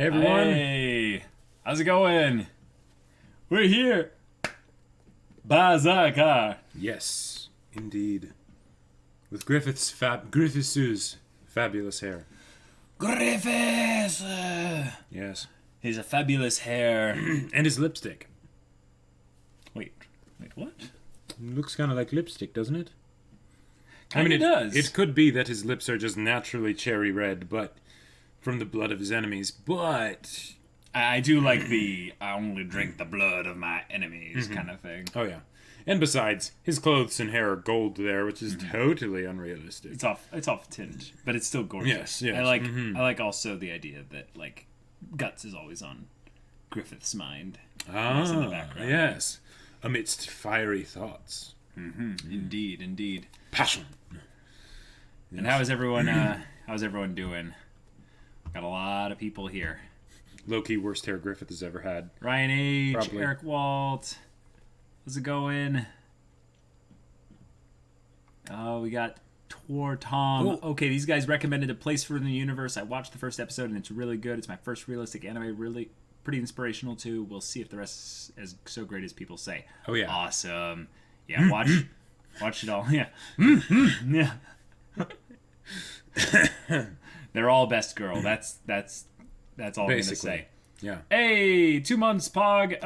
Hey everyone. Hey, how's it going? We're here. Berserk. Yes, indeed. With Griffith's fabulous hair. Griffith! Yes. He's a fabulous hair. And his lipstick. Wait, what? Looks kind of like lipstick, doesn't it? Kinda does. It could be that his lips are just naturally cherry red, but from the blood of his enemies, but... I do like the I only drink the blood of my enemies kind of thing. Oh, yeah. And besides, his clothes and hair are gold there, which is totally unrealistic. It's off tint, but it's still gorgeous. Yes. I like also the idea that like Guts is always on Griffith's mind. Ah, in the background. yes. Amidst fiery thoughts. Indeed. Passion. And how's everyone doing? Got a lot of people here. Low-key worst hair Griffith has ever had. Ryan H, Probably. Eric Walt. How's it going? Oh, we got Tor Tom. Oh. Okay, these guys recommended A Place for the Universe. I watched the first episode and it's really good. It's my first realistic anime. Really pretty inspirational too. We'll see if the rest is as so great as people say. Oh yeah. Awesome. Yeah, watch it all. Yeah. Yeah. They're all best girl. That's all I'm gonna say. Yeah. Hey, 2 months, Pog,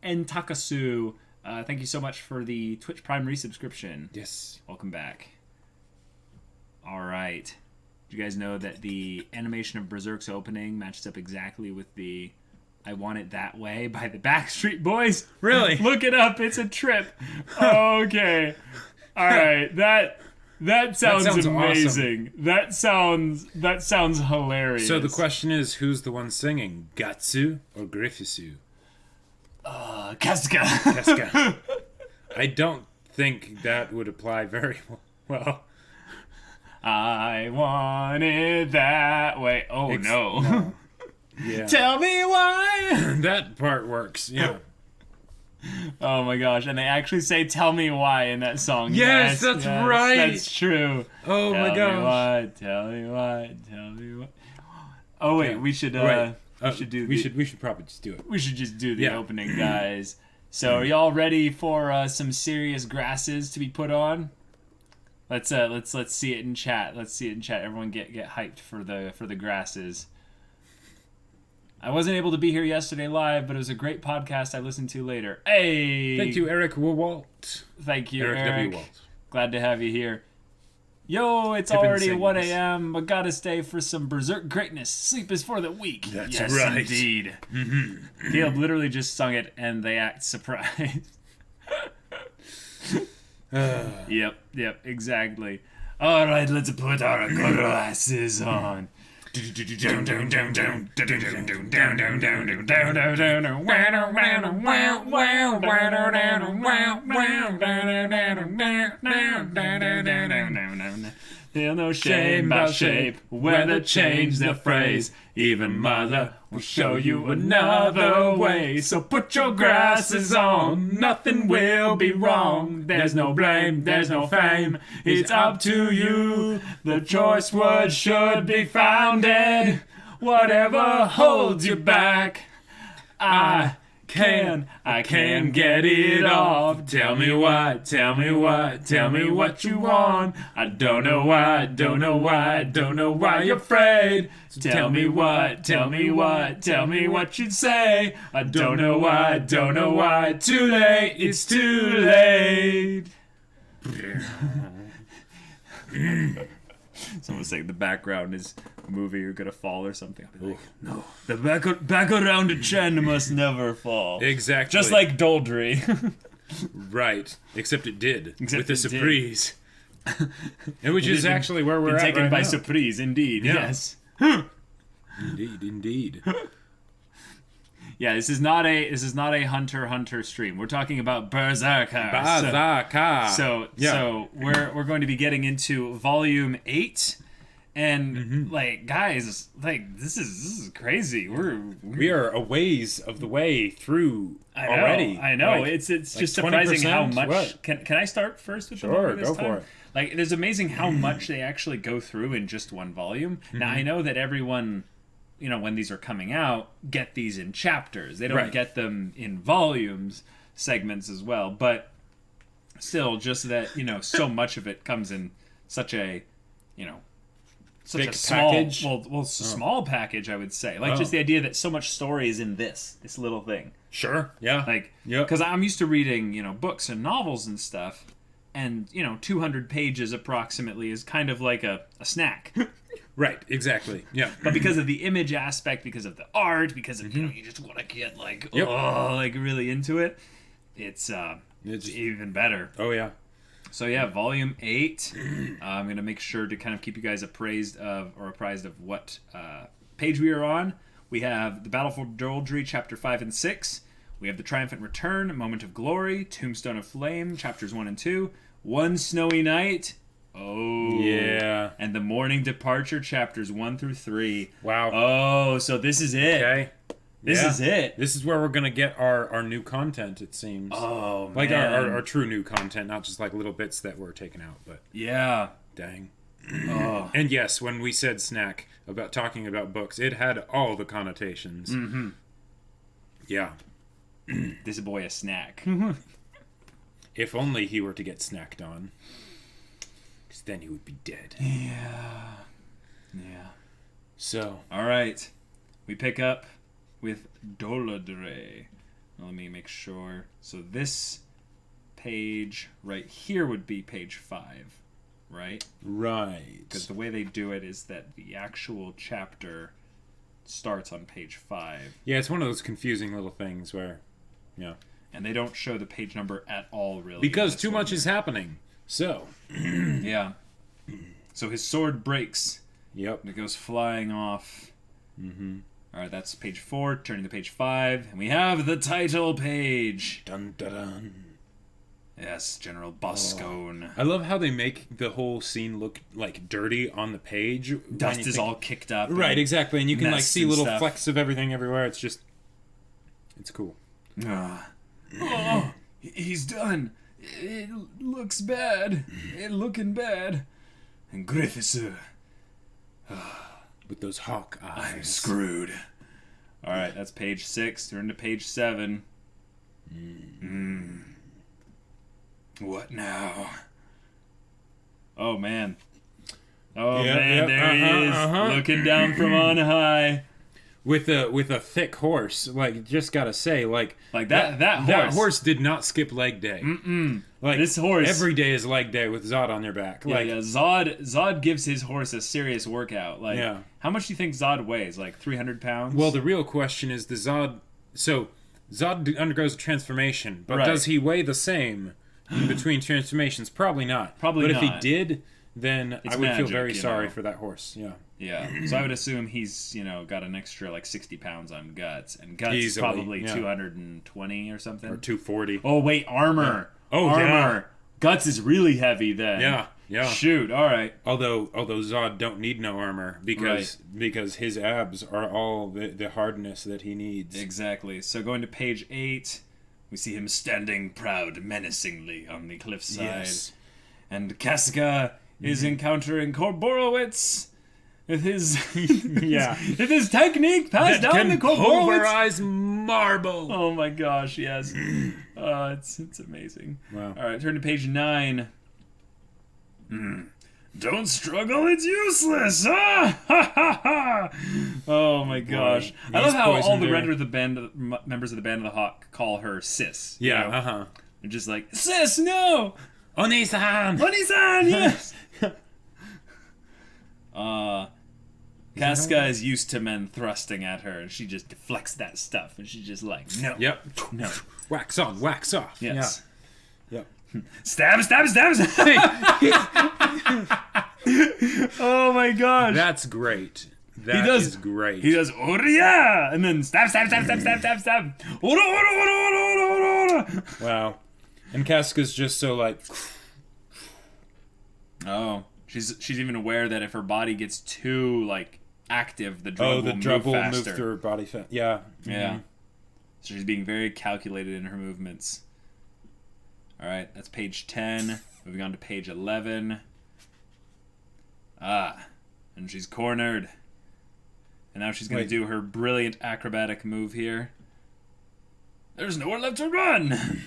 Takasu. Thank you so much for the Twitch Prime resubscription. Yes. Welcome back. All right. Did you guys know that the animation of Berserk's opening matches up exactly with the I Want It That Way by the Backstreet Boys? Really? Look it up. It's a trip. Okay. All right. That sounds amazing. Awesome. That sounds hilarious. So the question is, who's the one singing? Gatsu or Griffithu? Casca. Casca. I don't think that would apply very well. I want it that way. Oh, no. Yeah. Tell me why. That part works, yeah. Oh my gosh, and they actually say "Tell me why" in that song. Yes, that's right. That's true. Oh my gosh. Tell me why. Oh wait, Yeah. we should we should probably just do it. We should just do the opening, guys. So, are y'all ready for some serious grasses to be put on? Let's see it in chat. Everyone get hyped for the grasses. I wasn't able to be here yesterday live, but it was a great podcast I listened to later. Hey! Thank you, Eric Walt. Thank you, Eric Eric. W. Walt. Glad to have you here. Yo, it's Pippin already sings. 1 a.m., but gotta stay for some Berserk greatness. Sleep is for the weak. That's yes, right. indeed. Caleb literally just sung it, and they act surprised. Yep, exactly. All right, let's put our glasses on. Feel no shame about shape, weather change the phrase. Even mother will show you another way. So put your glasses on, nothing will be wrong. There's no blame, there's no fame, it's up to you. The choice word should be founded. Whatever holds you back, I can get it off. Tell me what you want. I don't know why you're afraid. So tell me what you'd say. I don't know why, too late, it's too late. Someone saying the background is moving or gonna fall or something. I'll be like, no. The back around a Chen must never fall. Exactly. Just like Doldrey. Right. Except it did. Except with the it did. surprise. And which is actually where we're at taken right by now. surprise, indeed. Yeah. Yes. Indeed. Yeah, this is not a Hunter x Hunter stream. We're talking about Berserk. So we're going to be getting into volume 8. And like, guys, like this is crazy. We are a ways of the way through already. I know. Like, it's like just surprising how 20%? much. What? Can I start first with the Sure, movie this go time? for it. Like, it is amazing how much they actually go through in just one volume. Now I know that everyone when these are coming out, get these in chapters. They don't Right. get them in volumes, segments as well. But still, just that, so much of it comes in such a, such Big a small package? Well, it's a small package, I would say. Like, just the idea that so much story is in this little thing. Sure. Yeah. Like, Yep. because I'm used to reading, books and novels and stuff, and 200 pages approximately is kind of like a snack. Right. Exactly. Yeah. But because of the image aspect, because of the art, because of you just want to get like really into it, it's even better. Oh yeah. So yeah, volume 8. I'm gonna make sure to kind of keep you guys apprised of what page we are on. We have the Battle for Doldrey, chapter 5 and 6. We have the Triumphant Return, Moment of Glory, Tombstone of Flame, chapters 1 and 2. One Snowy Night. Oh. Yeah. And the Morning Departure, chapters 1 through 3. Wow. Oh, so this is it. Okay. This is it. This is where we're gonna get our new content. It seems. Oh, Like man. our true new content, not just like little bits that were taken out. But Yeah. dang. Oh. And yes, when we said snack about talking about books, it had all the connotations. Mm-hmm. Yeah. This boy a snack. If only he were to get snacked on. Because then he would be dead. Yeah. So. All right. We pick up with Doldrey. Let me make sure. So this page right here would be page 5, right? Right. Because the way they do it is that the actual chapter starts on page 5. Yeah, it's one of those confusing little things where, yeah. And they don't show the page number at all, really. Because too much is happening. So. Yeah. So his sword breaks. Yep. And it goes flying off. Mm-hmm. All right, that's page 4. Turning to page 5. And we have the title page. Dun dun dun. Yes, General Boscogn. I love how they make the whole scene look like dirty on the page. Dust is all kicked up. Right, exactly, and you can like mess see and little stuff. flecks of everything everywhere. It's cool. Oh, he's done. It looks bad. It looking bad. And Griffith, With those hawk eyes. I'm screwed. All right, that's page 6. Turn to page 7. What now? Oh man. Oh man, there he is, looking down from on high. With a thick horse, like just gotta say, like that horse did not skip leg day. Like this horse every day is leg day with Zod on your back. Yeah, Like Zod gives his horse a serious workout. Like, Yeah. how much do you think Zod weighs? Like 300 pounds? well, the real question is the Zod. So Zod undergoes a transformation, but Right. does he weigh the same in between transformations? Probably not. Probably but not. if he did, then It's I would feel magic, very you sorry know. for that horse. Yeah. Yeah. So I would assume he's, got an extra like 60 pounds on Guts. And Guts is Easily, probably yeah. 220 or something. Or 240. Oh, wait, armor. Yeah. Oh, armor. yeah. Guts is really heavy then. Yeah. Shoot, all right. Although Zod don't need no armor because his abs are all the hardness that he needs. Exactly. So going to page 8, we see him standing proud menacingly on the cliffside. Yes. And Casca is encountering Korborowitz with his with his technique passed That down can to Korborowitz. pulverize marble. Oh my gosh, yes. It's amazing. Wow. All right, turn to page 9. Don't struggle, it's useless. Ah! Ha ha ha! Oh my gosh. I love He's how all poisoned the her. members of the Band of the Hawk call her Sis. Yeah. You know? Uh-huh. They're just like, Sis, no! Oni-san. Oni-san, yes! Casca is used to men thrusting at her, and she just deflects that stuff, and she's just like, no. Yep. No. Wax on, wax off. Yes. Yeah. Yep. Stab, stab, stab, Oh my gosh. That's great. That is great. He does Oria! And then stab, stab, stab, stab, stab, stab, stab. Ora, ora, ora, ora, ora, ora. Wow. And Casca's just so like. Oh. She's even aware that if her body gets too like active, the drug will move faster. through her body fat. Yeah. Yeah. So she's being very calculated in her movements. All right, that's page 10. Moving on to page 11. And she's cornered. And now she's going to do her brilliant acrobatic move here. There's nowhere left to run!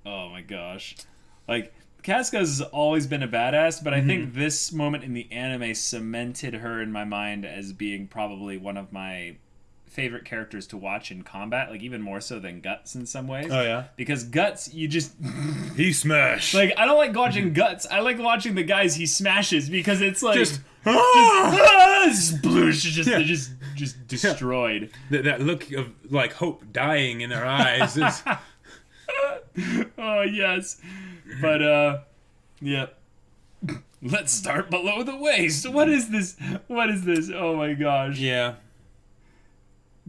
Oh my gosh. Like, Casca has always been a badass, but I think this moment in the anime cemented her in my mind as being probably one of my favorite characters to watch in combat, like even more so than Guts in some ways. Oh yeah? Because Guts, you just... He smashed! Like, I don't like watching Guts. I like watching the guys he smashes because it's like... sploosh, they're just destroyed. That look of, like, hope dying in their eyes is... Oh, yes. But, yeah. Let's start below the waist. What is this? What is this? Oh, my gosh. Yeah.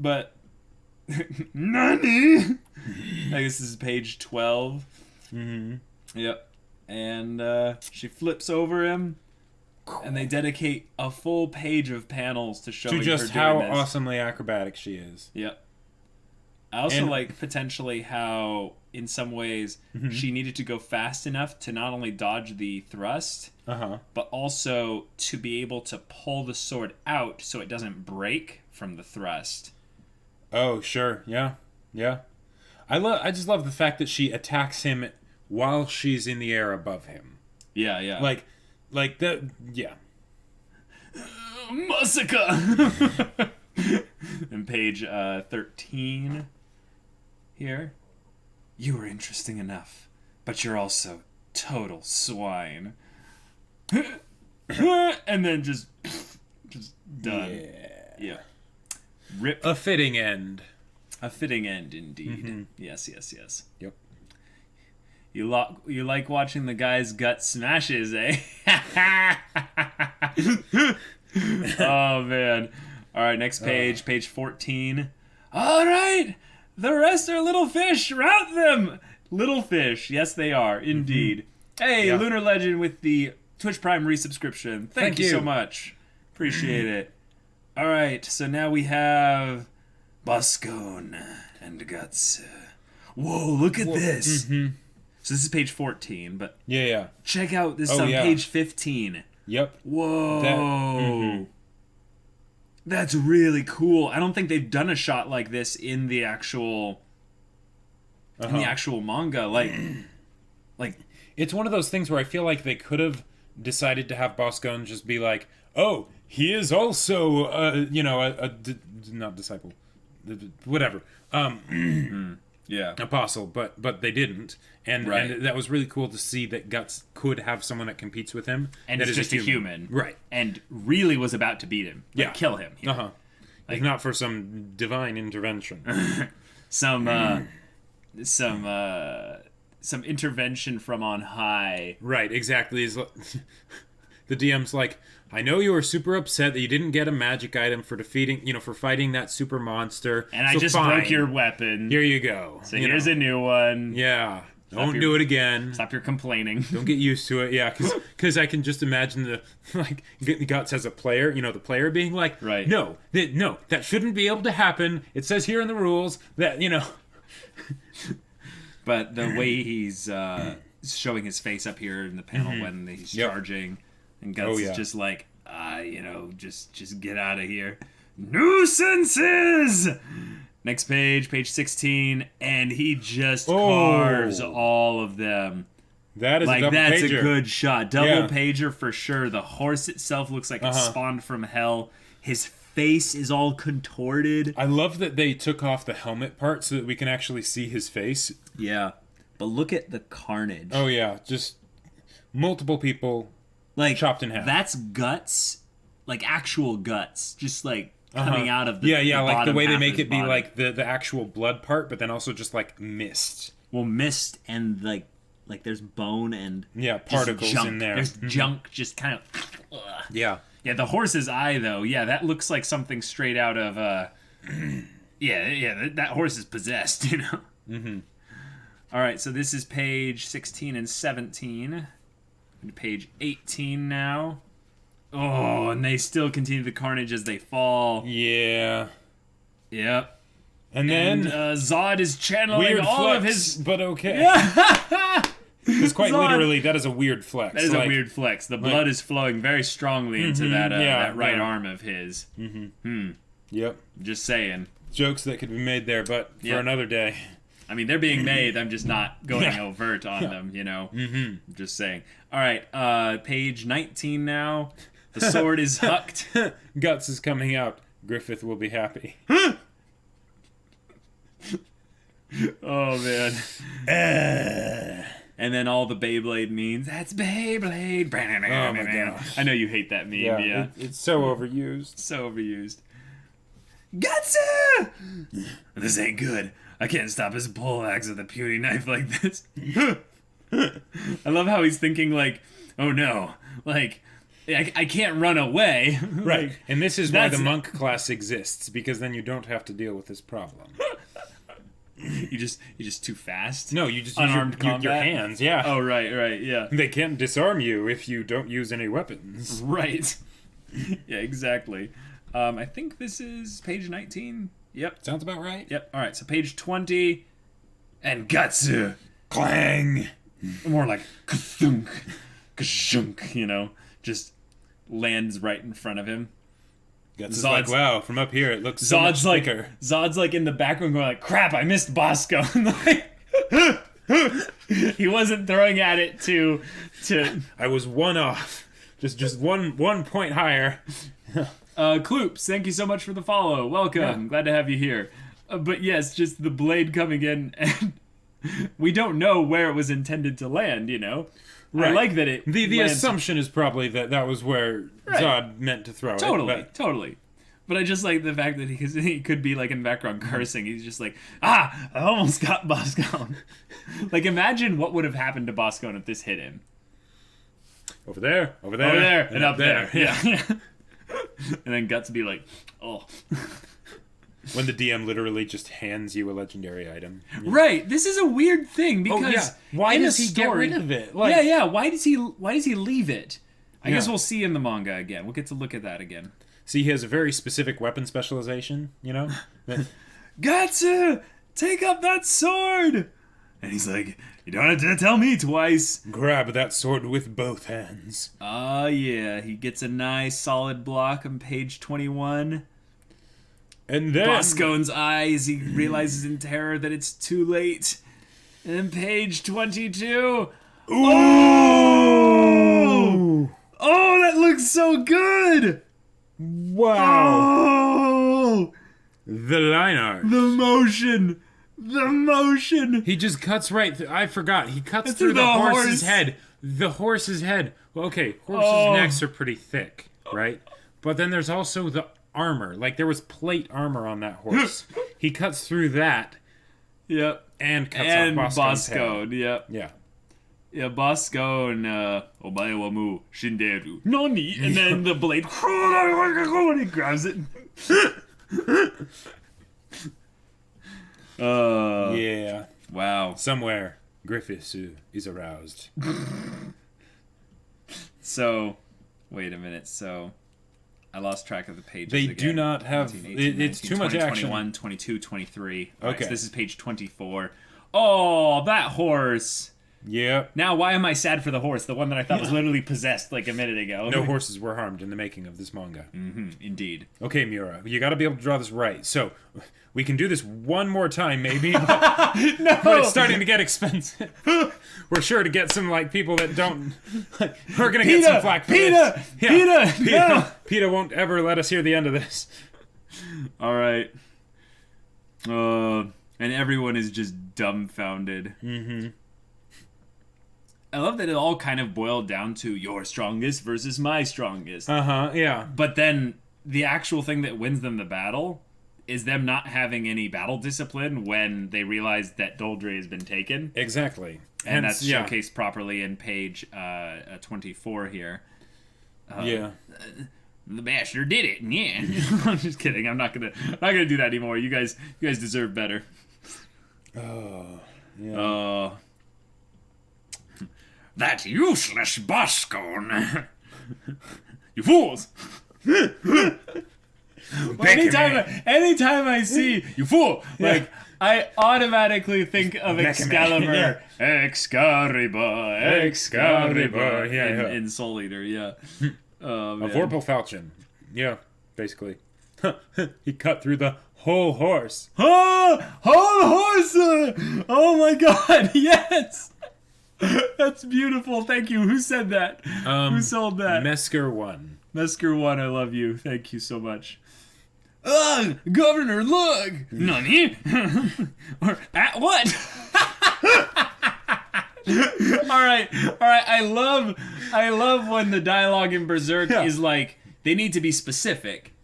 But... Nani? I guess this is page 12. Yep. And, she flips over him. And they dedicate a full page of panels to showing to just her how doing this. awesomely acrobatic she is. Yep. I also like potentially how, in some ways, she needed to go fast enough to not only dodge the thrust, but also to be able to pull the sword out so it doesn't break from the thrust. Oh, sure. Yeah. Yeah. I just love the fact that she attacks him while she's in the air above him. Yeah, yeah. Like that, yeah. Massacre! And page 13 here. You were interesting enough, but you're also total swine. And then just done. Yeah. Rip. A fitting end. A fitting end, indeed. Yes, yes, yes. Yep. You like watching the guy's gut smashes, eh? Oh, man. All right, next page, page 14. All right, the rest are little fish. Rout them. Little fish. Yes, they are, indeed. Hey, Lunar Legend with the Twitch Prime resubscription. Thank you so much. Appreciate it. All right, so now we have Boscogn and Guts. Whoa, look at this. So this is page 14, but yeah. Check out this on page 15. Yep. Whoa. That's really cool. I don't think they've done a shot like this in the actual manga. Like it's one of those things where I feel like they could have decided to have Boscogn just be like, oh, he is also not disciple, whatever. Yeah, apostle, but they didn't, and that was really cool to see that Guts could have someone that competes with him, and that is just a human, right? And really was about to beat him, kill him, if not for some divine intervention, some intervention from on high, right? Exactly. The DM's like, I know you were super upset that you didn't get a magic item for for fighting that super monster. And I just broke your weapon. Here you go. So here's a new one. Yeah. Don't do it again. Stop your complaining. Don't get used to it. Yeah, because I can just imagine the Guts as a player, the player being like, right. No, that shouldn't be able to happen. It says here in the rules that, But the way he's showing his face up here in the panel when he's charging... And Guts is just like, just get out of here. Nuisances! Next page, page 16, and he just carves all of them. That is a double that's pager. A good shot. Double pager for sure. The horse itself looks like it's spawned from hell. His face is all contorted. I love that they took off the helmet part so that we can actually see his face. Yeah. But look at the carnage. Oh, yeah. Just multiple people... chopped in half. That's guts, actual guts, just coming out of the like the way they make it be like the actual blood part, but then also just mist. Well, mist and there's bone and particles in there. There's junk, just kind of. Yeah. The horse's eye though, that looks like something straight out of that horse is possessed, All right, so this is page 16 and 17. Page 18 now. Oh, and they still continue the carnage as they fall. Yeah. Yep. And then Zod is channeling all flex, of his... but okay. Yeah. Because quite Zod. literally, that is a weird flex. That is a weird flex. The blood is flowing very strongly into that right arm of his. Yep. Just saying. Jokes that could be made there, but for another day. I mean, they're being made. I'm just not going overt on them, you know? Just saying. All right, page 19 now. The sword is hucked. Guts is coming out. Griffith will be happy. Oh, man. And then all the Beyblade means, that's Beyblade. Oh, my gosh. I know you hate that meme, yeah. It's so overused. So overused. Guts! This ain't good. I can't stop his poleaxe with a puny knife like this. I love how he's thinking like, oh no, like, I can't run away. Right. Like, And this is why the monk class exists, because then you don't have to deal with this problem. you're just too fast. No, you just Unarmed use your combat? hands, yeah. Oh, right, yeah. They can't disarm you if you don't use any weapons. Right. Yeah, exactly. I think this is page 19. Yep. Sounds about right. Yep. All right, so page 20. And Guts. Clang! More like ka-thunk, ka-shunk, you know, just lands right in front of him. Guts is like, wow, from up here it looks so Zod's much like thicker. Zod's like in the background going like, crap, I missed Boscogn. Like, he wasn't throwing at it to I was one off. Just one point higher. Kloops, thank you so much for the follow. Welcome. Glad to have you here. But yes, just the blade coming in, and we don't know where it was intended to land, you know? Right. I like that it The lands... assumption is probably that was where Zod meant to throw it. Totally. But I just like the fact that he could be like in the background cursing. He's just like, I almost got Boscogn. Like, imagine what would have happened to Boscogn if this hit him. Over there, and up there. Yeah. And then Guts would be like, oh. When the DM literally just hands you a legendary item. Right. This is a weird thing because why in does a he get story, rid of it? Yeah. Why does he leave it? I guess we'll see in the manga again. We'll get to look at that again. See, he has a very specific weapon specialization, you know? Guts, take up that sword! And he's like, you don't have to tell me twice. Grab that sword with both hands. Yeah. He gets a nice solid block on page 21. And then... Boscogn's eyes, he realizes in terror that it's too late. And then page 22. Ooh! Oh, that looks so good! Wow! Oh! The line art. The motion! He just cuts right through. I forgot. He cuts Through through the the horse's horse. head. The horse's head. Well, okay, horses' necks are pretty thick, right? But then there's also the armor. Like, there was plate armor on that horse. He cuts through that. Yep. And cuts off Boscogn's head. Boscogn, yep. Yeah. Yeah, Boscogn, omae wa mu shinderu. Nani? And then the blade, he grabs it. Yeah. Wow. Somewhere, Griffith is aroused. So, wait a minute. So, I lost track of the pages They again. do not have... 19, 18, it's 19, too much 20, action. 21, 22, 23. All right, Okay. so this is page 24. Oh, that horse. Yep. Now, why am I sad for the horse? The one that I thought was literally possessed like a minute ago. No horses were harmed in the making of this manga. Indeed. Okay, Mura, you got to be able to draw this right. So, we can do this one more time, maybe. But, No! but it's starting to get expensive. We're sure to get some, like, people that don't... Like, we're going to get some flack for this. PETA! No! PETA won't ever let us hear the end of this. All right. And everyone is just dumbfounded. I love that it all kind of boiled down to your strongest versus my strongest. Yeah. But then the actual thing that wins them the battle is them not having any battle discipline when they realize that Doldrey has been taken. Exactly. And that's showcased properly in page 24 here. Yeah. The bastard did it. Yeah. I'm just kidding. I'm not gonna do that anymore. You guys deserve better. Oh. Yeah. That useless Boscogn. You fools. Anytime I see you fool, like I automatically think of Excalibur, Yeah. Excalibur, Yeah. in Soul Eater, yeah. Oh, A man. vorpal falchion. Yeah, basically. He cut through the whole horse. Oh, horse! Oh my God! Yes, that's beautiful. Thank you. Who said that? Who sold that? Mesker 1. Mesker 1, I love you. Thank you so much. Ugh, Governor, look! Nani? Or at what? All right. I love when the dialogue in Berserk is like they need to be specific.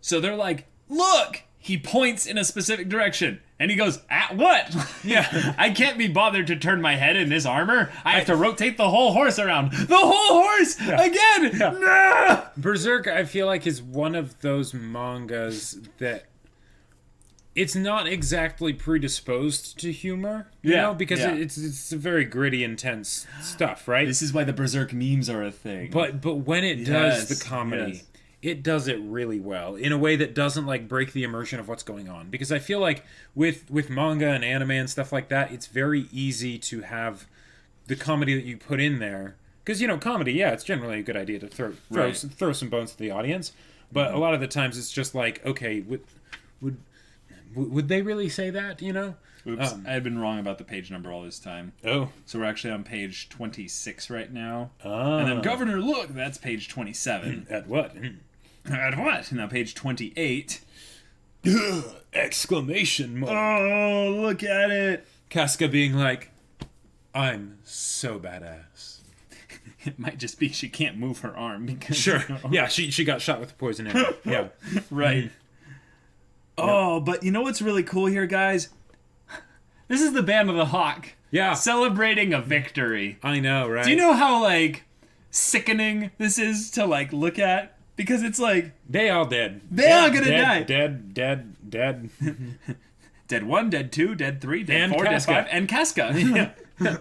So they're like, look! He points in a specific direction. And he goes, at what? Yeah. I can't be bothered to turn my head in this armor. I have to rotate the whole horse around. The whole horse! Again! Yeah. No! Berserk, I feel like, is one of those mangas that it's not exactly predisposed to humor, you know, because it's very gritty, intense stuff, right? This is why the Berserk memes are a thing. But when it does the comedy, it does it really well in a way that doesn't like break the immersion of what's going on. Because I feel like with manga and anime and stuff like that, it's very easy to have the comedy that you put in there. Because, you know, comedy, it's generally a good idea to throw some bones to the audience. But a lot of the times it's just like, okay, would they really say that, you know? Oops, I had been wrong about the page number all this time. Oh. So we're actually on page 26 right now. Ah. And then Governor, look, that's page 27. At what? At what? Now page 28. Exclamation mark. Oh, look at it. Casca being like, I'm so badass. It might just be she can't move her arm because... Sure. Yeah, she got shot with a poison arrow. Yeah. Right. Oh, but you know what's really cool here, guys? This is the Band of the Hawk. Yeah. Celebrating a victory. I know, right? Do you know how, like, sickening this is to, like, look at? Because it's like... They all dead. They all gonna die. Dead. Dead 1, Dead 2, Dead 3, Dead And 4, Casca. Dead 5, and Casca. Yeah.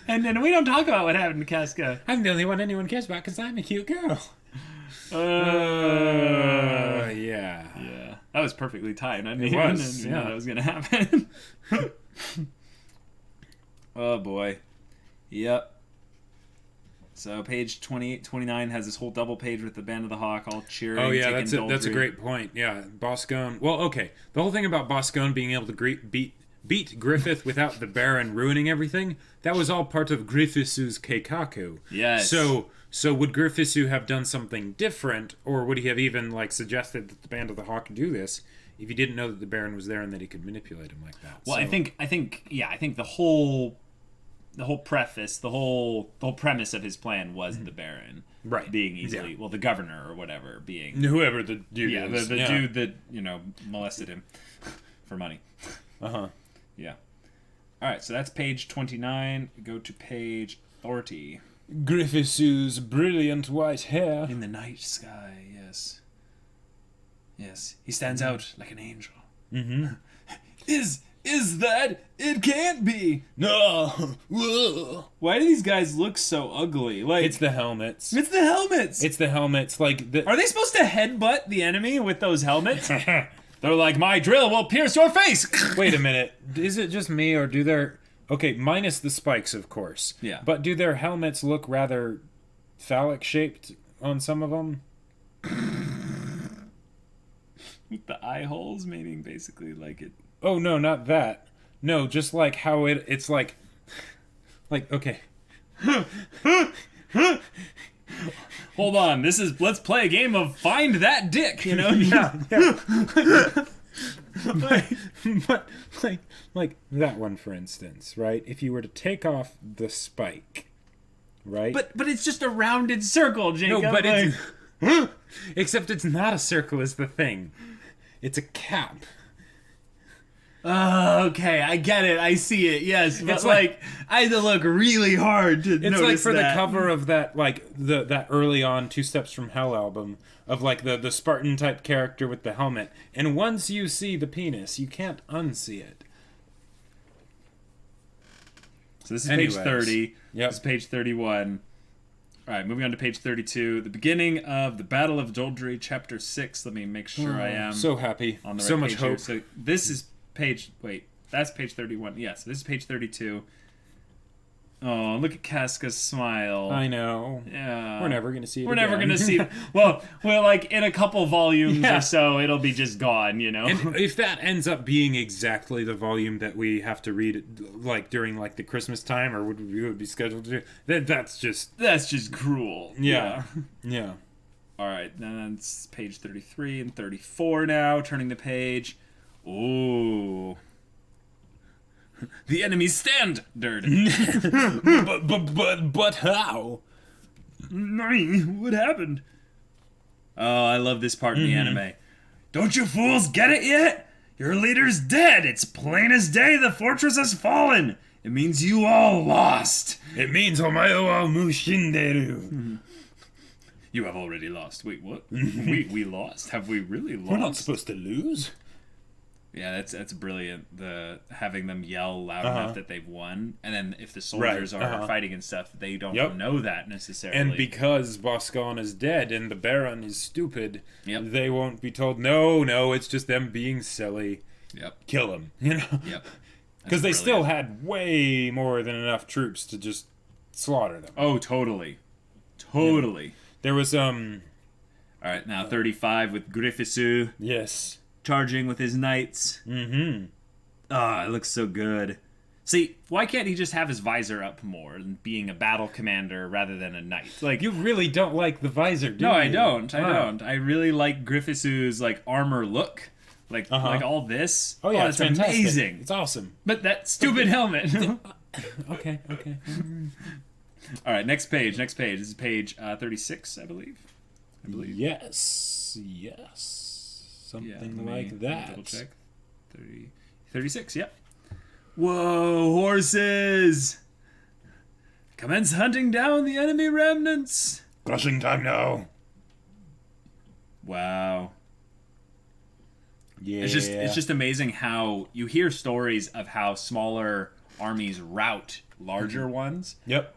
And then we don't talk about what happened to Casca. I'm the only one anyone cares about because I'm a cute girl. Yeah. Yeah. That was perfectly timed. I It didn't was, even know yeah. that was going to happen. Oh, boy. Yep. So page 28, 29 has this whole double page with the Band of the Hawk all cheering. Oh yeah, taking that's a Doldrey. great point. Yeah, Boscogn. Well, okay, the whole thing about Boscogn being able to beat Griffith without the Baron ruining everything, that was all part of Griffith's keikaku. Yes. So would Griffith have done something different, or would he have even like suggested that the Band of the Hawk do this if he didn't know that the Baron was there and that he could manipulate him like that? Well, So- I think the whole preface, the whole premise of his plan was the Baron Right. being easily, Yeah. well, the governor or whatever being, whoever the dude yeah, is. the dude that, you know, molested him for money. Uh-huh. Yeah. All right, so that's page 29. Go to page 30. Griffith's brilliant white hair. In the night sky, yes. Yes, he stands out like an angel. Mm-hmm. Is that? It can't be. No. Whoa. Why do these guys look so ugly? Like It's the helmets. it's the helmets. It's the helmets. Like the. Are they supposed to headbutt the enemy with those helmets? They're like, my drill will pierce your face. Wait a minute. Is it just me, or do their... Okay, minus the spikes, of course. Yeah. But do their helmets look rather phallic-shaped on some of them? With the eye holes, meaning basically like it. Oh, no, not that. No, just like how it's like... Like, okay. Hold on, let's play a game of find that dick, you know? Yeah. but like that one, for instance, right? If you were to take off the spike, right? But it's just a rounded circle, Jacob. no, but like, it's except it's not a circle is the thing. It's a cap. oh, okay, I get it. I see it. Yes, but It's like I had to look really hard to It's notice like for that. the cover of that, like that early on Two Steps from Hell album of like the Spartan type character with the helmet, and once you see the penis, you can't unsee it. So this is Anyways. page 30. Yep. This is page 31. All right, moving on to page 32. The beginning of the Battle of Doldrey, chapter 6. Let me make sure I am so happy. on the right so much page hope. here. So this is page... Wait, that's page 31. Yes, this is page 32. Oh, look at Casca's smile. I know. Yeah. We're never going to see it We're again. never going to see... Well, like, in a couple volumes or so, it'll be just gone, you know? And if that ends up being exactly the volume that we have to read, like, during, like, the Christmas time, or would be scheduled to do, then that's just... That's just cruel. Yeah. Yeah. All right, then it's page 33 and 34 now. Turning the page. Ooh. The enemy standard. but how? What happened? Oh, I love this part in the anime. Don't you fools get it yet? Your leader's dead. It's plain as day the fortress has fallen. It means you all lost. It means omae wa mushinderu. You have already lost. Wait, what? we lost? Have we really lost? We're not supposed to lose. Yeah, that's brilliant. Having them yell loud enough that they've won, and then if the soldiers are fighting and stuff, they don't know that necessarily. And because Boscogn is dead and the Baron is stupid, Yep. they won't be told, no, it's just them being silly. Yep. Kill them, you know? Yep. Because they still had way more than enough troops to just slaughter them. Oh, totally. Totally. Yeah. There was, All right, now 35 with Griffith yes. charging with his knights. Mm-hmm. Ah, it looks so good. See, why can't he just have his visor up more and being a battle commander rather than a knight? Like, You really don't like the visor, do you? No, I don't. I don't. I really like Griffith's like armor look. Like all this. Oh, yeah, it's it's fantastic. amazing. It's awesome. But that stupid helmet. Okay. All right, next page. This is page 36, I believe. Yes. Something like that. Double check. 36, yep. Whoa, horses! Commence hunting down the enemy remnants! Crushing time now. Wow. Yeah. It's just amazing how you hear stories of how smaller armies rout larger ones. Yep.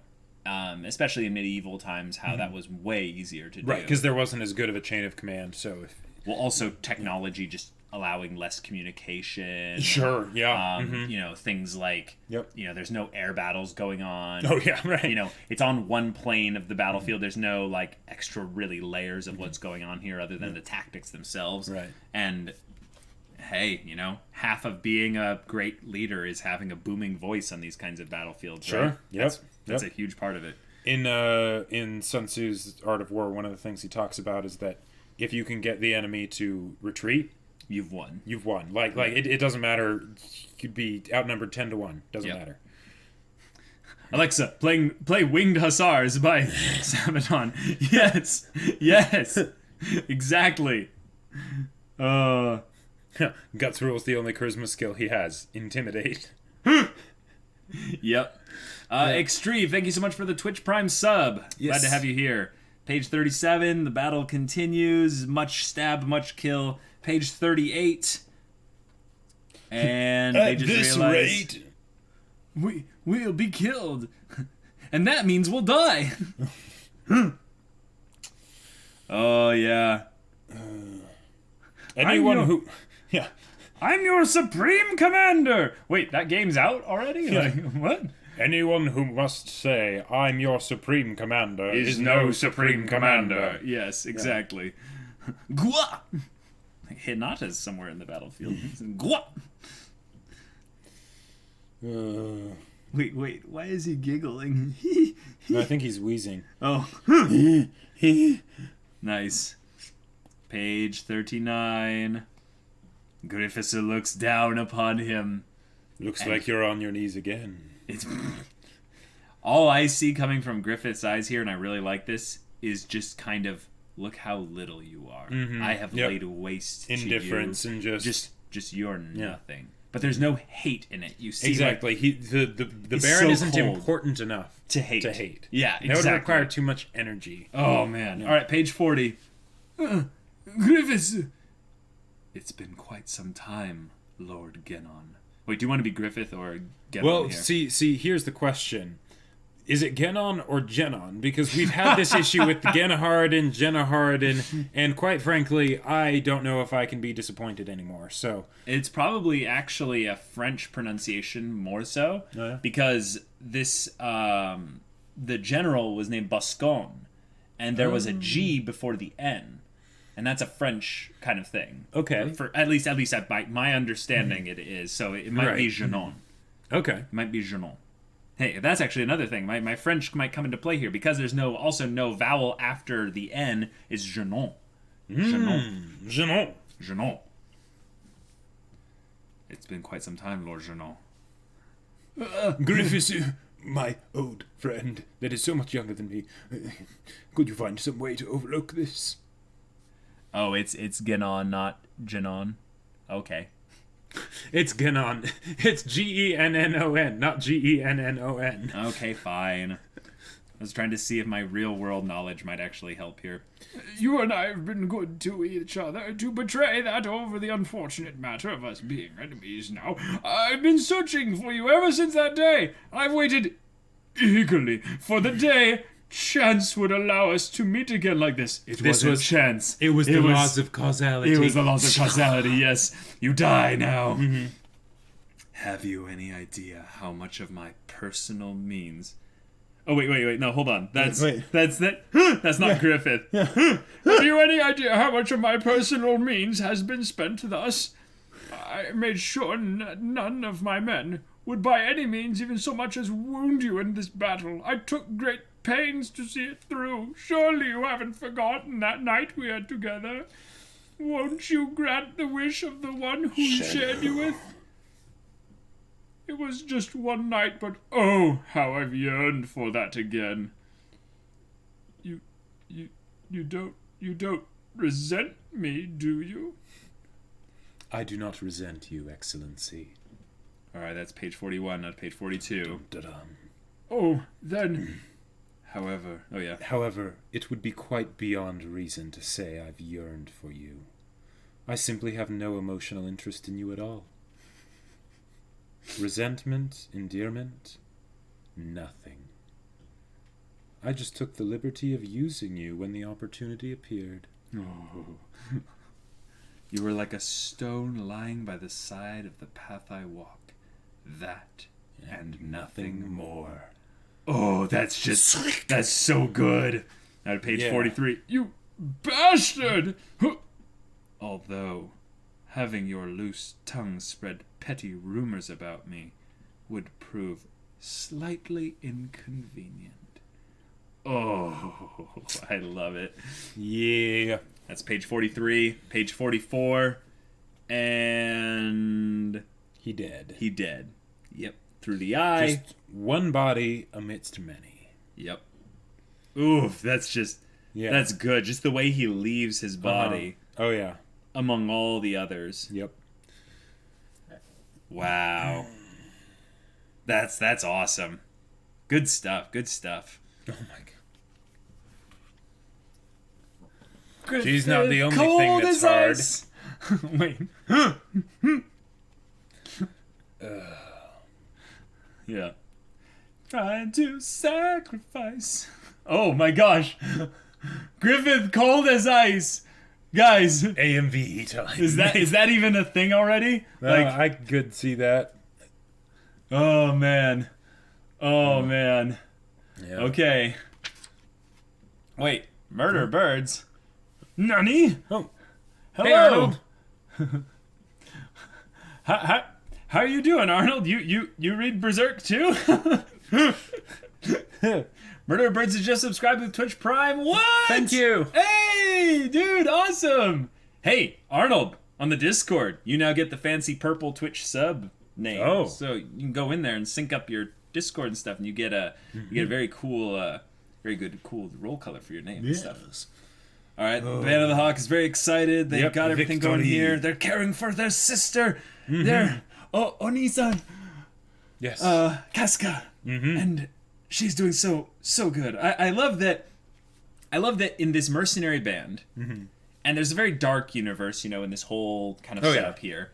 Especially in medieval times, how that was way easier to do. Right, because there wasn't as good of a chain of command, so if... Well, also technology just allowing less communication. Sure, yeah. You know, things like, you know, there's no air battles going on. Oh, yeah, right. You know, it's on one plane of the battlefield. There's no, like, extra really layers of what's going on here other than the tactics themselves. Right. And, hey, you know, half of being a great leader is having a booming voice on these kinds of battlefields, Sure, right? yep. That's a huge part of it. In Sun Tzu's Art of War, one of the things he talks about is that if you can get the enemy to retreat, you've won. You've won. Like it doesn't matter. You could be outnumbered 10-1. Doesn't matter. Alexa, play Winged Hussars by Sabaton. Yes, exactly. Guts rules the only charisma skill he has. Intimidate. Yep. Extreme, thank you so much for the Twitch Prime sub. Yes. Glad to have you here. Page 37, the battle continues. Much stab, much kill. Page 38. And they just realize... We'll be killed. And that means we'll die. Oh, yeah. Anyone who... Yeah. I'm your supreme commander. Wait, that game's out already? Yeah. Like, what? Anyone who must say, I'm your supreme commander, is no supreme commander. Yes, exactly. Gwa! Hinata's somewhere in the battlefield. Gwa! Wait, why is he giggling? No, I think he's wheezing. Oh. Nice. Page 39. Griffith looks down upon him. Looks like you're on your knees again. It's all I see coming from Griffith's eyes here, and I really like this, is just kind of, look how little you are. I have laid waste indifference to you. and just you're nothing. But there's no hate in it. You see, exactly. Like, the Baron isn't important enough to hate. Yeah, exactly. That would require too much energy. Oh man! All right, page 40. Griffith. It's been quite some time, Lord Genon. Wait, do you want to be Griffith or Genon? Well, here? see, here's the question. Is it Genon or Genon? Because we've had this issue with Genhard and Genhard, and quite frankly, I don't know if I can be disappointed anymore. So it's probably actually a French pronunciation more so, because this the general was named Boscogn, and there was a G before the N, and that's a French kind of thing. Okay, for at least at my understanding, it is. So it might be Genon. Okay, it might be Genon. Hey, that's actually another thing. My French might come into play here because there's also no vowel after the N. It's Genon. Genon. It's been quite some time, Lord Genon. Griffith, my old friend that is so much younger than me, could you find some way to overlook this? Oh, it's Genon, not Genon. Okay. It's Genon. It's Gennon, not Gennon. Okay, fine. I was trying to see if my real-world knowledge might actually help here. You and I have been good to each other. To betray that over the unfortunate matter of us being enemies now, I've been searching for you ever since that day. I've waited eagerly for the day chance would allow us to meet again like this. It wasn't chance. It was the laws of causality. It was the laws of causality, yes. You die now. Mm-hmm. Have you any idea how much of my personal means... Oh, wait. No, hold on. That's not Griffith. Have you any idea how much of my personal means has been spent thus? I made sure none of my men would by any means even so much as wound you in this battle. I took great pains to see it through. Surely you haven't forgotten that night we had together. Won't you grant the wish of the one who shared you with? It was just one night, but oh, how I've yearned for that again. You don't resent me, do you? I do not resent you, Excellency. All right, that's page 41, not page 42. Oh, then... However, it would be quite beyond reason to say I've yearned for you. I simply have no emotional interest in you at all. Resentment, endearment, nothing. I just took the liberty of using you when the opportunity appeared. Oh. You were like a stone lying by the side of the path I walk. That and nothing more. Oh, that's so good. Now to page 43. You bastard! Although, having your loose tongue spread petty rumors about me would prove slightly inconvenient. Oh, I love it. Yeah. That's page 43, page 44, and... He dead. Yep. Through the eye. Just one body amidst many. Yep. Oof, that's good. Just the way he leaves his body. Oh, yeah. Among all the others. Yep. Wow. That's awesome. Good stuff. Oh, my God. Griffith, She's not the only thing that's hard. Ice. Wait. Yeah. Trying to sacrifice. Oh my gosh. Griffith, cold as ice. Guys. AMV time. Is that even a thing already? I could see that. Oh man. Yeah. Okay. Wait. Murder birds? Nani? Oh. Hello. Hey, Arnold. How are you doing, Arnold? You read Berserk too? Murder Birds has just subscribed with Twitch Prime. What? Thank you. Hey, dude, awesome. Hey, Arnold, on the Discord, you now get the fancy purple Twitch sub name. Oh. So you can go in there and sync up your Discord and stuff, and you get a very cool, very good, cool roll color for your name and stuff. All right, Band of the Hawk is very excited. They've got everything going here. They're caring for their sister. They're Onisan. Yes. Casca. And she's doing so good. I love that. I love that in this mercenary band, and there's a very dark universe, in this whole kind of setup here.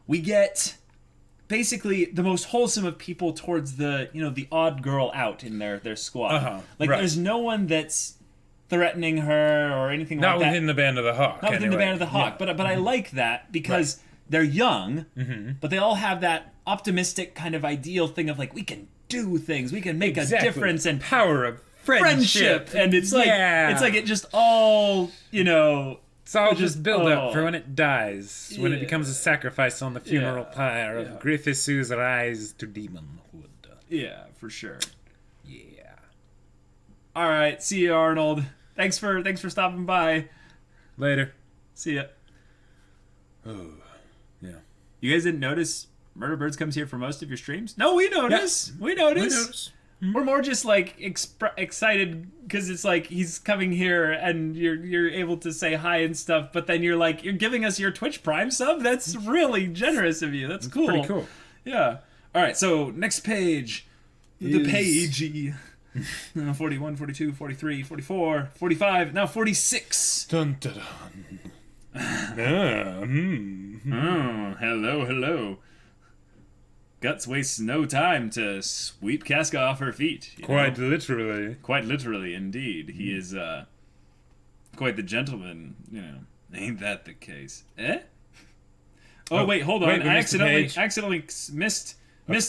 We get basically the most wholesome of people towards the, you know, the odd girl out in their squad. Like, there's no one that's threatening her or anything like that. Not within the Band of the Hawk. Not within the Band of the Hawk. But I like that because they're young, but they all have that optimistic kind of ideal thing of, like, we can do things, we can make a difference, and power of friendship. And it's like, it just all, you know... It's all just build up for when it dies, when it becomes a sacrifice on the funeral pyre of Griffith's rise to demonhood. Yeah, for sure. Yeah. All right, see you, Arnold. Thanks for stopping by. Later. See ya. Oh, yeah. You guys didn't notice Murder Birds comes here for most of your streams? No, we notice. Yeah. We notice. We notice. We're more just like excited because it's like he's coming here and you're able to say hi and stuff, but then you're giving us your Twitch Prime sub. That's really generous of you. That's cool. Pretty cool. Yeah. All right. So next page, the page. 41, 42, 43, 44, 45, now 46. Dun dun dun. Hello. Guts wastes no time to sweep Casca off her feet. Quite literally. Quite literally, indeed. He is quite the gentleman, you know. Ain't that the case? Eh? Oh, wait, hold on. I accidentally missed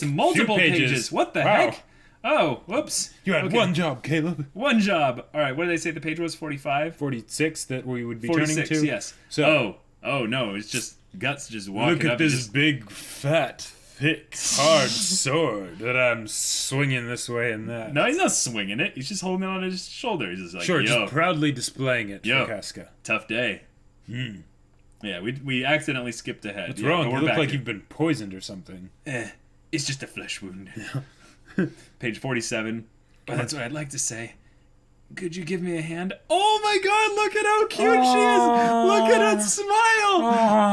multiple pages. What the heck? Oh, whoops. You had one job, Caleb. One job. All right, what did they say the page was? 45? 46 that we would be 46, turning to? Yes. So, oh, no, it's just Guts just walking up. Look at this big, fat, thick, hard sword that I'm swinging this way and that. No, he's not swinging it. He's just holding it on his shoulder. He's just like, sure, just proudly displaying it for Casca. Tough day. Yeah, we accidentally skipped ahead. What's wrong? You look like you've been poisoned or something. It's just a flesh wound. Page 47. Oh, that's what I'd like to say. Could you give me a hand? Oh my god, look at how cute she is! Look at that smile!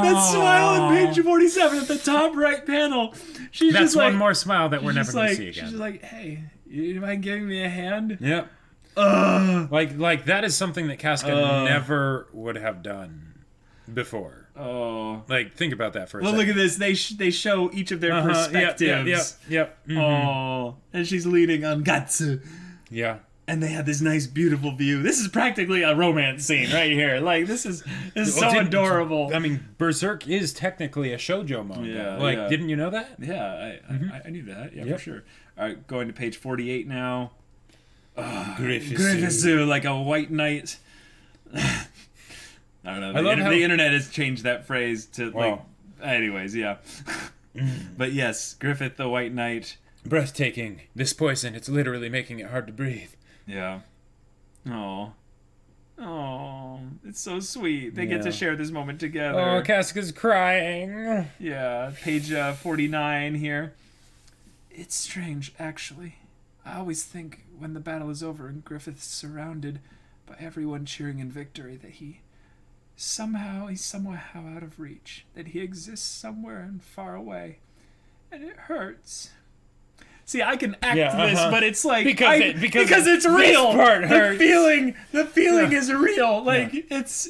That smile on page 47 at the top right panel. That's just one more smile that we're never going to see again. She's just like, hey, you mind giving me a hand? Yep. Like that is something that Casca never would have done before. Like, think about that for a second. Look at this. They show each of their perspectives. Yep. And she's leaning on Guts. Yeah. And they have this nice, beautiful view. This is practically a romance scene right here. Like, this is so adorable. I mean, Berserk is technically a shoujo manga. Didn't you know that? Yeah, I knew that. Yeah, for sure. All right, going to page 48 now. Griffith, like a white knight. I don't know. The internet has changed that phrase to, like... Anyways, yeah. But yes, Griffith the White Knight. Breathtaking. This poison, it's literally making it hard to breathe. Yeah. Oh, it's so sweet. They get to share this moment together. Oh, Casca's crying. Yeah, page 49 here. It's strange, actually. I always think when the battle is over and Griffith's surrounded by everyone cheering in victory that he's somehow out of reach, that he exists somewhere and far away, and it hurts. See, I can act this, but it's like because it's real. Part hurts. The feeling is real. Like it's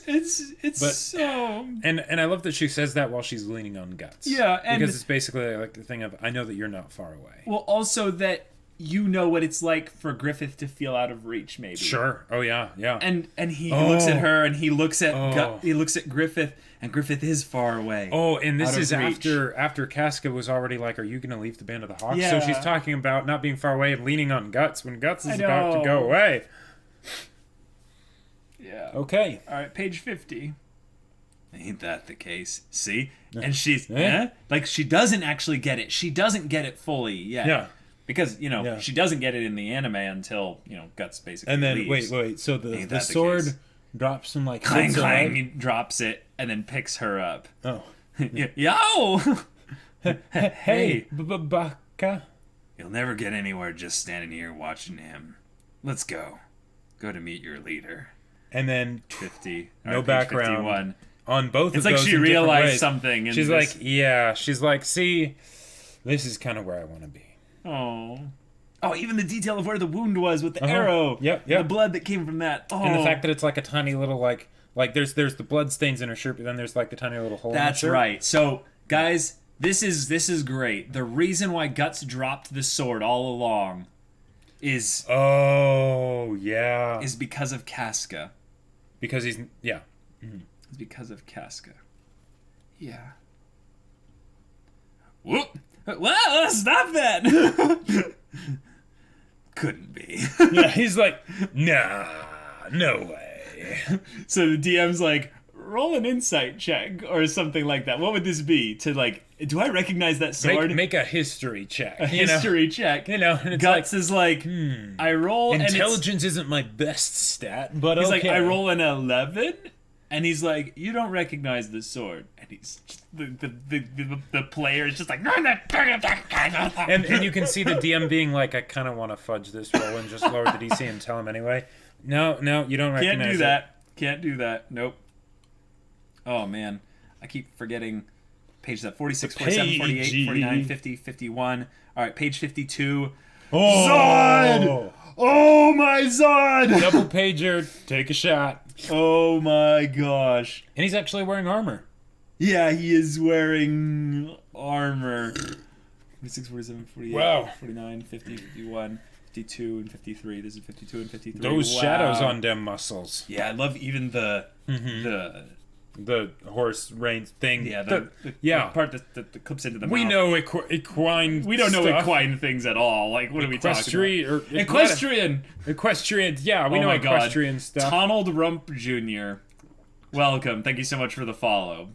so. And I love that she says that while she's leaning on Guts. Yeah, and because it's basically like the thing of I know that you're not far away. Well, also that you know what it's like for Griffith to feel out of reach, maybe. Sure. Oh yeah. And he looks at her, and he looks at he looks at Griffith, and Griffith is far away. Oh, and this is after Casca was already like, "Are you going to leave the Band of the Hawk?" Yeah. So she's talking about not being far away and leaning on Guts when Guts is about to go away. Yeah. Okay. All right, page 50. Ain't that the case? See, and she's like she doesn't actually get it. She doesn't get it fully yet. Yeah. Because, she doesn't get it in the anime until, Guts basically and then, leaves. wait, so the sword drops and, like... Clang, clang, he drops it and then picks her up. Oh. Yo! Hey! Baka? You'll never get anywhere just standing here watching him. Let's go. Go to meet your leader. And then... 50. No background. 51. On both it's of those like she realized something. She's like, she's like, see, this is kind of where I want to be. Oh, even the detail of where the wound was with the arrow. Yep. The blood that came from that. Oh. And the fact that it's like a tiny little, like there's the blood stains in her shirt, but then there's like the tiny little hole in her shirt. That's right. So, guys, This is great. The reason why Guts dropped the sword all along is because of Casca. Because he's It's because of Casca. Yeah. Whoop! Well, stop that! Couldn't be. Yeah, he's like, nah, no way. So the DM's like, roll an insight check or something like that. What would this be? To like, do I recognize that sword? Make a history check. A history check. You know, and it's Guts is like, I roll. Intelligence isn't my best stat, but he's okay. like, I roll an 11, and he's like, you don't recognize the sword, and he's just, the player is just like, and you can see the DM being like, I kind of want to fudge this roll and just lower the DC and tell him anyway. No, you don't recognize it. Can't do that. Can't do that. Nope. Oh man, I keep forgetting page that 46, 47, 48, 49, 50, 51. All right, page 52. Zod! Oh my Zod! Double pager, take a shot. Oh my gosh. And he's actually wearing armor. Yeah, he is wearing armor. 46, 47, 48, wow. 49, 50, 51, 52, and 53. This is 52 and 53. Those shadows on them muscles. Yeah, I love even the horse reins thing. Yeah, the part that clips into the we mouth. know equine. We don't know stuff. equine things at all. Like, what are we talking about? Equestrian. Yeah, we know equestrian stuff. Donald Rump Jr. Welcome. Thank you so much for the follow.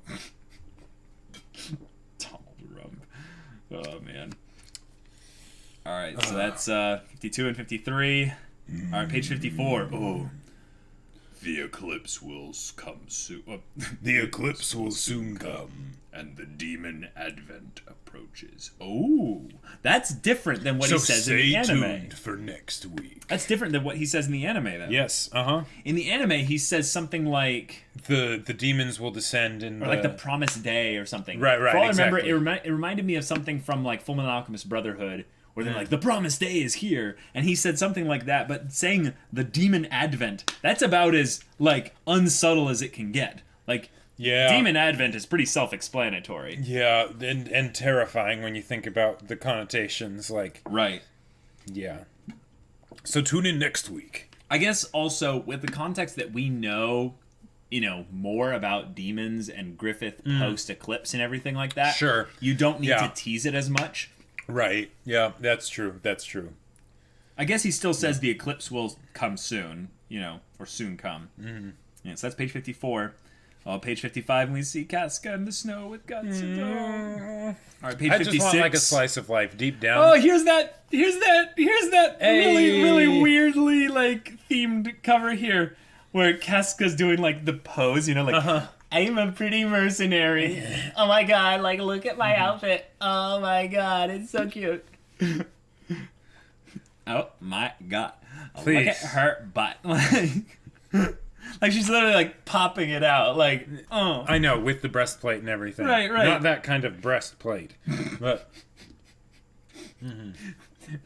Donald Rump. Oh, man. All right, so that's 52 and 53. All right, page 54. Oh. The eclipse will come soon. The eclipse will soon come. And the demon advent approaches. Oh, that's different than what he says in the anime. So stay tuned for next week. That's different than what he says in the anime, though. Yes, In the anime, he says something like... The demons will descend in... Or like the promised day or something. Right, For all exactly. I remember, it reminded me of something from like Fullmetal Alchemist Brotherhood, where they're like, the promised day is here. And he said something like that, but saying the demon advent, that's about as, like, unsubtle as it can get. Like, demon advent is pretty self-explanatory. Yeah, and terrifying when you think about the connotations, like... Right. Yeah. So tune in next week. I guess also, with the context that we know, more about demons and Griffith post-eclipse and everything like that. Sure. You don't need to tease it as much. Right. Yeah, that's true. I guess he still says the eclipse will come soon, or soon come. Mm-hmm. Yeah, so that's page 54. Page 55, we see Casca in the snow with Guts. All right, page 56. I just want like a slice of life deep down. Oh, here's that really weirdly like themed cover here, where Casca's doing like the pose, I'm a pretty mercenary. Oh my god, like look at my outfit. Oh my god, it's so cute. Oh my god. Please. Look at her butt. Like she's literally like popping it out. Like, oh. I know, with the breastplate and everything. Right. Not that kind of breastplate. But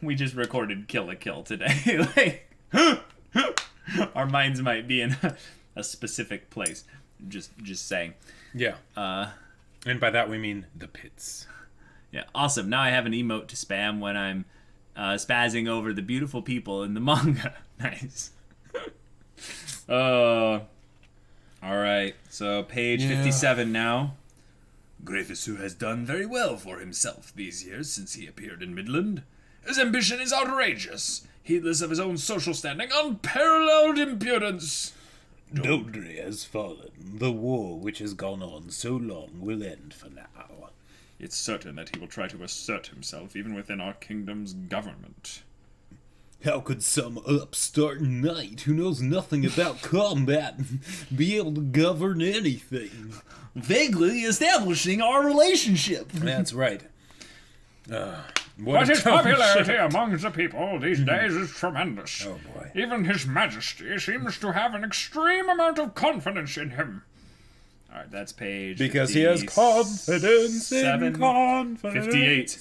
we just recorded Kill la Kill today. Like our minds might be in a specific place. Just saying. Yeah. And by that we mean the pits. Yeah, awesome. Now I have an emote to spam when I'm spazzing over the beautiful people in the manga. Nice. All right. So page 57 now. Griffith, who has done very well for himself these years since he appeared in Midland. His ambition is outrageous, heedless of his own social standing, unparalleled impudence. Doldrey has fallen. The war which has gone on so long will end for now. It's certain that he will try to assert himself even within our kingdom's government. How could some upstart knight who knows nothing about combat be able to govern anything? Vaguely establishing our relationship. That's right. But his popularity among the people these days is tremendous. Oh boy. Even His Majesty seems to have an extreme amount of confidence in him. Alright, that's page because he has confidence in confidence. 58.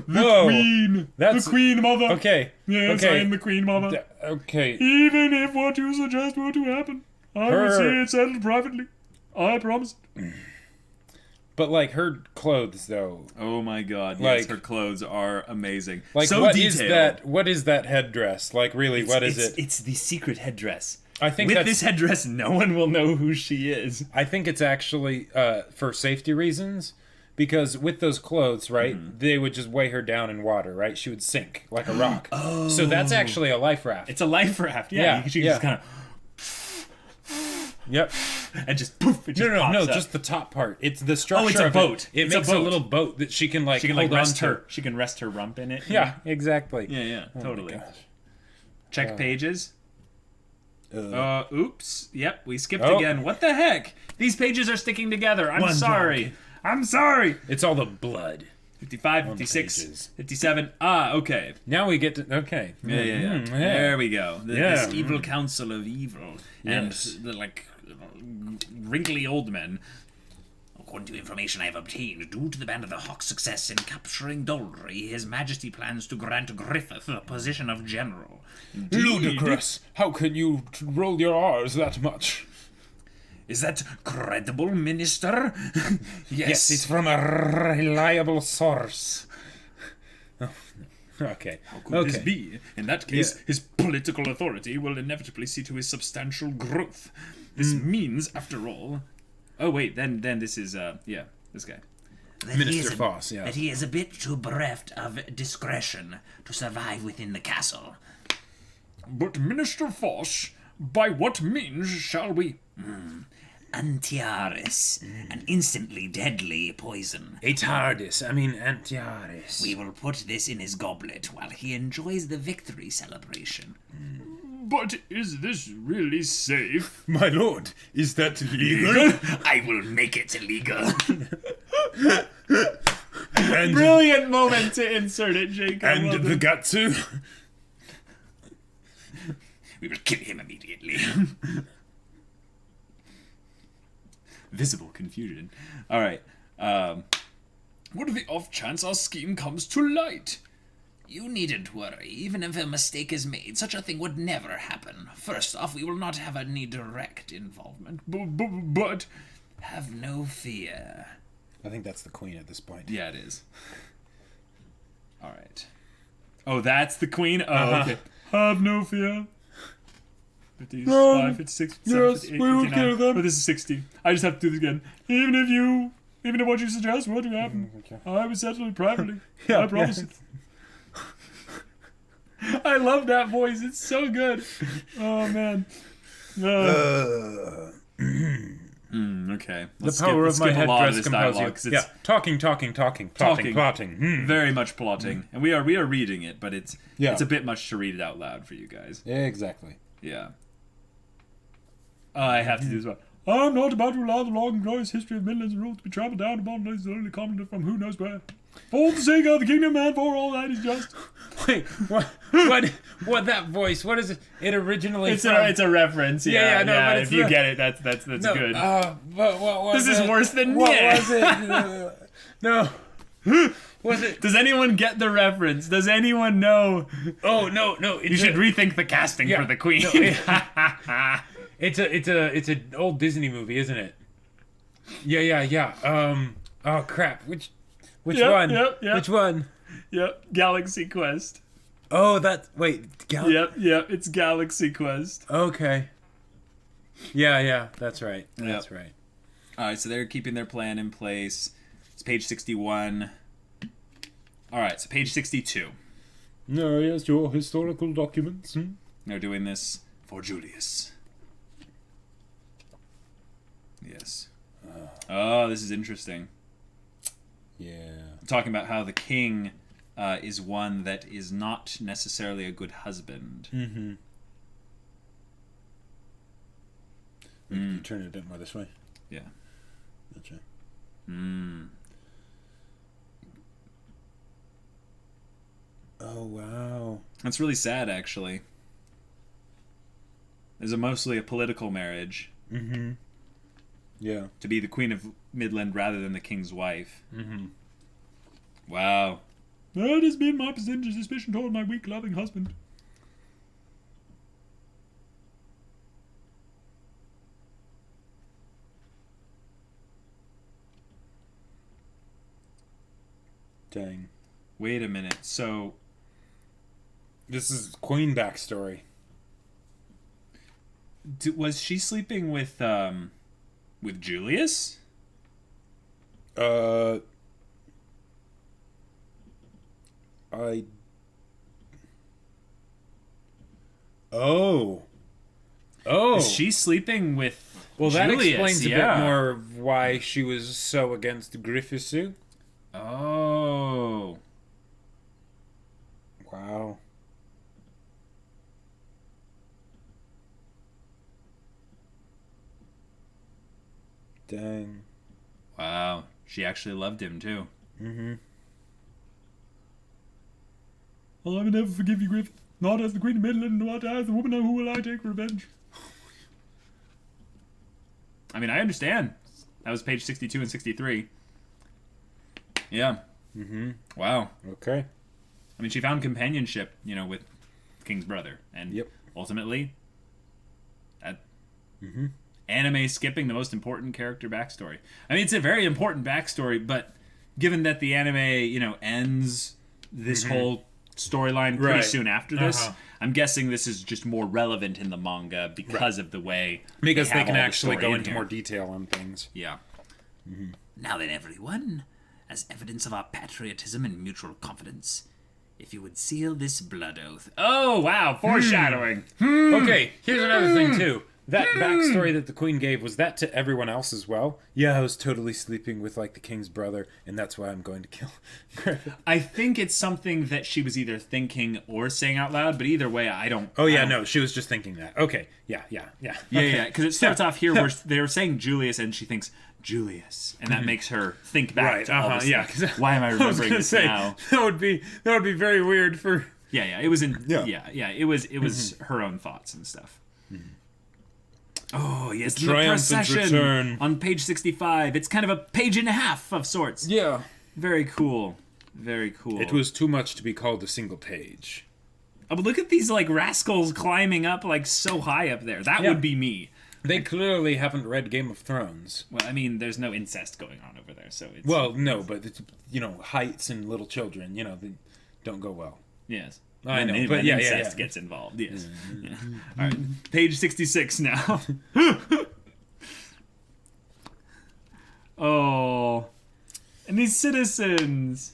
The Queen. That's the Queen Mother. Okay. Yes, okay. I am the Queen Mother. Okay. Even if what you suggest were to happen, I will see it settled privately. I promise. But like her clothes, though. Oh my god! Like, yes, her clothes are amazing. Like, so what detailed. is that? What is that headdress? Like, really, what is it? It's the secret headdress. I think with that's, this headdress, no one will know who she is. I think it's actually for safety reasons, because with those clothes, right, they would just weigh her down in water, right? She would sink like a rock. Oh, so that's actually a life raft. It's a life raft. Yeah, Yeah, you can yeah. just kind of. Yep. And just poof. It just pops up. just the top part. It's the structure. Oh, it's a of boat. It It's a makes a boat. little boat that she can like. She can like hold rest onto. her. She can rest her rump in it. Yeah, exactly. Yeah, Oh my totally. gosh. Check pages. Oops. Yep, we skipped Oh. again. What the heck? These pages are sticking together. I'm One sorry. drunk. I'm sorry. It's all the blood. 55, On the 56, pages. 57. Ah, okay. Now we get to okay. Yeah. There we go. Yeah. This evil council of evil. Yes. And the, like, wrinkly old men. According to information I have obtained, due to the Band of the Hawk's success in capturing Doldrey, His Majesty plans to grant Griffith the position of general. Indeed. Ludicrous! How can you roll your R's that much? Is that credible, Minister? Yes, it's from a reliable source. Okay. How could this be? In that case, his political authority will inevitably see to his substantial growth. This means, after all... Oh, wait, then this is, this guy. Minister Foss, yeah. That he is a bit too bereft of discretion to survive within the castle. But Minister Foss, by what means shall we... Antiaris, an instantly deadly poison. Antiaris. We will put this in his goblet while he enjoys the victory celebration. But is this really safe? My lord, is that legal? I will make it illegal. And, Brilliant moment to insert it, Jacob. and Well the done. Gatsu? We will kill him immediately. Visible confusion. All right. What if the off chance our scheme comes to light? You needn't worry. Even if a mistake is made, such a thing would never happen. First off, we will not have any direct involvement. But... Have no fear. I think that's the queen at this point. Yeah, it is. All right. Oh, that's the queen? Oh, okay. Have no fear. 55, 56, 57, yes, 58, we will 59. kill them. Oh, this is 60. I just have to do this again. Even if what you suggest were to happen, Okay. I will settle it privately. Yeah, I promise it. I love that voice. It's so good. Oh, man. Okay. The power of my a lot of headdress this compels you. dialogue, 'cause it's Talking, plotting. very much plotting. And we are reading it, but it's Yeah. a bit much to read it out loud for you guys. Yeah, exactly. Yeah. I have to do this one. I'm not about to allow the long and glorious history of Midlands and Rule to be trampled down upon as only commented from who knows where. For the sake of the kingdom and for all that is just. Wait, what that voice? What is it? It originally It's a reference. Yeah, no, but if it's you the- get it, that's no, good. But what was This it? is worse than What yeah. was it? No. Was it? Does anyone get the reference? Does anyone know? Oh no. You should rethink the casting Yeah, for the queen. no, it's an old Disney movie, isn't it? Yeah. Oh crap. Which one? Yep. Which one? Yep, Galaxy Quest. Oh, wait. Yep, it's Galaxy Quest. Okay. Yeah. That's right. That's right. Alright, so they're keeping their plan in place. It's page 61. Alright, so page 62. No, yes, your historical documents. They're doing this for Julius. Yes. Oh, this is interesting. Yeah. Talking about how the king is one that is not necessarily a good husband. Mm-hmm. You turn it a bit more this way. Yeah. Gotcha. Oh, wow. That's really sad, actually. It's mostly a political marriage. Mm-hmm. Yeah. To be the Queen of Midland rather than the king's wife. Mm-hmm. Wow. That has been my percentage suspicion toward my weak, loving husband. Dang. Wait a minute. So This is Queen backstory. was she sleeping with Julius? I... Oh. Is she sleeping with Well, that Julius? explains a bit more of why she was so against Griffith. Oh. Wow. Dang. Wow. She actually loved him, too. Mm-hmm. I'll never forgive you, Griffith. Not as the Queen of Midland, not as the woman who will I take revenge. I mean, I understand. That was page 62 and 63. Yeah. Mm-hmm. Wow. Okay. I mean, she found companionship, with King's brother. And Yep. ultimately, that Mm-hmm. anime skipping the most important character backstory. I mean, it's a very important backstory, but given that the anime, ends this whole storyline pretty Right. soon after this, Uh-huh. I'm guessing this is just more relevant in the manga because of the way Because they have can all the actually story go in into here. more detail on things. Yeah. Now then, everyone, as evidence of our patriotism and mutual confidence, if you would seal this blood oath. Oh, wow. Foreshadowing. Okay, here's another thing, too. That backstory that the Queen gave, was that to everyone else as well? Yeah, I was totally sleeping with, the King's brother, and that's why I'm going to kill Griffith. I think it's something that she was either thinking or saying out loud, but either way, I don't... Oh, yeah, I don't- no, she was just thinking that. Okay, yeah. Yeah, Okay. yeah, because it starts off here where they were saying Julius, and she thinks, Julius, and that makes her think back Right, to all this yeah. stuff. Why am I I was remembering gonna this say, now? that would be very weird for... Yeah, it was in... Yeah. Yeah, it was her own thoughts and stuff. Oh, yes, the triumphant procession return. on page 65. It's kind of a page and a half of sorts. Yeah. Very cool. Very cool. It was too much to be called a single page. Oh, but look at these, rascals climbing up, so high up there. That Yeah. would be me. They clearly haven't read Game of Thrones. Well, I mean, there's no incest going on over there, so it's... Well, no, but it's, heights and little children, they don't go well. Yes. I know, When but yeah, incest yeah. gets involved, yes. Yeah. All right, page 66 now. Oh. And these citizens...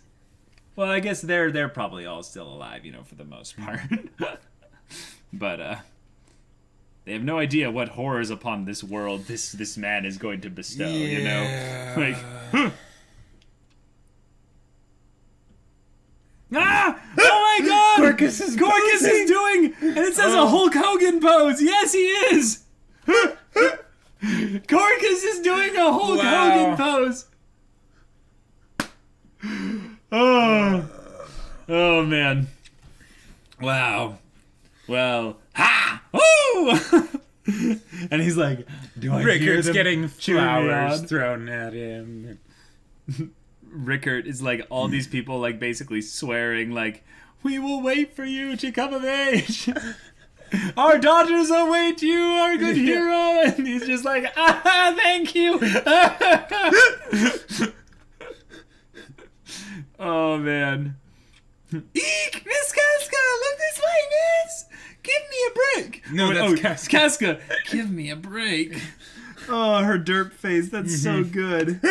Well, I guess they're probably all still alive, for the most part. But, they have no idea what horrors upon this world this man is going to bestow, Ah! Oh my god! Korkus is doing... And it says a Hulk Hogan pose! Yes, he is! Korkus is doing a Hulk Hogan pose! Oh, man. Wow. Well, ha! Woo! And he's like, do I hear Rickard's them getting cheering me flowers on? thrown at him. Rickard is all these people basically swearing we will wait for you to come of age. Our daughters await you, our good hero. And he's just thank you. Oh man. Eek, Miss Casca, look this way, miss. Give me a break. No, that's Casca. Casca. Give me a break. Oh, her derp face. That's so good.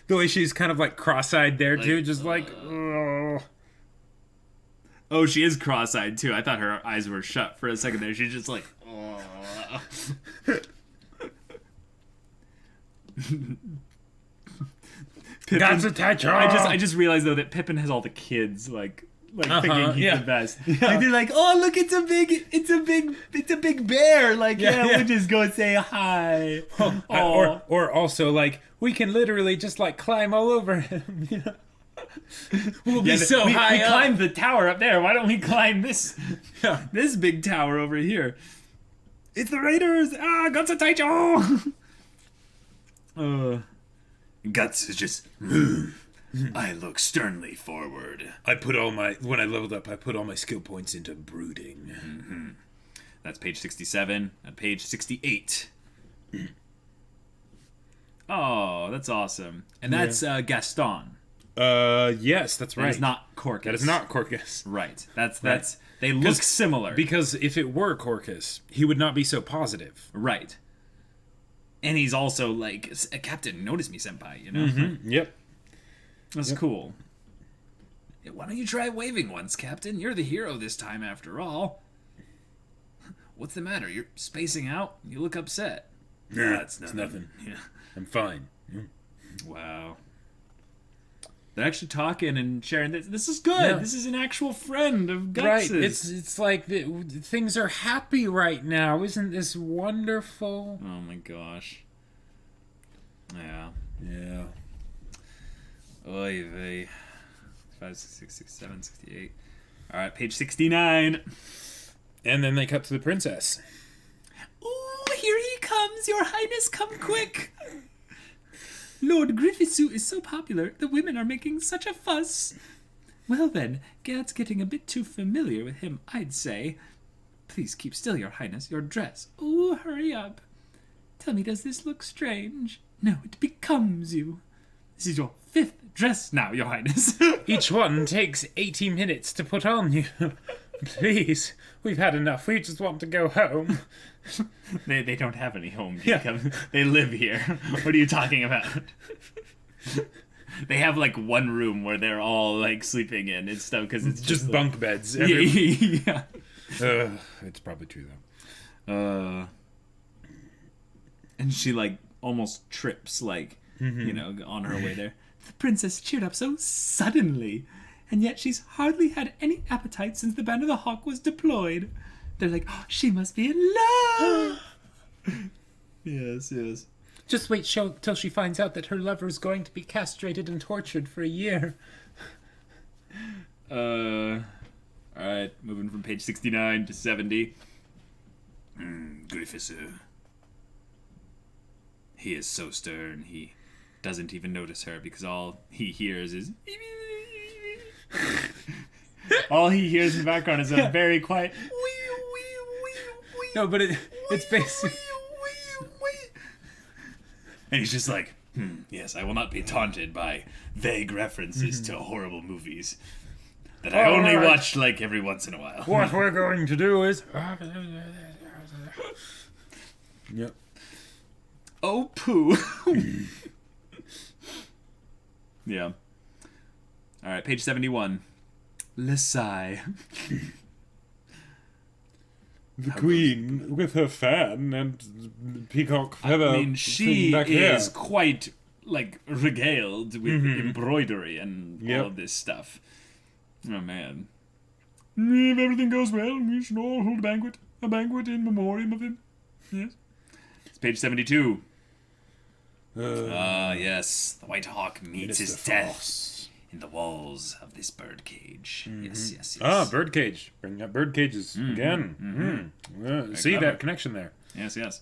The way she's kind of cross-eyed there too, just oh. Oh, she is cross-eyed too. I thought her eyes were shut for a second there. She's just oh. Guts and Griffith. I just realized though that Pippin has all the kids thinking he's the best. Yeah. They're oh look, it's a big bear. We'll just go say hi. Or also we can literally just climb all over him. We'll be so high we up. climbed the tower up there. Why don't we climb this big tower over here? It's the Raiders. Guts and Taicho. Guts is just. I look sternly forward. When I leveled up, I put all my skill points into brooding. Mm-hmm. That's page 67 and page 68. Oh, that's awesome. And that's Gaston. Yes, that's right. That is not Korkus. That is not Korkus. Right. That's they look similar. Because if it were Korkus, he would not be so positive. Right. And he's also like, Captain, notice me, senpai, you know? Mm-hmm. Yep. That's cool. Why don't you try waving once, Captain? You're the hero this time, after all. What's the matter? You're spacing out? You look upset. Nah, it's nothing. Yeah. I'm fine. Wow. They're actually talking and sharing this. This is good. Yeah. This is an actual friend of Right. Guts's. It's like things are happy right now. Isn't this wonderful? Oh my gosh. Yeah. Yeah. Oy vey. 5, 6, 6, 7, 68. All right, page 69. And then they cut to the princess. Ooh, here he comes, your highness, come quick. Lord Griffith's suit is so popular, the women are making such a fuss. Well then, Gad's getting a bit too familiar with him, I'd say. Please keep still, your highness, your dress. Ooh, hurry up. Tell me, does this look strange? No, it becomes you. This is your 5th dress now, your highness. Each one takes 80 minutes to put on you. Please, we've had enough. We just want to go home. They don't have any home, Jacob. Yeah. They live here. What are you talking about? They have like one room where they're all like sleeping in and stuff because it's just like, bunk beds. Yeah. It's probably true though. And she like almost trips like you know on her way there. The princess cheered up so suddenly, and yet she's hardly had any appetite since the Band of the Hawk was deployed. They're like, oh, she must be in love. Yes. Just wait till she finds out that her lover's going to be castrated and tortured for a year. Alright, moving from page 69 to 70. Griffiths. He is so stern, he doesn't even notice her because all he hears is... all he hears in the background is a very quiet... No, but it's basically... And he's just like, yes, I will not be taunted by vague references to horrible movies that I only watch like every once in a while. What we're going to do is... Yep. Oh, poo. Yeah. All right, page 71. Lesai. The queen with her fan and peacock feather. I mean, she back is here. quite, like, regaled with embroidery and all of this stuff. Oh, man. If everything goes well, we should all hold a banquet in memoriam of him. Yes. It's page 72. Yes. The White Hawk meets his death in the walls of this birdcage. Yes. Ah, birdcage. Bring up bird cages again. See that connection there. Yes.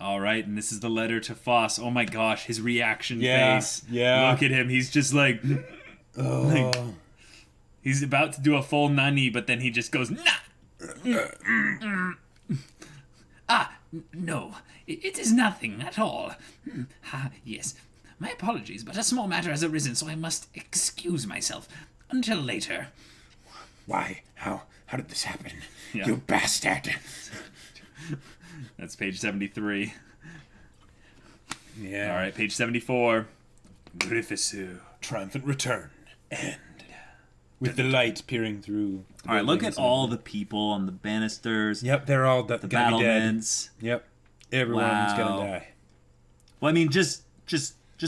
All right, and this is the letter to Foss. Oh my gosh, his reaction face. Yeah. Look at him. He's just like... like he's about to do a full nani, but then he just goes, nah! No, it is nothing at all. Yes, my apologies, but a small matter has arisen, so I must excuse myself. Until later. Why? How did this happen? Yeah. You bastard! That's page 73. Yeah. All right, page 74. Griffiths. Triumphant return. And with the light peering through. All right, look at all the people on the banisters. Yep, they're all the gonna battlements. be dead. Yep, everyone's gonna die. Well, I mean, just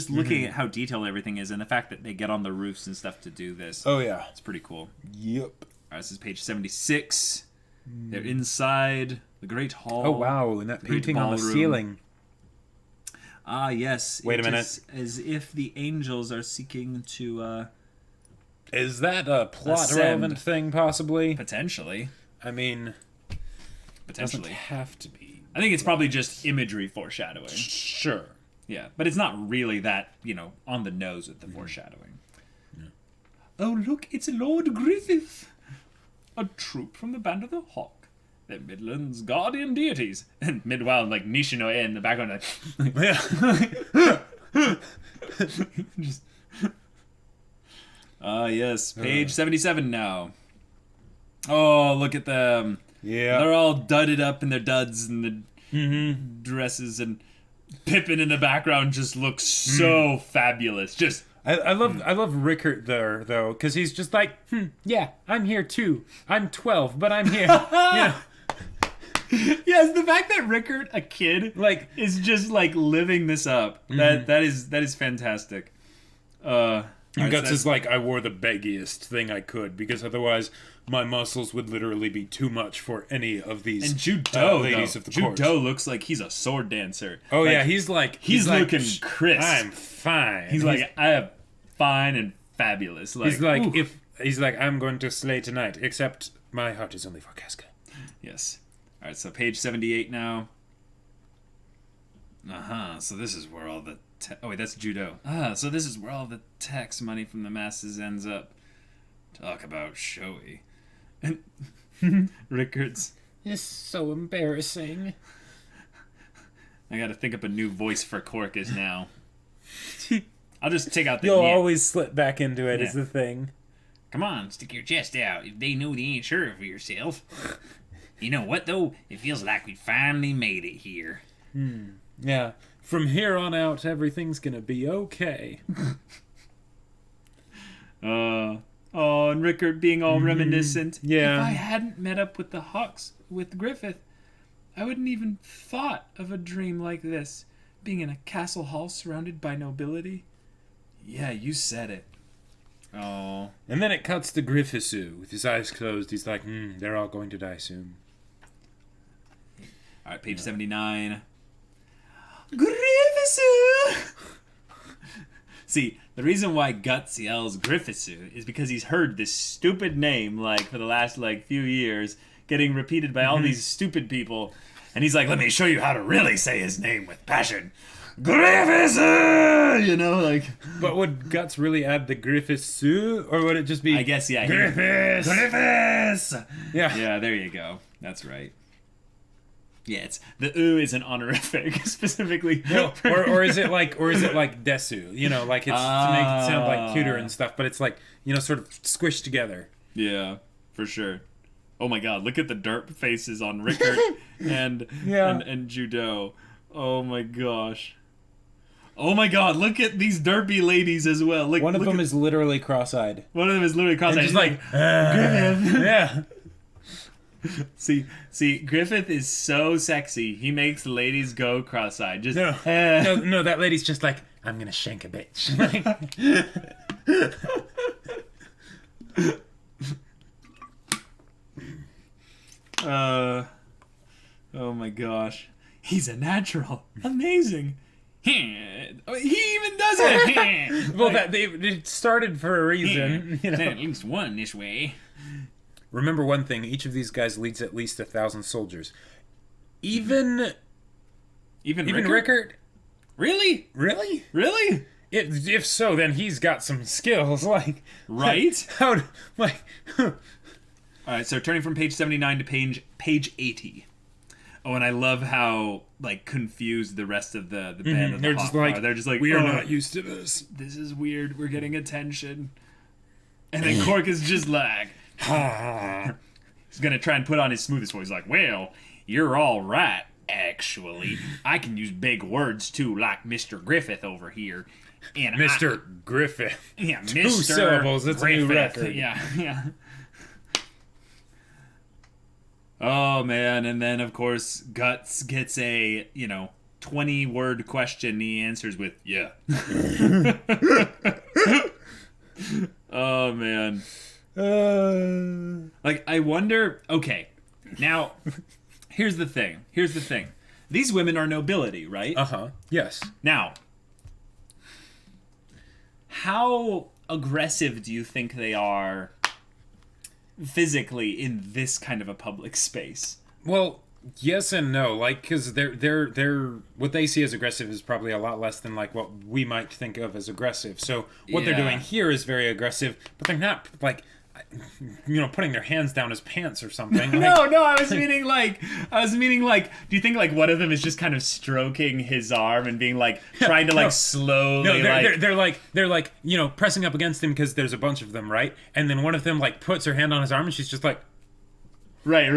looking at how detailed everything is, and the fact that they get on the roofs and stuff to do this. Oh yeah, it's pretty cool. Yep. All right, this is page 76. They're inside the great hall. Oh wow, and that painting on the ceiling. Ah yes. Wait a minute. As if the angels are seeking to. Is that a plot ascend. relevant thing, possibly? Potentially. I mean, potentially. Doesn't have to be. I think it's probably just imagery foreshadowing. Sure. Yeah, but it's not really that, on the nose with the foreshadowing. Yeah. Oh, look, it's Lord Griffith. A troop from the Band of the Hawk. They're Midland's guardian deities. And meanwhile, like, Nishinoe in the background, like... Yes, page 77 now. Oh, look at them. Yeah. They're all dudded up in their duds and the dresses, and Pippin in the background just looks so fabulous. Just I love Rickert there though, because he's just like, yeah, I'm here too. I'm 12, but I'm here. Yeah. Yes, the fact that Rickert, a kid, Like, is just like living this up. That is fantastic. And Guts is like, I wore the baggiest thing I could, because otherwise my muscles would literally be too much for any of these And Judo, ladies of the court. Judo looks like he's a sword dancer. Oh Like, yeah, he's looking crisp. I'm fine. He's like, I am fine and fabulous. Like, he's like, ooh. he's like, I'm going to slay tonight, except my heart is only for Casca. Yes. All right, so page 78 now. So this is where all the oh wait, that's Judo. So this is where all the tax money from the masses ends up. Talk about showy. And Rickards. It's so embarrassing. I got to think up a new voice for Korkus now. I'll just take out the. You'll yeah. always slip back into it. Yeah. Is the thing. Come on, stick your chest out. If they know they ain't sure of yourself. You know what though? It feels like we finally made it here. Yeah. From here on out, everything's gonna be okay. Oh, and Rickard being all reminiscent. Yeah. If I hadn't met up with the Hawks with Griffith, I wouldn't even thought of a dream like this. Being in a castle hall surrounded by nobility. Yeah, you said it. Oh. And then it cuts to Griffithu with his eyes closed. He's like, they're all going to die soon. All right, page 79. Griffithu! See, the reason why Guts yells Griffithu is because he's heard this stupid name, like, for the last, few years, getting repeated by all these stupid people. And he's like, let me show you how to really say his name with passion. Griffithu! You know, like... But would Guts really add the Griffithu? Or would it just be... I guess, yeah. Griffiths! Griffiths! Yeah. Yeah, there you go. That's right. Yeah, it's the "oo" is an honorific specifically. No, or is it like Desu? You know, like it's to make it sound like cuter and stuff, but it's like, you know, sort of squished together. Yeah, for sure. Oh my God, look at the derp faces on Rickard and Judo. Oh my gosh. Oh my God, look at these derpy ladies as well. One of them is literally cross-eyed. One of them is literally cross-eyed. Just like Griffith. Yeah. See, Griffith is so sexy. He makes ladies go cross-eyed. Just no, that lady's just like, I'm gonna shank a bitch. Oh my gosh. He's a natural. Amazing. He even does it. Well, it started for a reason. You know? At least one this way. Remember one thing: each of these guys leads at least 1,000 soldiers. Even Rickard? Really? Really? Really? If so, then he's got some skills. Like, right? All right, so turning from page 79 to page 80. Oh, and I love how confused the rest of the band of the Hawk are. They're just like, we are not used to this. This is weird. We're getting attention. And then Kork is just like, he's gonna try and put on his smoothest voice. He's like, well, you're all right, actually. I can use big words too, like Mr. Griffith over here. And Mr. Griffith. Yeah, Two Mr. syllables. It's Griffith. a new record. Yeah. Oh man, and then of course Guts gets a 20-word question. He answers with yeah. Oh man. I wonder. Okay, now here's the thing. These women are nobility, right? Yes. Now, how aggressive do you think they are physically in this kind of a public space? Well, yes and no. Because they're what they see as aggressive is probably a lot less than what we might think of as aggressive. So what they're doing here is very aggressive, but they're not putting their hands down his pants or something. No, I was meaning like, do you think like one of them is just kind of stroking his arm and being like trying to like slowly? No, they're like pressing up against him because there's a bunch of them, right? And then one of them like puts her hand on his arm and she's just like. Right.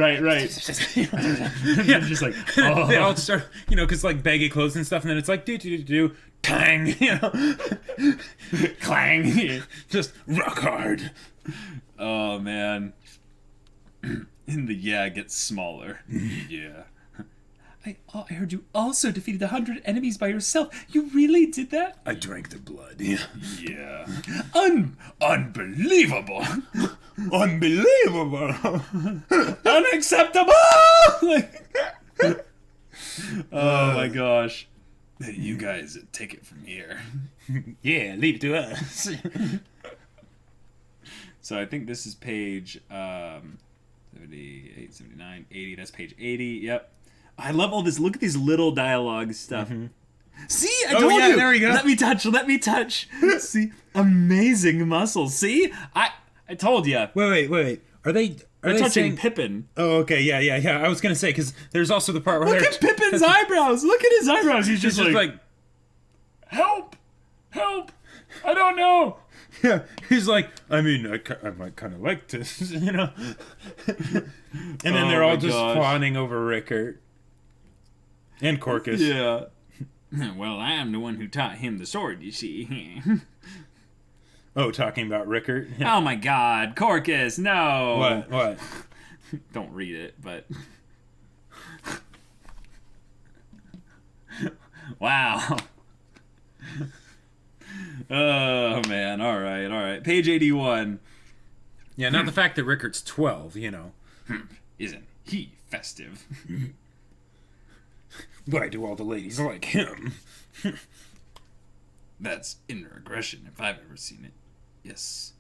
Yeah, just like they all start, because like baggy clothes and stuff, and then it's like do tang, clang, just rock hard. Oh man, and the gets smaller. Yeah. I heard you also defeated 100 enemies by yourself. You really did that? I drank their blood. Yeah. Yeah. Unbelievable. Unbelievable. Unacceptable. Oh my gosh. You guys take it from here. Yeah, leave it to us. So I think this is page 78, 79, 80. That's page 80. Yep. I love all this. Look at these little dialogue stuff. Mm-hmm. See, I told you. There we go. Let me touch. See, amazing muscles. See, I told you. Wait. Are they touching saying Pippin? Oh, okay, yeah. I was gonna say because there's also the part where look at Pippin's eyebrows. Look at his eyebrows. He's just like, help. I don't know. Yeah, he's like, I mean, I might kind of like this, And then they're all just fawning over Rickert. And Korkus. Yeah. Well, I am the one who taught him the sword, you see. Oh, talking about Rickert? Oh my god, Korkus, no! What? Don't read it, but... Wow. Oh, man, alright. Page 81. Yeah, not the fact that Rickert's 12, Isn't he festive? Why do all the ladies like him? That's inner aggression, if I've ever seen it. Yes.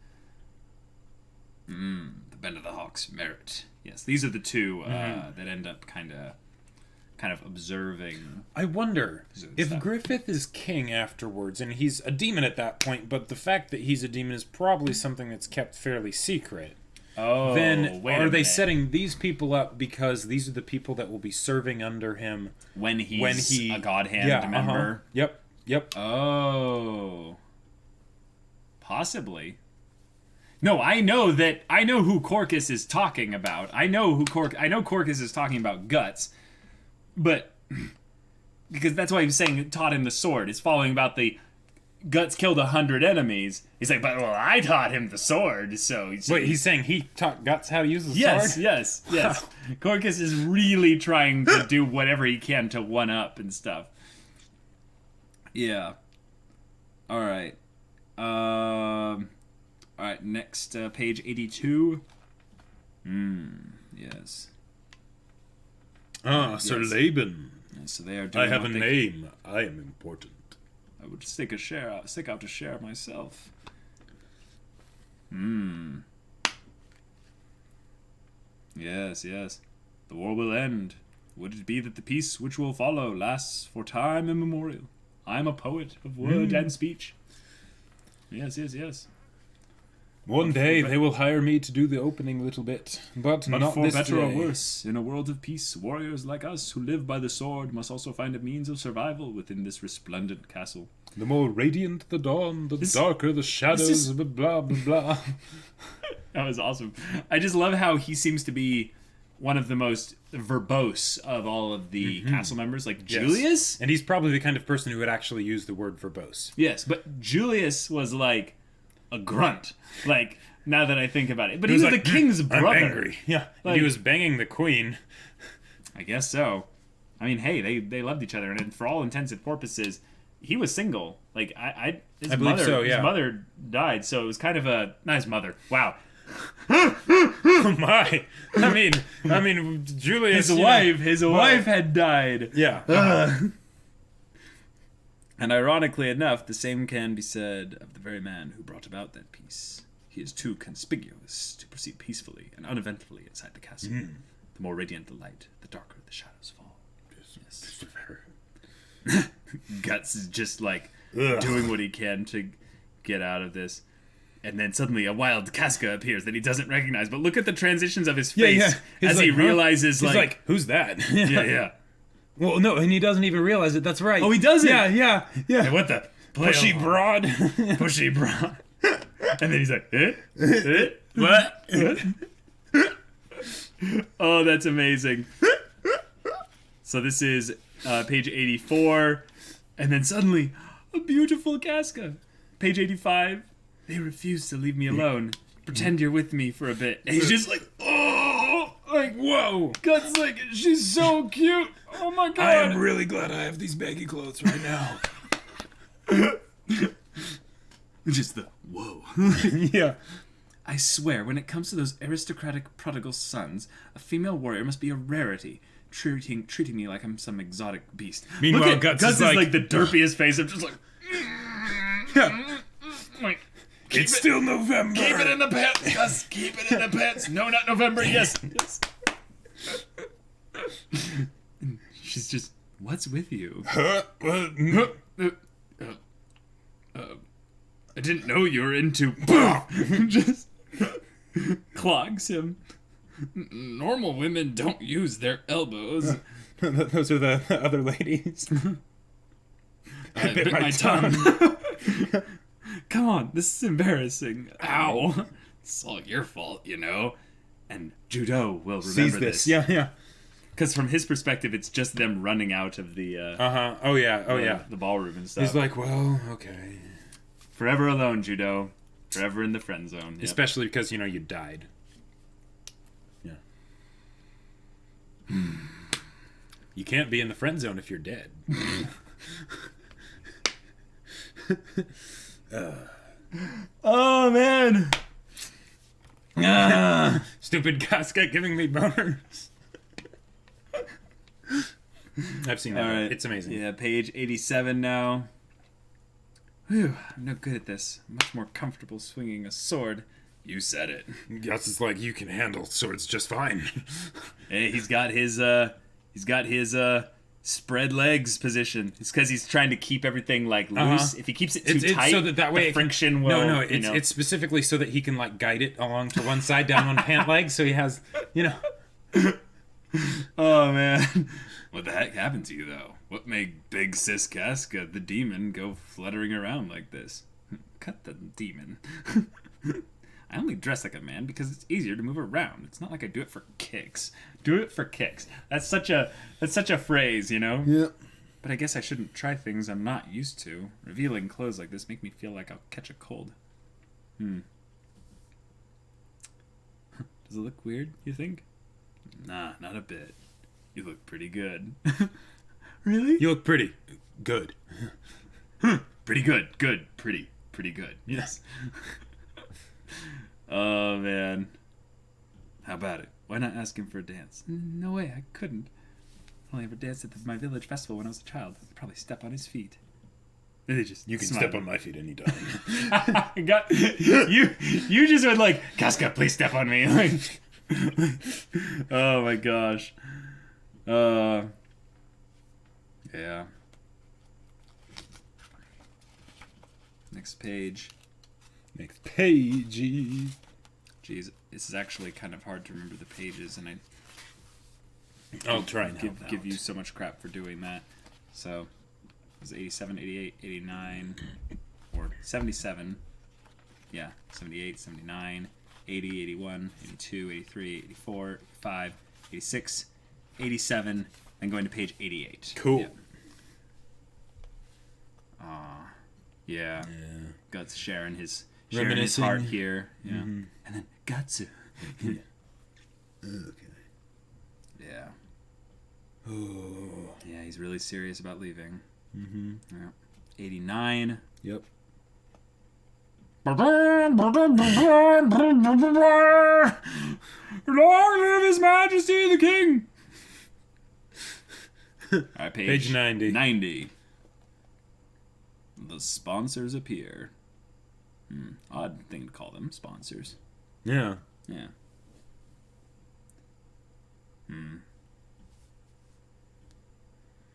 The bend of the hawk's merit. Yes, these are the two that end up kind of observing. I wonder if Griffith is king afterwards, and he's a demon at that point, but the fact that he's a demon is probably something that's kept fairly secret. Oh, then are they setting these people up because these are the people that will be serving under him when he's a God Hand member? Yep. Oh, possibly. No, I know who Korkus is talking about. I know Korkus is talking about Guts, but because that's why he was saying taught him the sword. It's following about the Guts killed 100 enemies. He's like, but I taught him the sword, so... Wait, he's saying he taught Guts how to use the sword? Yes. Korkus is really trying to do whatever he can to one-up and stuff. Yeah. Alright. Alright, next, page 82. Yes. Ah, Sir Laban. Yeah, so they are doing I have a name. I am important. I would stick out to share myself. Yes. The war will end. Would it be that the peace which will follow lasts for time immemorial? I am a poet of word and speech. Yes. One day they will hire me to do the opening little bit, but not for this better day. or worse, in a world of peace, warriors like us who live by the sword must also find a means of survival within this resplendent castle. The more radiant the dawn, the darker the shadows, blah, blah, blah. That was awesome. I just love how he seems to be one of the most verbose of all of the castle members, like Julius. And he's probably the kind of person who would actually use the word verbose. Yes, but Julius was like a grunt. Like, now that I think about it. But he was the king's brother. I'm angry. Yeah, like, he was banging the queen. I guess so. I mean, hey, they loved each other, and for all intents and purposes, he was single. Like, his mother died, so it was kind of a... Not his mother. Wow. Oh my! I mean, Julius. His wife had died. Yeah. And ironically enough, the same can be said of the very man who brought about that peace. He is too conspicuous to proceed peacefully and uneventfully inside the castle. The more radiant the light, the darker the shadows fall. Yes. Guts is just like doing what he can to get out of this. And then suddenly a wild Casca appears that he doesn't recognize. But look at the transitions of his face He's as like, he huh? realizes, He's like, who's that? yeah. Well, no, and he doesn't even realize it. That's right. Oh, he doesn't? Yeah. Hey, what the? Pushy broad. Pushy broad. And then he's like, what? Oh, that's amazing. So this is page 84. And then suddenly, a beautiful Casca. Page 85. They refuse to leave me alone. Pretend you're with me for a bit. And he's just like, oh, like, whoa. Guts like, she's so cute. Oh my god. I am really glad I have these baggy clothes right now. Just the whoa. Yeah. I swear, when it comes to those aristocratic prodigal sons, a female warrior must be a rarity, treating me like I'm some exotic beast. Meanwhile, Look at, Guts is is like- like the derpiest face. I'm just like, Yeah. like It's still November. keep it in the pants, Gus. Keep it in the pants. No, not November. Yes. She's just, what's with you? I didn't know you were into. Just clogs him. Normal women don't use their elbows. Those are the other ladies. I bit my tongue. Come on, this is embarrassing. Ow. It's all your fault, you know. And Judo will remember Sees this. Yeah. Because from his perspective, it's just them running out of the Oh yeah. the ballroom and stuff. He's like, well, okay. Forever alone, Judo. Forever in the friend zone. Yep. Especially because, you died. Yeah. You can't be in the friend zone if you're dead. Oh, man. Stupid Casca giving me boners. I've seen that. All right. It's amazing. Yeah, page 87 now. Whew, I'm no good at this. I'm much more comfortable swinging a sword. You said it. Guts is like, you can handle swords just fine. Hey, he's got his spread legs position. It's because he's trying to keep everything like loose. If he keeps it too tight, so that way the it friction will. No, it's specifically so that he can like guide it along to one side down one pant leg. So he has, Oh man, what the heck happened to you though? What made Big Sis Casca, the demon, go fluttering around like this? Cut the demon. I only dress like a man because it's easier to move around. It's not like I do it for kicks. Do it for kicks. That's such a phrase, Yeah. But I guess I shouldn't try things I'm not used to. Revealing clothes like this make me feel like I'll catch a cold. Does it look weird, you think? Nah, not a bit. You look pretty good. Really? You look pretty good. Pretty good. Good. Pretty good. Yes. Oh, man. How about it? Why not ask him for a dance? No way, I couldn't. I only ever danced at my village festival when I was a child. I'd probably step on his feet. They just You can smile. step on my feet anytime. You just went like, Casca, please step on me. Like, oh my gosh. Yeah. Next page. Next page. Jeez, this is actually kind of hard to remember the pages, and I'll try and give you so much crap for doing that. So, it was 87, 88, 89, or 77. Yeah, 78, 79, 80, 81, 82, 83, 84, 85, 86, 87, and going to page 88. Cool. Yeah. Guts sharing his Reminiscing. heart here. Yeah. And then Gutsu. Okay. Yeah. Oh. Yeah, he's really serious about leaving. Mm-hmm. Yeah. 89. Yep. Long live His Majesty the King! Alright, Page 90. 90. The sponsors appear. Odd thing to call them, sponsors. Yeah. Yeah.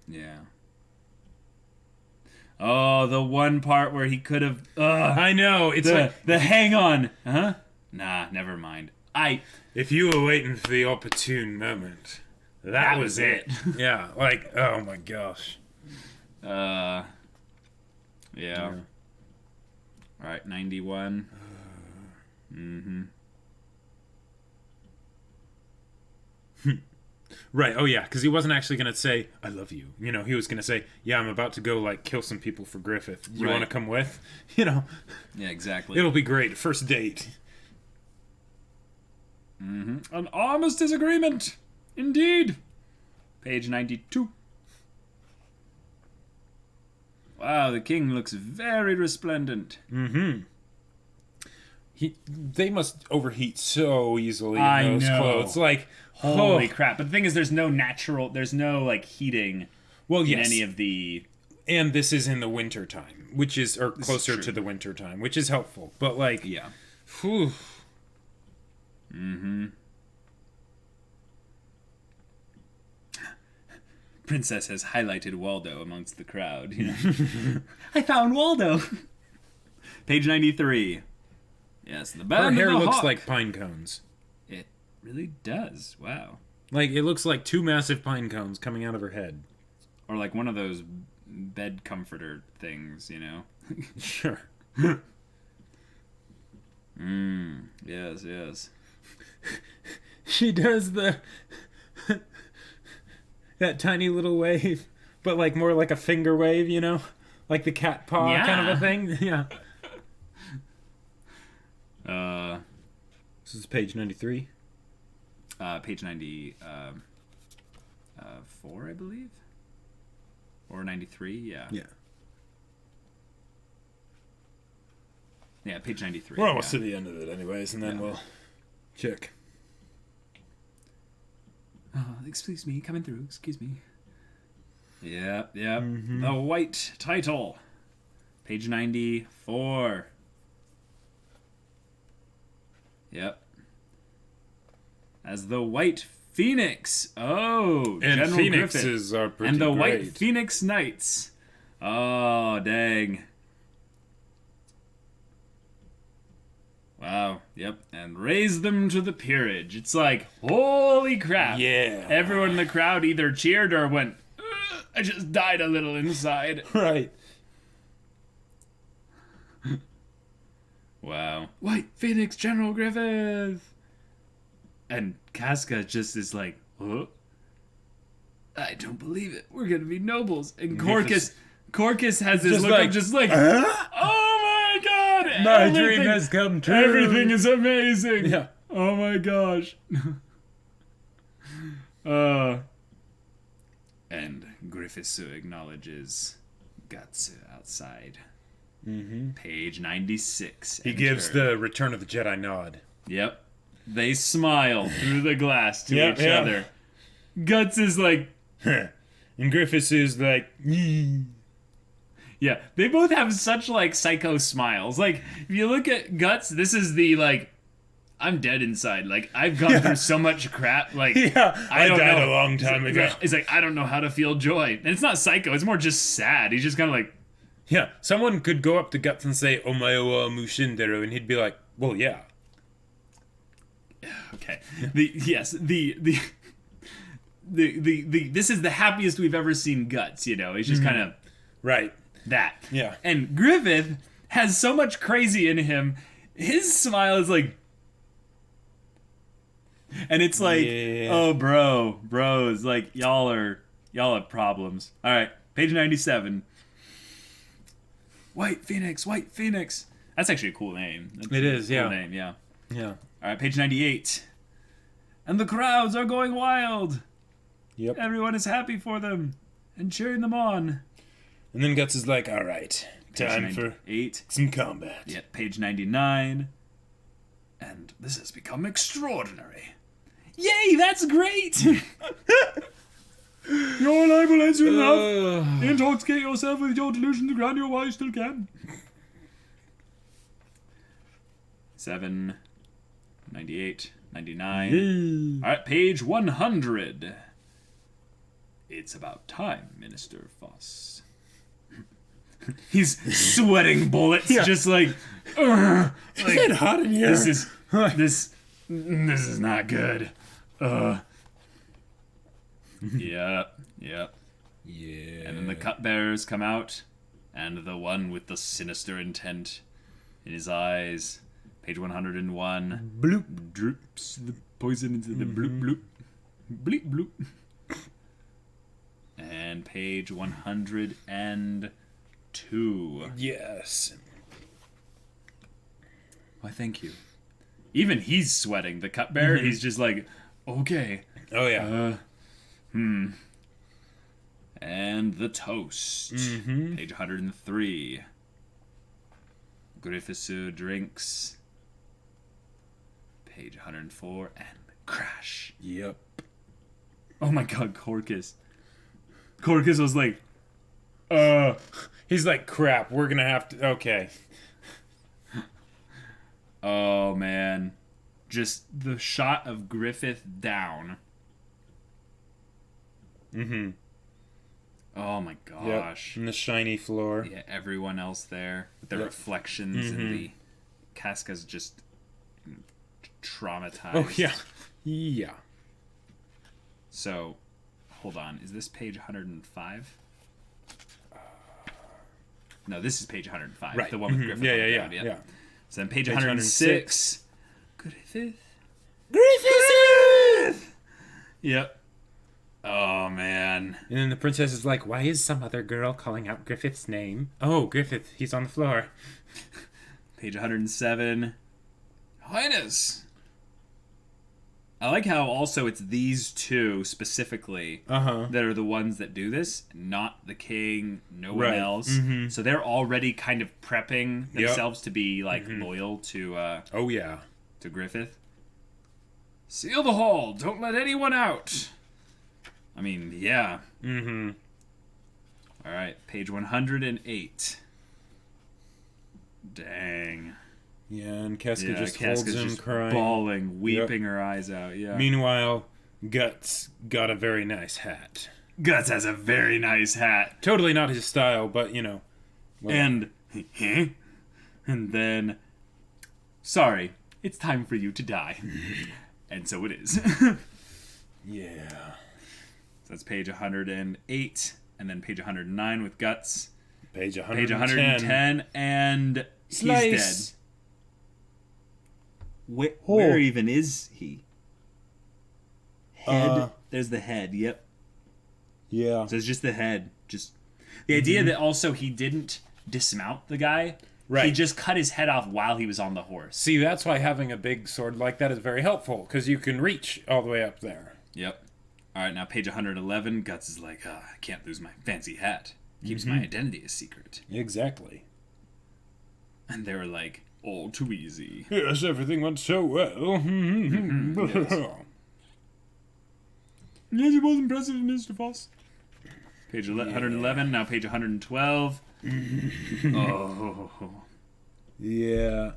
Yeah. Oh, the one part where he could have. I know. It's the hang on. Huh? Nah, never mind. If you were waiting for the opportune moment, that was it. Yeah, like, oh my gosh. Yeah. All right, 91. Right, oh yeah, because he wasn't actually going to say, I love you. You know, he was going to say, yeah, I'm about to go, like, kill some people for Griffith. You want to come with? You know. Yeah, exactly. It'll be great. First date. An armistice agreement. Indeed. Page 92. Wow, the king looks very resplendent. They must overheat so easily I in those know. clothes. Like, Holy crap. But the thing is, there's no like, heating in any of the... And this is in the winter time, which is, or closer to the winter time, which is helpful. But, like, Yeah. Whew. Princess has highlighted Waldo amongst the crowd. You know? I found Waldo. Page 93. Yes, the Her band hair of the looks Hawk. like pine cones. It really does. Wow. Like, it looks like two massive pine cones coming out of her head. Or like one of those bed comforter things, you know? Sure. Yes, yes. She does the... that tiny little wave, but, like, more like a finger wave, you know? Like the cat paw kind of a thing. Yeah. This is page 93. Page 94, I believe? Or 93, yeah. Yeah. Yeah, page 93. We're almost to the end of it anyways, and then we'll check. Excuse me, coming through, excuse me. Yeah. The white title. Page 94. Yep. As the White Phoenix. Oh, And General phoenixes Griffith. are pretty And the great. White Phoenix Knights. Oh, dang. Wow, yep. And raise them to the peerage. It's like, holy crap. Yeah. Everyone in the crowd either cheered or went, "Ugh, I just died a little inside." Right. Wow. White Phoenix, General Griffith. And Casca just is like, huh? I don't believe it. We're going to be nobles. And Korkus has this Just look like, of just like, oh my god. My dream has come true. Everything is amazing. Yeah. Oh my gosh. And Griffith acknowledges Guts outside. Page 96. He gives the Return of the Jedi nod. Yep. They smile through the glass to Yeah, each yeah. other. Guts is like, And Griffiths is like, yeah, they both have such like psycho smiles. Like, if you look at Guts, this is the like, I'm dead inside. Like, I've gone through so much crap. Like, I don't died know. a long time ago. It's like, I don't know how to feel joy. And it's not psycho, it's more just sad. He's just kind of like, Yeah, someone could go up to Guts and say, "Omae wa mushinderu," and he'd be like, "Well, yeah." okay. This is the happiest we've ever seen Guts, you know. He's just kind of Right. that. Yeah. And Griffith has so much crazy in him. His smile is like, and it's like, oh, bros, like y'all have problems. All right, page 97. White Phoenix. That's actually a cool name. It is, cool yeah. name, yeah. Yeah. All right, page 98. And the crowds are going wild. Yep. Everyone is happy for them and cheering them on. And then Guts is like, "All right, time for 8. some combat." Yeah, page 99. And this has become extraordinary. Yay, that's great! Your life will end soon enough. Intoxicate yourself with your delusions of grandeur while you still can. 7, 98, 99. All right, page 100. It's about time, Minister Foss. He's sweating bullets, just like, Is it hot in here? this is not good. Yep. Yeah. And then the cupbearers come out, and the one with the sinister intent in his eyes. Page 101. Bloop. Drips the poison into the bloop bloop. Bleep bloop. And page 102. Yes. Why, thank you. Even he's sweating. The cupbearer, he's just like, okay. Oh, yeah. And the toast. Page 103. Griffith drinks. Page 104. And crash. Yep. Oh my god, Korkus. Korkus was like, He's like, crap, we're gonna have to... Okay. oh man. Just the shot of Griffith down. Oh my gosh. Yep. And the shiny floor. Yeah, everyone else there with their reflections and the Casca's just traumatized. Oh, yeah. Yeah. So, hold on. Is this page 105? No, this is page 105. Right. The one with Griffith. Yeah, on the yeah, ground, yeah. yep. Yeah. So then page 106. Griffith. Griffith! Yep. Oh, man. And then the princess is like, why is some other girl calling out Griffith's name? Oh, Griffith, he's on the floor. Page 107. Highness. I like how also it's these two specifically that are the ones that do this, not the king, no one else. So they're already kind of prepping themselves to be like loyal to Oh, yeah. to Griffith. Seal the hall. Don't let anyone out. I mean, yeah. All right, page 108. Dang. Yeah, and Casca Yeah, just Casca's holds him just crying. bawling, weeping her eyes out. Yeah. Meanwhile, Guts got a very nice hat. Guts has a very nice hat. Totally not his style, but, you know. Well, And then, sorry, it's time for you to die. And so it is. yeah. So that's page 108, and then page 109 with Guts. Page 110. Page 110, and Slice. he's dead. Where even is he? Head. There's the head. Yep. Yeah. So it's just the head. Just the idea that also he didn't dismount the guy. Right. He just cut his head off while he was on the horse. See, that's why having a big sword like that is very helpful, because you can reach all the way up there. Yep. All right, now page 111. Guts is like, I can't lose my fancy hat. Keeps my identity a secret. Exactly. And they were like, all too easy. Yes, everything went so well. Yes, it was impressive, Mr. Foss. Page 111, now page 112. Oh. Yeah.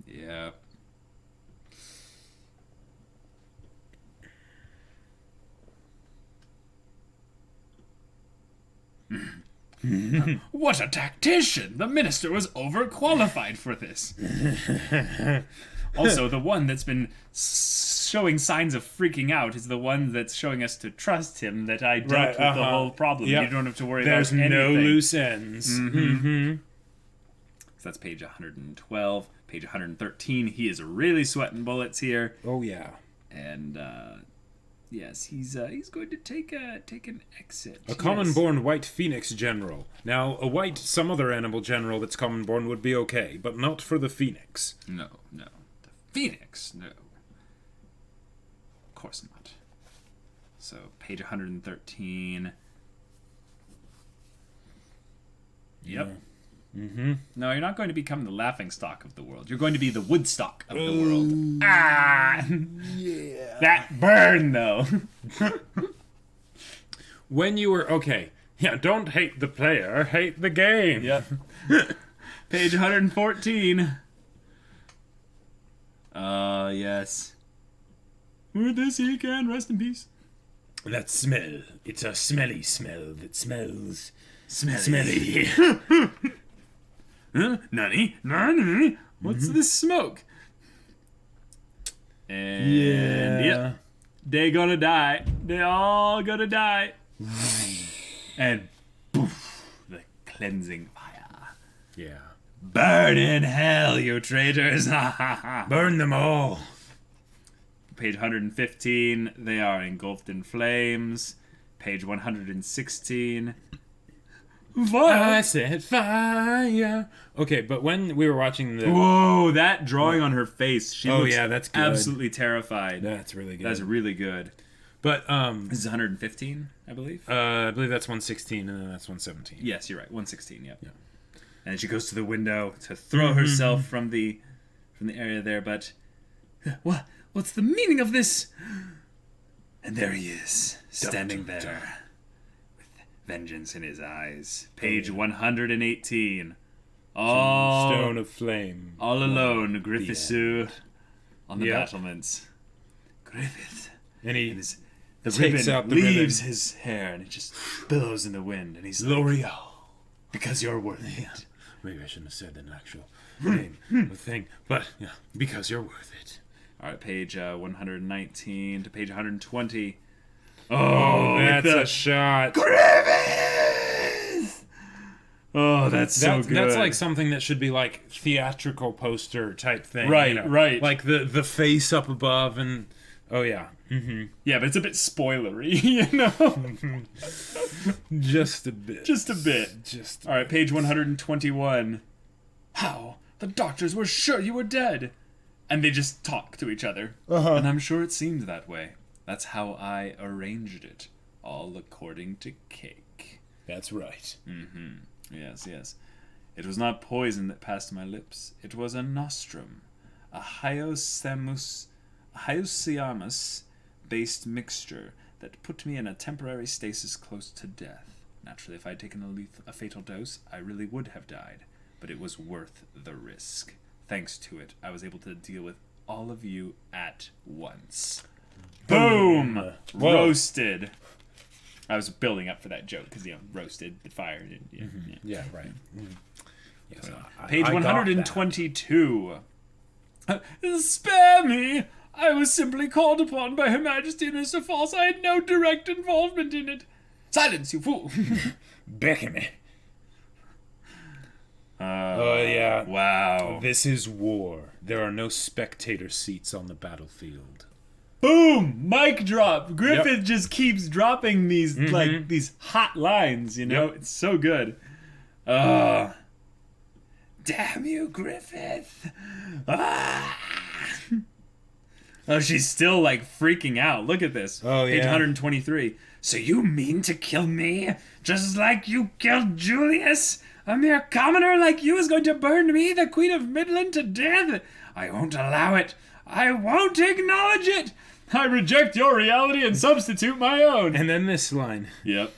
Yeah. What a tactician! The minister was overqualified for this. Also, the one that's been showing signs of freaking out is the one that's showing us to trust him, that I dealt with the whole problem. Yep. You don't have to worry There's about anything. no loose ends. So that's page 112. Page 113, he is really sweating bullets here. Oh, yeah. And, yes, he's going to take an exit. A common-born white phoenix general. Now, a white some other animal general that's common-born would be okay, but not for the phoenix. No. The phoenix, no. Of course not. So, page 113. Yep. No, you're not going to become the laughingstock of the world. You're going to be the Woodstock of the world. Yeah. That burn, though. When you were... Okay. Yeah, don't hate the player, hate the game. Yep. Page 114. Yes. With this he can rest in peace. That smell. It's a smelly smell that smells Smelly. Huh? Nani? What's this smoke? And yep, they gonna die. They all gonna die. And poof, the cleansing fire. Yeah. Burn in hell, you traitors! Burn them all. Page 115, they are engulfed in flames. Page 116. I said fire. Okay, but when we were watching the... Whoa, that drawing on her face. She looks that's good. absolutely terrified. That's really good. That's really good. But, This is 115, I believe? I believe that's 116, and then that's 117. Yes, you're right. 116, yep. Yeah. And she goes to the window to throw herself from the area there, but... What's the meaning of this? And there he is, standing there. Vengeance in his eyes. Page 118. Stone of flame. All alone, Griffith on the battlements. Griffith. And he the takes ribbon out the leaves ribbon. his hair and it just billows in the wind. And he's like, L'Oreal. because you're worth it. Maybe I shouldn't have said an actual name or thing, but yeah, because you're worth it. All right, page 119 to page 120. Oh, that's a shot. Griffith! Oh, that's so good. That's like something that should be like theatrical poster type thing. Right, you know? right. Like the face up above and... Oh, yeah. Yeah, but it's a bit spoilery, you know? Just a bit. Just a bit. All right, page 121. How? The doctors were sure you were dead. And they just talk to each other. And I'm sure it seemed that way. That's how I arranged it. All according to cake. That's right. Yes, yes. It was not poison that passed my lips. It was a nostrum. A hyoscyamus-based mixture that put me in a temporary stasis close to death. Naturally, if I had taken a fatal dose, I really would have died. But it was worth the risk. Thanks to it, I was able to deal with all of you at once. Boom! Roasted. I was building up for that joke because, roasted, the fire. Yeah, right. Yes, Page 122. Spare me! I was simply called upon by Her Majesty and Mr. False. I had no direct involvement in it. Silence, you fool! Beckon me. Oh, yeah. Wow. This is war. There are no spectator seats on the battlefield. Boom! Mic drop. Griffith just keeps dropping these these hot lines, It's so good. Damn you, Griffith. Oh, she's still freaking out. Look at this. Oh, yeah. Page 123. So you mean to kill me? Just like you killed Julius? A mere commoner like you is going to burn me, the Queen of Midland, to death? I won't allow it. I won't acknowledge it. I reject your reality and substitute my own. And then this line. Yep.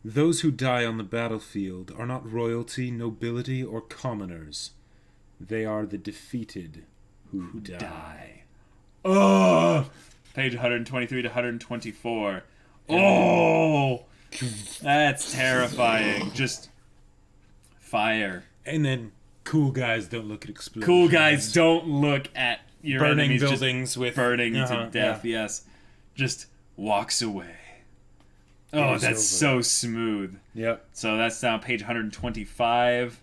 Those who die on the battlefield are not royalty, nobility, or commoners. They are the defeated who die. Oh! Page 123 to 124. Oh! That's terrifying. Just fire. And then cool guys don't look at explosions. Cool guys don't look at your burning enemies buildings just with burning to death. Yeah. Yes, just walks away. Oh, that's so smooth. Yep. So that's now page 125.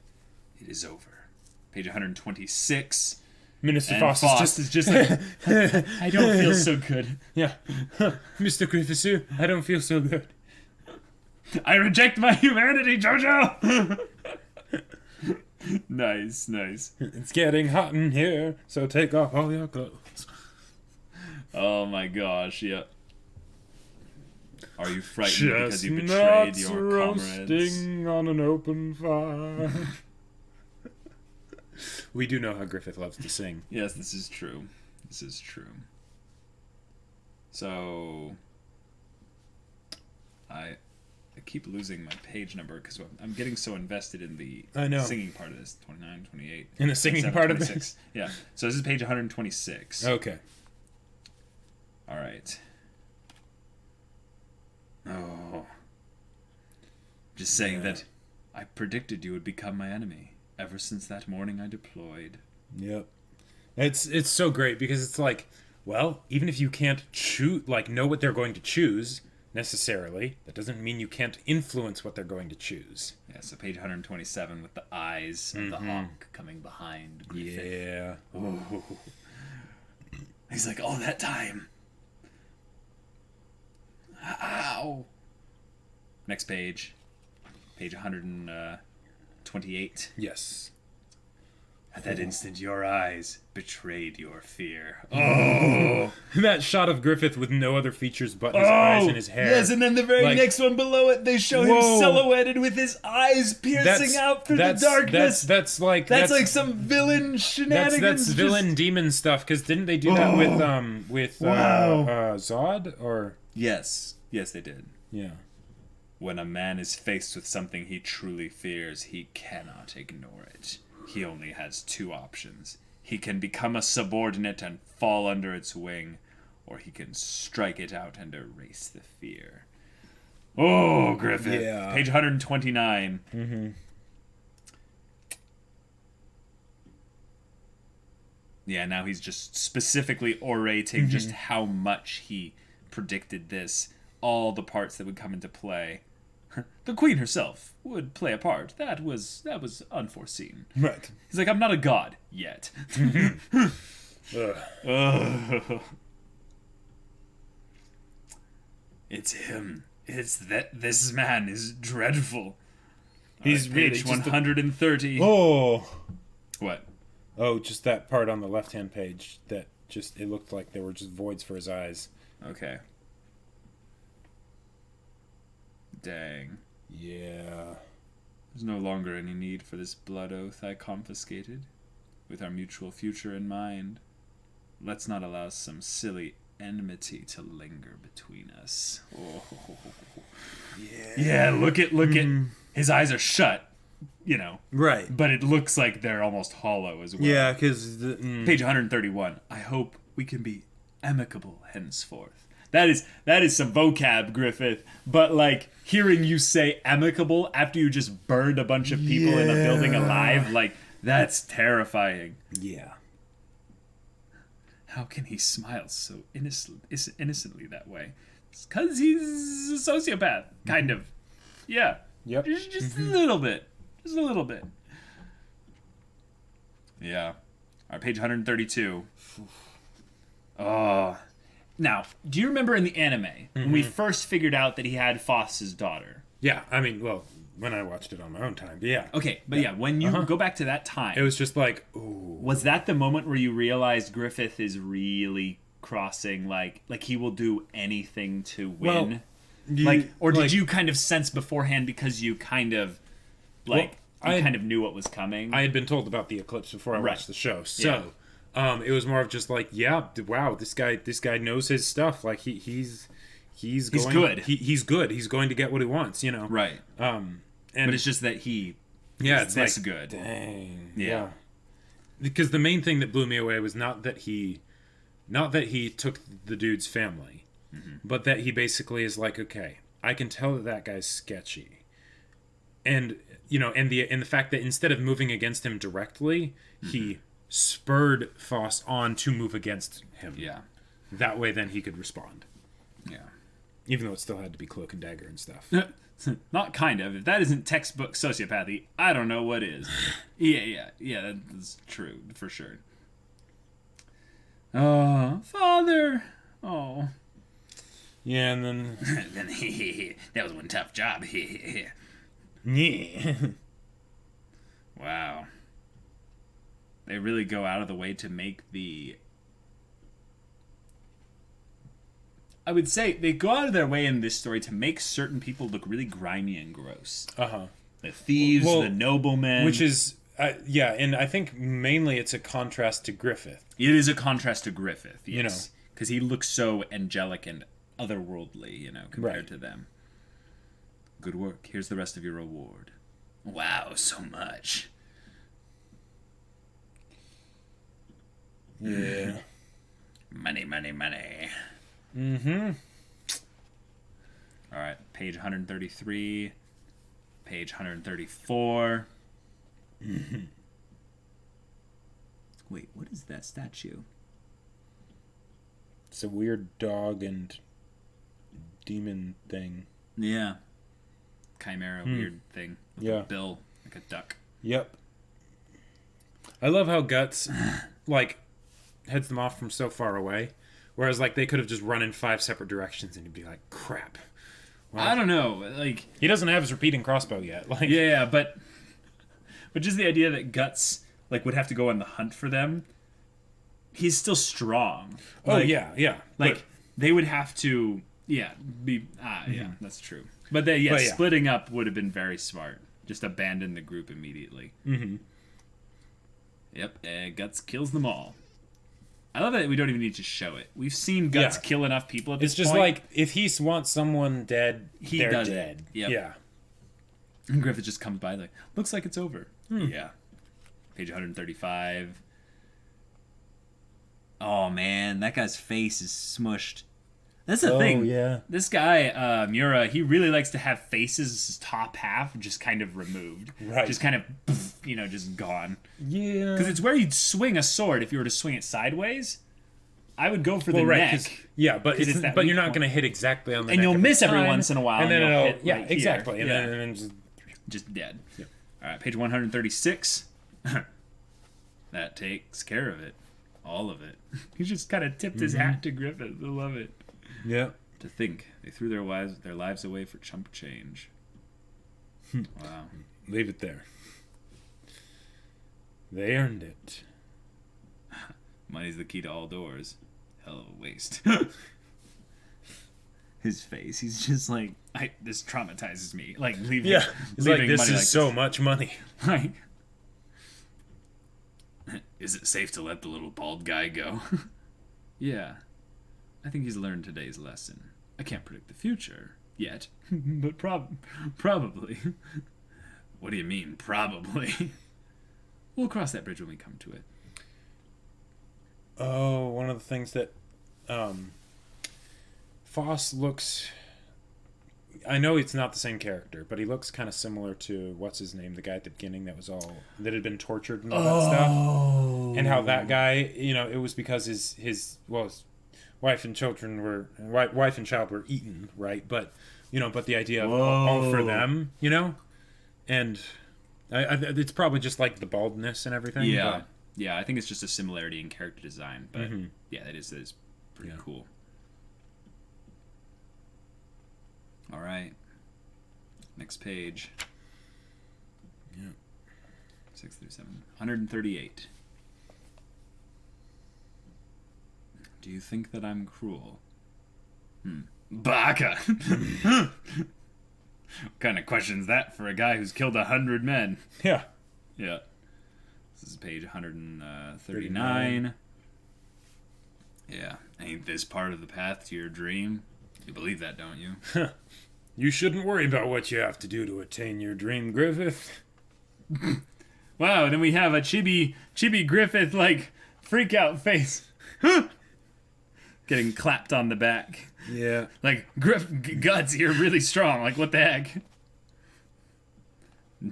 It is over. Page 126. Minister Foss is just like, I don't feel so good. Yeah. Mr. Griffith, I don't feel so good. I reject my humanity, Jojo! Nice, nice. It's getting hot in here, so take off all your clothes. Oh my gosh, yeah. Are you frightened because you betrayed your comrades? Roasting on an open fire. We do know how Griffith loves to sing. Yes, this is true. This is true. So, I keep losing my page number because I'm getting so invested in the singing part of this. 29, 28. In the singing part of this? Yeah. So this is page 126. Okay. All right. just saying that I predicted you would become my enemy ever since that morning I deployed. Yep. It's so great because it's like, well, even if you can't know what they're going to choose necessarily, that doesn't mean you can't influence what they're going to choose. Yeah, so page 127 with the eyes of the hawk coming behind Griffith. Yeah. Oh. He's like, all that time. Ow. Next page. Page 128. Yes. At that instant, your eyes betrayed your fear. Oh! That shot of Griffith with no other features but his eyes and his hair. Yes, and then the very next one below it, they show him silhouetted with his eyes piercing out through the darkness. That's like some villain shenanigans. That's villain demon stuff. Because didn't they do that with Zod or? Yes, they did. Yeah. When a man is faced with something he truly fears, he cannot ignore it. He only has two options. He can become a subordinate and fall under its wing, or he can strike it out and erase the fear. Oh, Griffith. Yeah. Page 129. Mm-hmm. Yeah, now he's just specifically orating just how much he predicted this, all the parts that would come into play. The queen herself would play a part. That was unforeseen. Right. He's like, I'm not a god yet. It's him. It's that. This man is dreadful. He's page 130. Oh. What? Oh, just that part on the left-hand page that it looked like there were just voids for his eyes. Okay. Dang. Yeah. There's no longer any need for this blood oath I confiscated. With our mutual future in mind, let's not allow some silly enmity to linger between us. Oh. Yeah, look at his eyes are shut, Right. but it looks like they're almost hollow as well. Yeah, because Page 131. I hope we can be amicable henceforth. That is some vocab, Griffith. But like hearing you say amicable after you just burned a bunch of people in a building alive, like that's terrifying. Yeah. How can he smile so innocently that way? It's because he's a sociopath, kind of. Yeah. Yep. Just a little bit. Just a little bit. Yeah. All right, page 132. Oh. Now, do you remember in the anime when we first figured out that he had Foss's daughter? Yeah, I mean, well, when I watched it on my own time, but yeah. Okay, but when you go back to that time, It was just like, ooh. was that the moment where you realized Griffith is really crossing, like he will do anything to win? Well, or did you kind of sense beforehand because you kind of, kind of knew what was coming? I had been told about the eclipse before I watched the show, so... it was more of just like, wow, this guy knows his stuff. Like he's good. He's good. He's going to get what he wants, Right. But it's just that it's this good. Dang. Yeah. Because the main thing that blew me away was not that he took the dude's family, but that he basically is like, okay, I can tell that guy's sketchy, and the fact that instead of moving against him directly, he spurred Foss on to move against him. Yeah. That way then he could respond. Yeah. Even though it still had to be cloak and dagger and stuff. Not kind of. If that isn't textbook sociopathy, I don't know what is. Yeah, that's true, for sure. Oh, father. Oh. Yeah, and then... that was one tough job. Yeah. Wow. They really go out of the way to make I would say they go out of their way in this story to make certain people look really grimy and gross. Uh-huh. The thieves, the noblemen. Which is, and I think mainly it's a contrast to Griffith. It is a contrast to Griffith, yes. Because he looks so angelic and otherworldly, compared to them. Good work. Here's the rest of your reward. Wow, so much. Yeah. Money. Mm-hmm. All right, page 133. Page 134. Wait, what is that statue? It's a weird dog and demon thing. Yeah. Chimera weird thing. With a bill, like a duck. Yep. I love how Guts, like, heads them off from so far away. Whereas, like, they could have just run in 5 separate directions and he'd be like, crap. Well, I don't know. Like, he doesn't have his repeating crossbow yet. Like, yeah, but just the idea that Guts, like, would have to go on the hunt for them. He's still strong. Oh, like, yeah. Like, they would have to, yeah, that's true. But splitting up would have been very smart. Just abandon the group immediately. Mm-hmm. Yep, Guts kills them all. I love that we don't even need to show it. We've seen Guts kill enough people at this point. It's just like, if he wants someone dead, they're dead. Yep. Yeah. And Griffith just comes by like, looks like it's over. Yeah. Page 135. Oh, man, that guy's face is smushed. That's the thing. Yeah. This guy, Mura, he really likes to have faces, top half, just kind of removed. Right. Just kind of, just gone. Yeah. Because it's where you'd swing a sword if you were to swing it sideways. I would go for the neck. Yeah, but it's that but weak you're not point. going to hit exactly on the And neck you'll every miss every time, once in a while. and then you'll it'll hit right exactly, here. and then just dead. Yep. All right, page 136. That takes care of it. All of it. He just kind of tipped his hat to Griffith. I love it. Yeah. To think they threw their lives away for chump change. Wow. Leave it there. They earned it. Money's the key to all doors. Hell of a waste. His face. He's just like, this traumatizes me. Like leaving. Yeah. It's like, leaving this money is so much money. Like, is it safe to let the little bald guy go? Yeah. I think he's learned today's lesson. I can't predict the future yet, but probably. What do you mean, probably? We'll cross that bridge when we come to it. Oh, one of the things that Foss looks... I know it's not the same character, but he looks kind of similar to, what's his name, the guy at the beginning that had been tortured and all that stuff. And how that guy, it was because his wife and child were eaten, right? But, but the idea of all for them, and it's probably just like the baldness and everything. Yeah. But, yeah, I think it's just a similarity in character design, but yeah, that is pretty cool. All right. Next page. Yeah. 6 through 7. 138. Do you think that I'm cruel? Baka! What kind of question's that for a guy who's killed 100 men? Yeah. Yeah. This is page 139. Yeah. Ain't this part of the path to your dream? You believe that, don't you? You shouldn't worry about what you have to do to attain your dream, Griffith. Wow, then we have a Chibi Griffith, like, freak out face. Getting clapped on the back. Yeah. Like, Guts, you're really strong. Like, what the heck?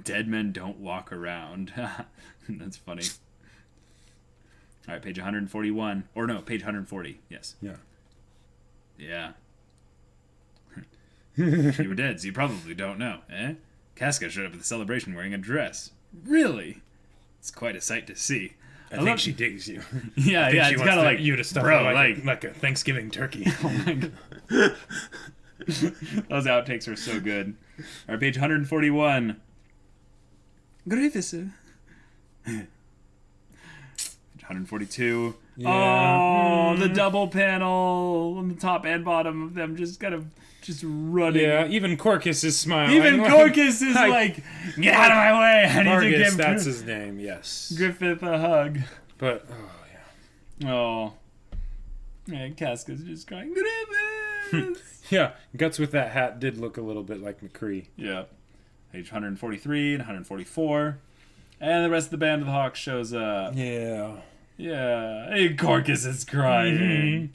Dead men don't walk around. That's funny. All right, page 141. Or no, page 140. Yes. Yeah. Yeah. You were dead, so you probably don't know, eh? Casca showed up at the celebration wearing a dress. Really? It's quite a sight to see. I think she digs you. Yeah, She it's wants kind of like you to stuff bro, her like a Thanksgiving turkey. Oh my God. Those outtakes are so good. All right, page 141. Griffiths. 142. Yeah. Oh, the double panel on the top and bottom of them just kind of running. Yeah, even Korkus is smiling. Even Korkus is like, get out of my way. I need to give that's his name, yes. Griffith a hug. But, Oh. And Casca's just crying, Griffith! yeah, Guts with that hat did look a little bit like McCree. Yeah. Page 143 and 144. And the rest of the Band of the Hawks shows up. Yeah. Yeah. Hey, Korkus is crying.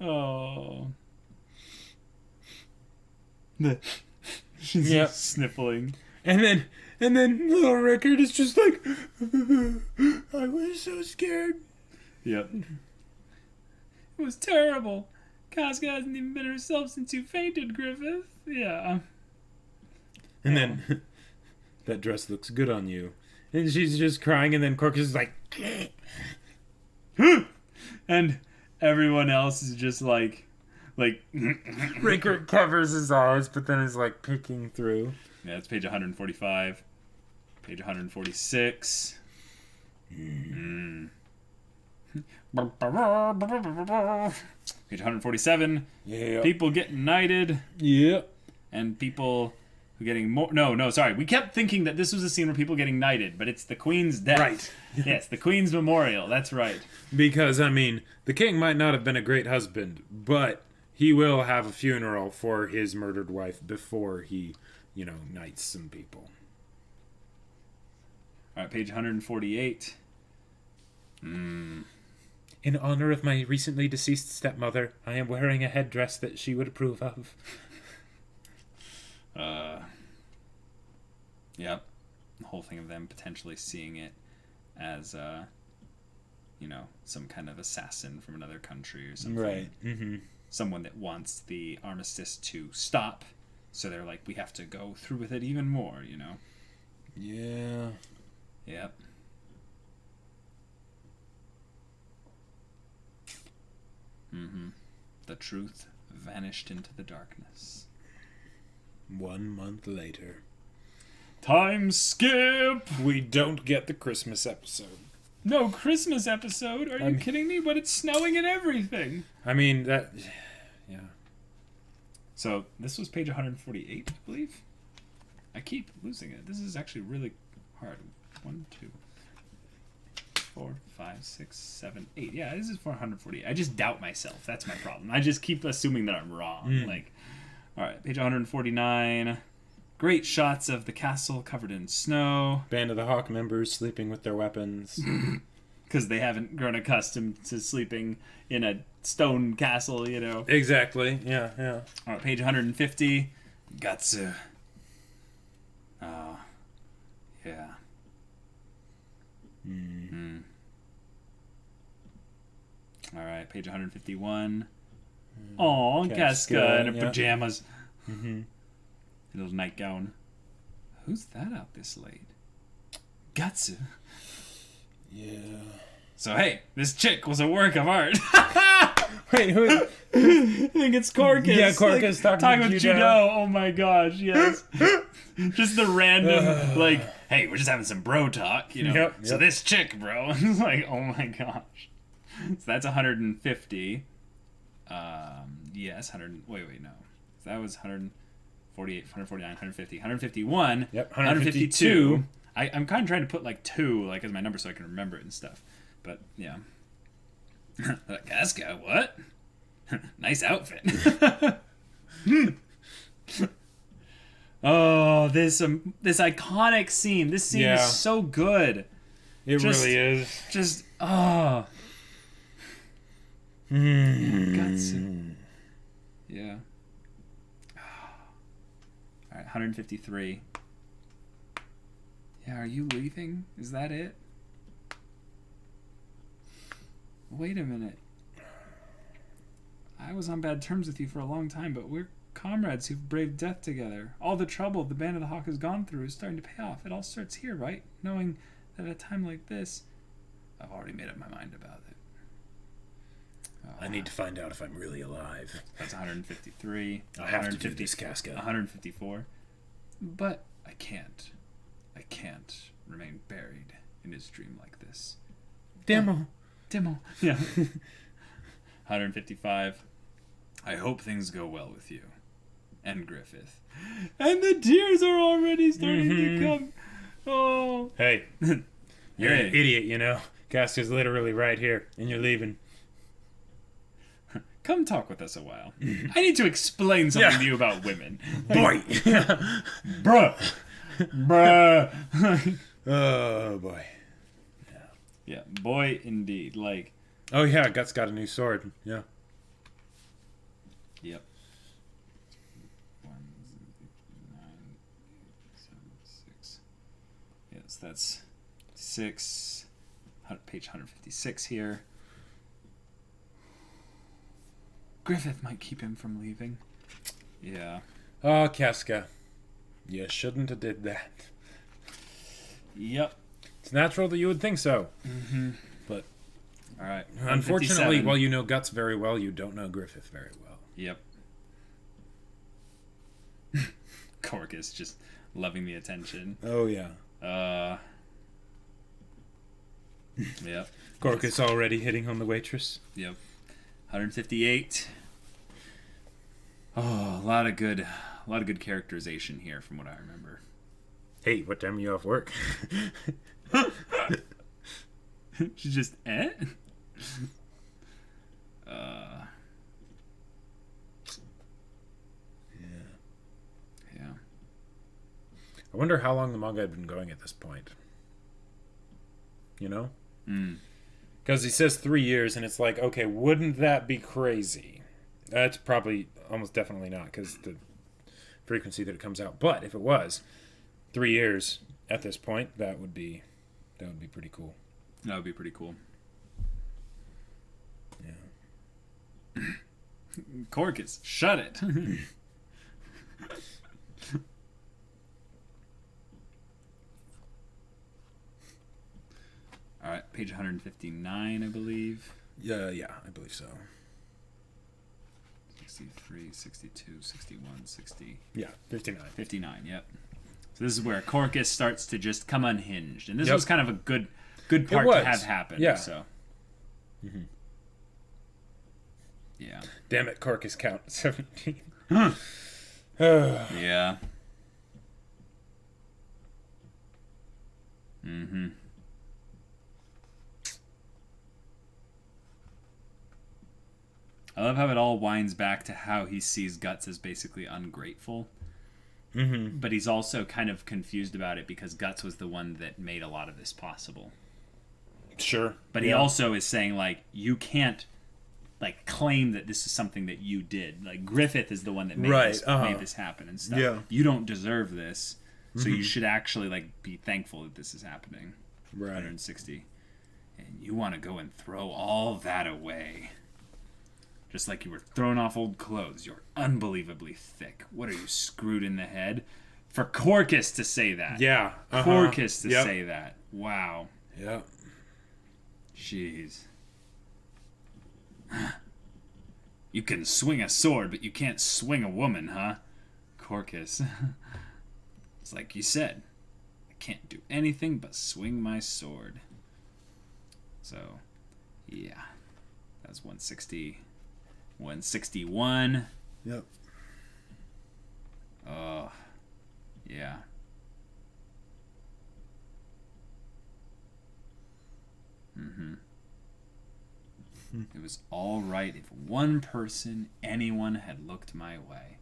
Oh. She's Yep. sniffling. And then little Rickard is just like, I was so scared. Yep. It was terrible. Casca hasn't even been herself since you fainted, Griffith. Yeah. And then, that dress looks good on you. And she's just crying, and then Korkus is like, And everyone else is just like Rickard covers his eyes, but then is like peeking through. yeah, it's page 145. Page 146. Page 147. Yeah. People getting knighted, Yep. and people who getting more. No, sorry. We kept thinking that this was a scene where people getting knighted, but it's the Queen's death. Right. Yes, the Queen's memorial. That's right. Because, I mean, the king might not have been a great husband, but he will have a funeral for his murdered wife before he, knights some people. All right, page 148. In honor of my recently deceased stepmother, I am wearing a headdress that she would approve of. Yep. The whole thing of them potentially seeing it as, some kind of assassin from another country or something. Right. Mm-hmm. Someone that wants the armistice to stop. So they're like, we have to go through with it even more, Yeah. Yep. The truth vanished into the darkness. 1 month later. Time skip! We don't get the Christmas episode. No Christmas episode? Are you kidding me? But it's snowing and everything. I mean, that... Yeah. So, this was page 148, I believe. I keep losing it. This is actually really hard. 1, 2, 4, 5, 6, 7, 8. Yeah, this is 448. I just doubt myself. That's my problem. I just keep assuming that I'm wrong. Alright, page 149. Great shots of the castle covered in snow. Band of the Hawk members sleeping with their weapons. Because they haven't grown accustomed to sleeping in a stone castle, Exactly. Yeah. Alright, page 150. Guts. Yeah. Alright, page 151. Aw, Casca in her pajamas. Little nightgown. Who's that out this late? Guts. Yeah. So hey, this chick was a work of art. Wait, who? I think it's Korkus. Yeah, Korkus talking with Judo. Judo. Oh my gosh, yes. Just the random, hey, we're just having some bro talk, Yep. So this chick, bro. It's like, oh my gosh. So that's 150. Yes, 100. Wait, no. So that was 148, 149, 150, 151. Yep, 152. I'm kind of trying to put 2 as my number so I can remember it and stuff. But yeah. Casca, what? Nice outfit. Oh, this iconic scene. This scene is so good. It really is. Just Guts. Yeah. All right, 153. Yeah, are you leaving? Is that it? Wait a minute. I was on bad terms with you for a long time, but we're comrades who've braved death together. All the trouble the Band of the Hawk has gone through is starting to pay off. It all starts here, right? Knowing that at a time like this, I've already made up my mind about it. I need to find out if I'm really alive. That's 153. I have to do this, Casca. 154. But I can't. I can't remain buried in his dream like this. Demo. Yeah. 155. I hope things go well with you. And Griffith. And the tears are already starting to come. Oh. Hey. You're an idiot, Casca's literally right here, and you're leaving. Come talk with us a while. I need to explain something to you about women. Boy! Bruh. Oh, boy. Yeah, boy indeed. Oh, yeah, Guts got a new sword. Yeah. Yep. that's 6. Page 156 here. Griffith might keep him from leaving. Yeah. Oh, Casca. You shouldn't have did that. Yep. It's natural that you would think so. Mm-hmm. But all right. Unfortunately, while you know Guts very well, you don't know Griffith very well. Yep. Korkus just loving the attention. Oh, yeah. Yep. Korkus already hitting on the waitress. Yep. 158. Oh, a lot of good characterization here from what I remember. Hey, what time are you off work? She's just, Yeah. I wonder how long the manga had been going at this point. You know? Because he says 3 years, and it's like, okay, wouldn't that be crazy? That's probably almost definitely not, because the frequency that it comes out. But if it was 3 years at this point, that would be pretty cool. That would be pretty cool. Yeah. Korkus, shut it. All right, page 159, I believe. Yeah, I believe so. 63, 62, 61, 60. Yeah, 59. 59, yep. So this is where Korkus starts to just come unhinged. And this Yep. was kind of a good part to have happen. Yeah. So. Yeah. Damn it, Korkus count 17. Yeah. Mm-hmm. I love how it all winds back to how he sees Guts as basically ungrateful. Mm-hmm. But he's also kind of confused about it because Guts was the one that made a lot of this possible. Sure. But he also is saying, like, you can't, like, claim that this is something that you did. Like, Griffith is the one that made, made this happen and stuff. Yeah. You don't deserve this, so you should actually, like, be thankful that this is happening. Right. 160. And you want to go and throw all that away. Just like you were throwing off old clothes. You're unbelievably thick. What are you, screwed in the head? For Korkus to say that. Yeah. Korkus to say that. Wow. Yeah. Jeez. You can swing a sword, but you can't swing a woman, huh? Korkus. It's like you said. I can't do anything but swing my sword. So, yeah. That's 160. 161. Yep. Oh, yeah. It was all right if one person, anyone, had looked my way.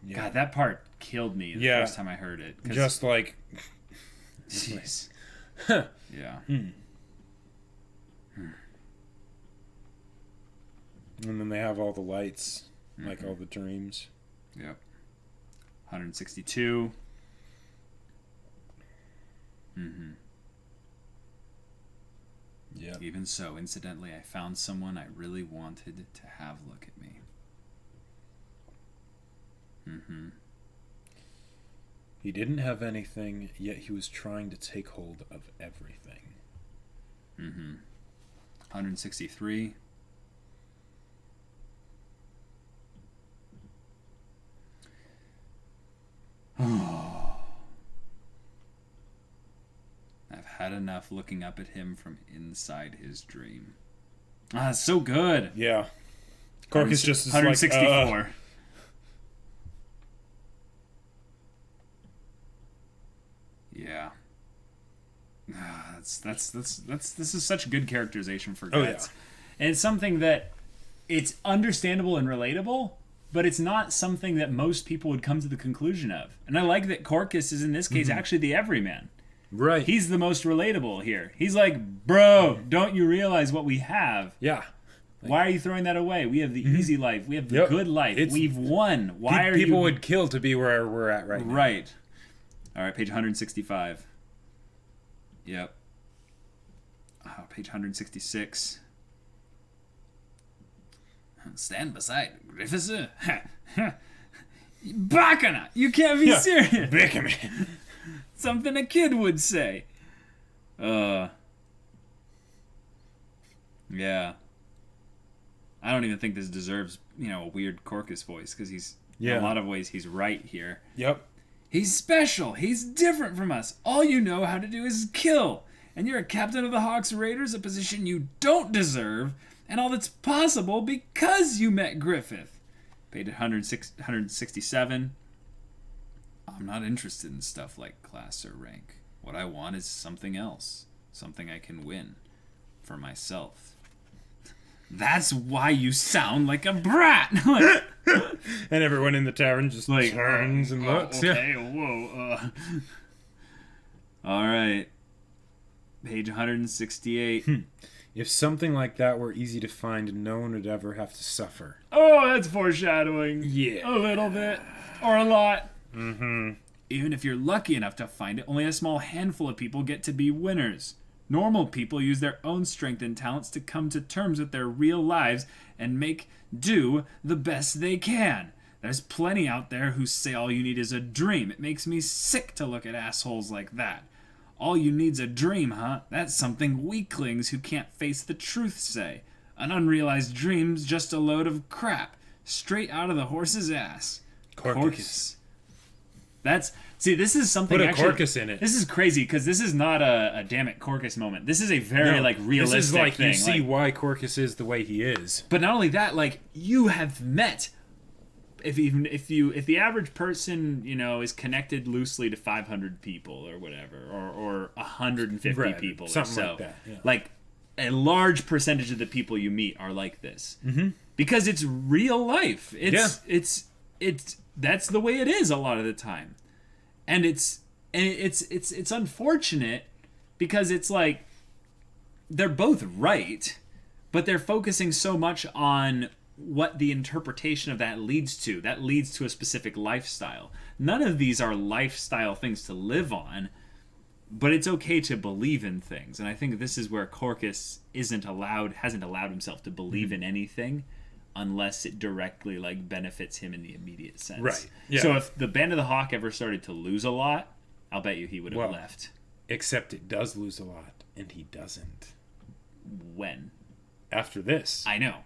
Yeah. God, that part killed me the first time I heard it. Just like... Jeez. Yeah. And then they have all the lights, like all the dreams. Yep. 162. Yeah. Even so, incidentally, I found someone I really wanted to have look at me. He didn't have anything, yet he was trying to take hold of everything. 163. I've had enough looking up at him from inside his dream. Ah, it's so good. Yeah. Korkus just is 164. Like, Yeah. This is such good characterization for Guts. And it's something that it's understandable and relatable, but it's not something that most people would come to the conclusion of. And I like that Korkus is in this case actually the everyman. Right. He's the most relatable here. He's like, bro, don't you realize what we have? Yeah. Why are you throwing that away? We have the easy life. We have the good life. We've won. Why are people you... would kill to be where we're at right now. Right. All right, page 165. Yep. Page 166. Stand beside Griffith. Bacana! You can't be serious. Bacana. Something a kid would say. Yeah. I don't even think this deserves, a weird Korkus voice, because he's, in a lot of ways, he's right here. Yep. He's special. He's different from us. All you know how to do is kill. And you're a captain of the Hawks Raiders, a position you don't deserve, and all that's possible because you met Griffith. Page 167. I'm not interested in stuff like class or rank. What I want is something else. Something I can win. For myself. That's why you sound like a brat! And everyone in the tavern just turns and looks. Okay, whoa. Alright. Page 168. If something like that were easy to find, no one would ever have to suffer. Oh, that's foreshadowing. Yeah. A little bit. Or a lot. Mm-hmm. Even if you're lucky enough to find it, only a small handful of people get to be winners. Normal people use their own strength and talents to come to terms with their real lives and do the best they can. There's plenty out there who say all you need is a dream. It makes me sick to look at assholes like that. All you need's a dream, huh? That's something weaklings who can't face the truth say. An unrealized dream's just a load of crap. Straight out of the horse's ass. Korkus. This is something. Put a Korkus in it. This is crazy because this is not a damn it Korkus moment. This is a very realistic This is thing. You see why Korkus is the way he is. But not only that, you have met. If the average person is connected loosely to 500 people or whatever, or 150 people something or so, like that. Yeah. A large percentage of the people you meet are like this because it's real life. It's that's the way it is a lot of the time. And it's unfortunate because it's they're both right, but they're focusing so much on what the interpretation of that leads to. That leads to a specific lifestyle. None of these are lifestyle things to live on, but it's okay to believe in things. And I think this is where Korkus hasn't allowed himself to believe in anything unless it directly benefits him in the immediate sense. Right. Yeah. So if the Band of the Hawk ever started to lose a lot, I'll bet you he would have left. Except it does lose a lot, and he doesn't. When? After this. I know.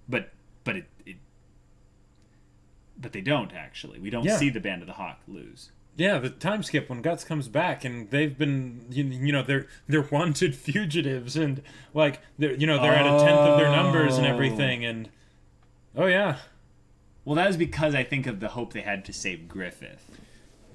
But they don't actually. We don't see the Band of the Hawk lose. Yeah, the time skip when Guts comes back and they've been they're wanted fugitives and they're at a tenth of their numbers and everything and Well, that was because I think of the hope they had to save Griffith.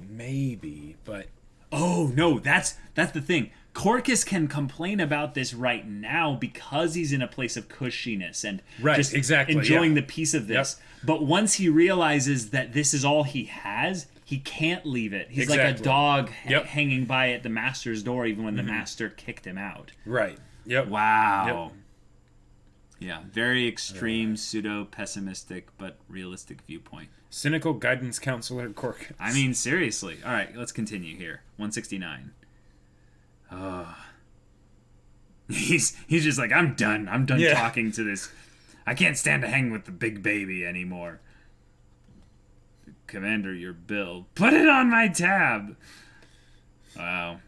Maybe, but no, that's the thing. Korkus can complain about this right now because he's in a place of cushiness and just enjoying the peace of this. Yep. But once he realizes that this is all he has, he can't leave it. He's like a dog hanging by at the master's door even when the master kicked him out. Right. Yep. Wow. Yep. Yeah, very extreme, pseudo-pessimistic, but realistic viewpoint. Cynical guidance counselor Korkus. I mean, seriously. All right, let's continue here. 169. He's just I'm done. I'm done talking to this. I can't stand to hang with the big baby anymore. Commander, your bill. Put it on my tab. Wow. In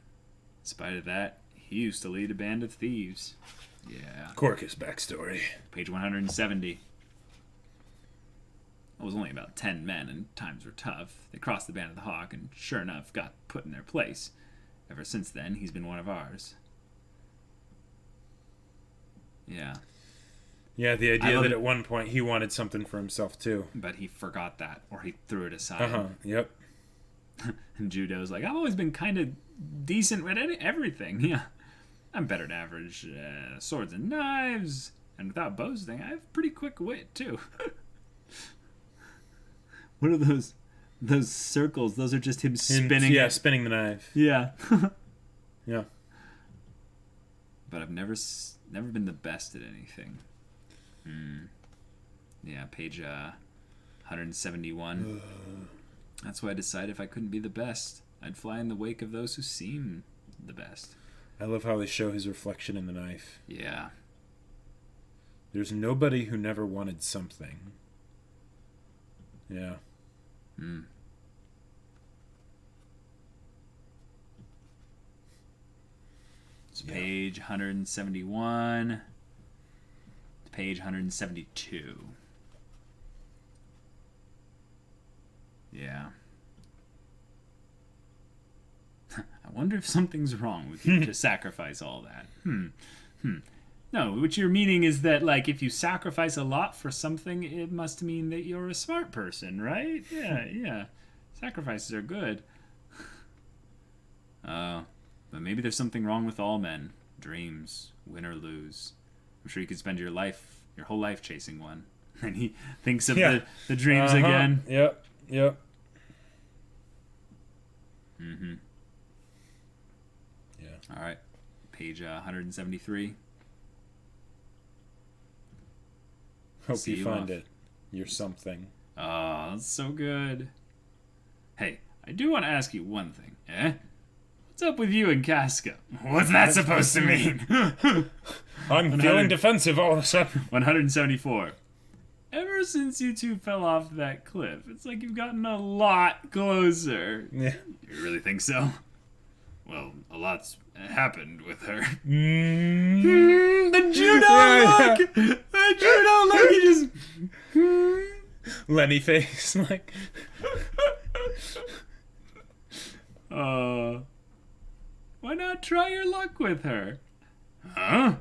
spite of that, he used to lead a band of thieves. Yeah. Korkus backstory. Page 170. It was only about 10 men, and times were tough. They crossed the Band of the Hawk, and sure enough, got put in their place. Ever since then, he's been one of ours. Yeah. Yeah, the idea that at one point he wanted something for himself, too. But he forgot that, or he threw it aside. Yep. And Judo's I've always been kind of decent with everything. Yeah. I'm better than average swords and knives, and without boasting, I have pretty quick wit, too. What are those circles? Those are just him spinning. Yeah, spinning the knife. Yeah. Yeah. But I've never been the best at anything. Yeah, page 171. That's why I decided if I couldn't be the best, I'd fly in the wake of those who seem the best. I love how they show his reflection in the knife. Yeah. There's nobody who never wanted something. Yeah. It's page 171. Page 172. Yeah. I wonder if something's wrong with you to sacrifice all that. No, what you're meaning is that, like, if you sacrifice a lot for something, it must mean that you're a smart person, right? Yeah. Sacrifices are good. But maybe there's something wrong with all men. Dreams, win or lose. I'm sure you could spend your whole life chasing one. And he thinks of the dreams again. Yep. Mm-hmm. Yeah. All right. Page 173. Hope See you you find off. it. You're something. Oh, that's so good. Hey, I do want to ask you one thing. What's up with you and Casca? What's that supposed to mean? I'm feeling defensive all of a sudden. 174. Ever since you two fell off that cliff, it's like you've gotten a lot closer. Yeah. You really think so? Well, a lot's happened with her. The judo look! The judo look! He just... Lenny face, like... Why not try your luck with her? Huh?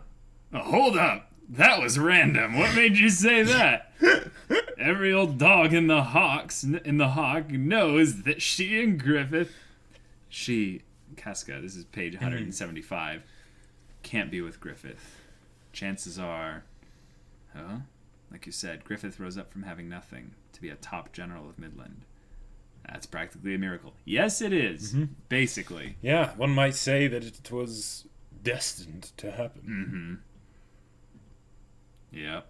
Oh, hold up. That was random. What made you say that? Every old dog in the Hawk knows that she and Griffith... Casca, this is page 175, can't be with Griffith. Chances are... Like you said, Griffith rose up from having nothing to be a top general of Midland. That's practically a miracle. Yes, it is. Basically. Yeah, one might say that it was destined to happen. Yep.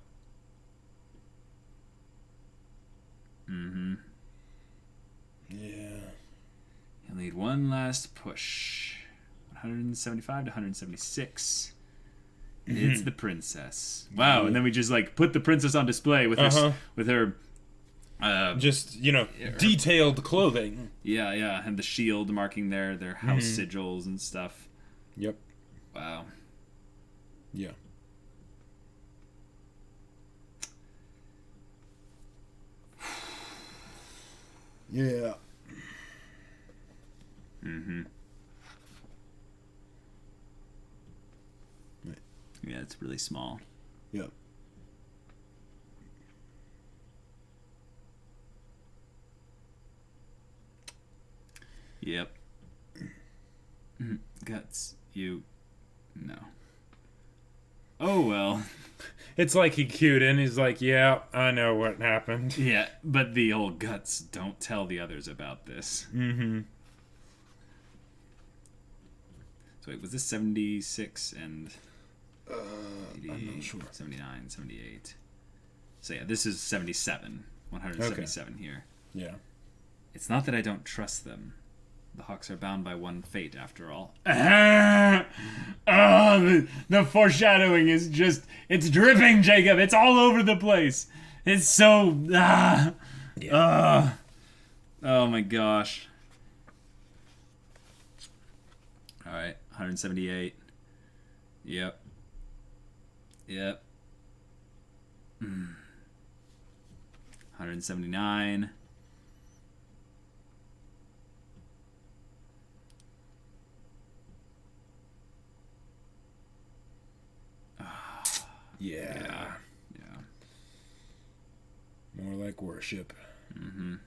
Yeah. You'll need one last push. 175 to 176. It's the princess. Wow, and then we just like put the princess on display with her just, detailed clothing. Yeah, and the shield marking their house sigils and stuff. Yep. Wow. Yeah. Yeah. Yeah, it's really small. Yep. Yep. Guts, no. Oh, well. It's like he cued in. He's like, yeah, I know what happened. Yeah, but the old Guts, don't tell the others about this. So wait, was this 76 and 80, I'm not sure. 79, 78? So yeah, this is 77. 177 here. Yeah. It's not that I don't trust them. The Hawks are bound by one fate, after all. The foreshadowing is just... It's dripping, Jacob. It's all over the place. It's so... Oh, my gosh. All right, 178. Yep. 179. Yeah. More like worship. And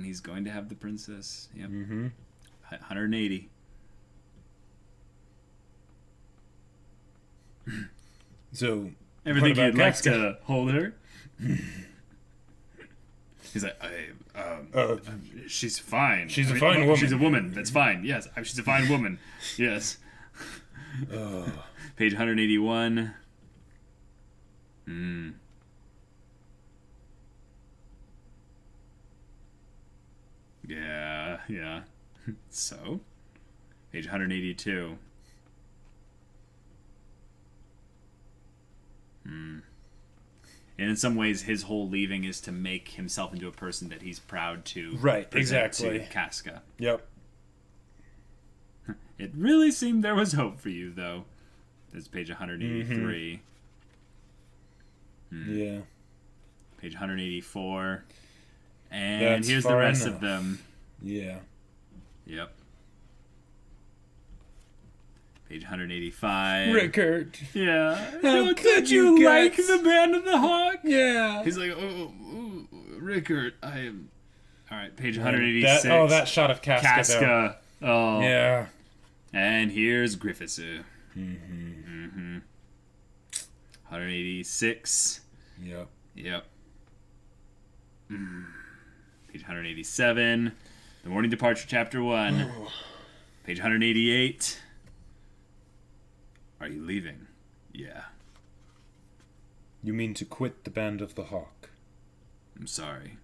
he's going to have the princess. Yep. 180. So Everything you'd like to hold her. He's like, she's fine. She's a fine woman. She's a woman. That's fine. Yes, she's a fine woman. Yes. Page 181. Yeah. So? Page 182. And in some ways, his whole leaving is to make himself into a person that he's proud to Right, present exactly. to Casca. Yep. It really seemed there was hope for you, though. This is page 183. Yeah. Page 184. And That's here's the far rest enough. of them. Yeah. Yep. Page 185. Rickard. Yeah. How could you like Guts? the Band of the Hawk? Yeah. He's like, oh, Rickard, I am... Alright, page 186. That shot of Casca. Casca. Oh. Yeah. And here's Griffiths. 186. Yep. Yep. Page 187. The Morning Departure, Chapter 1. Page 188. Are you leaving? Yeah. You mean to quit the Band of the Hawk? I'm sorry.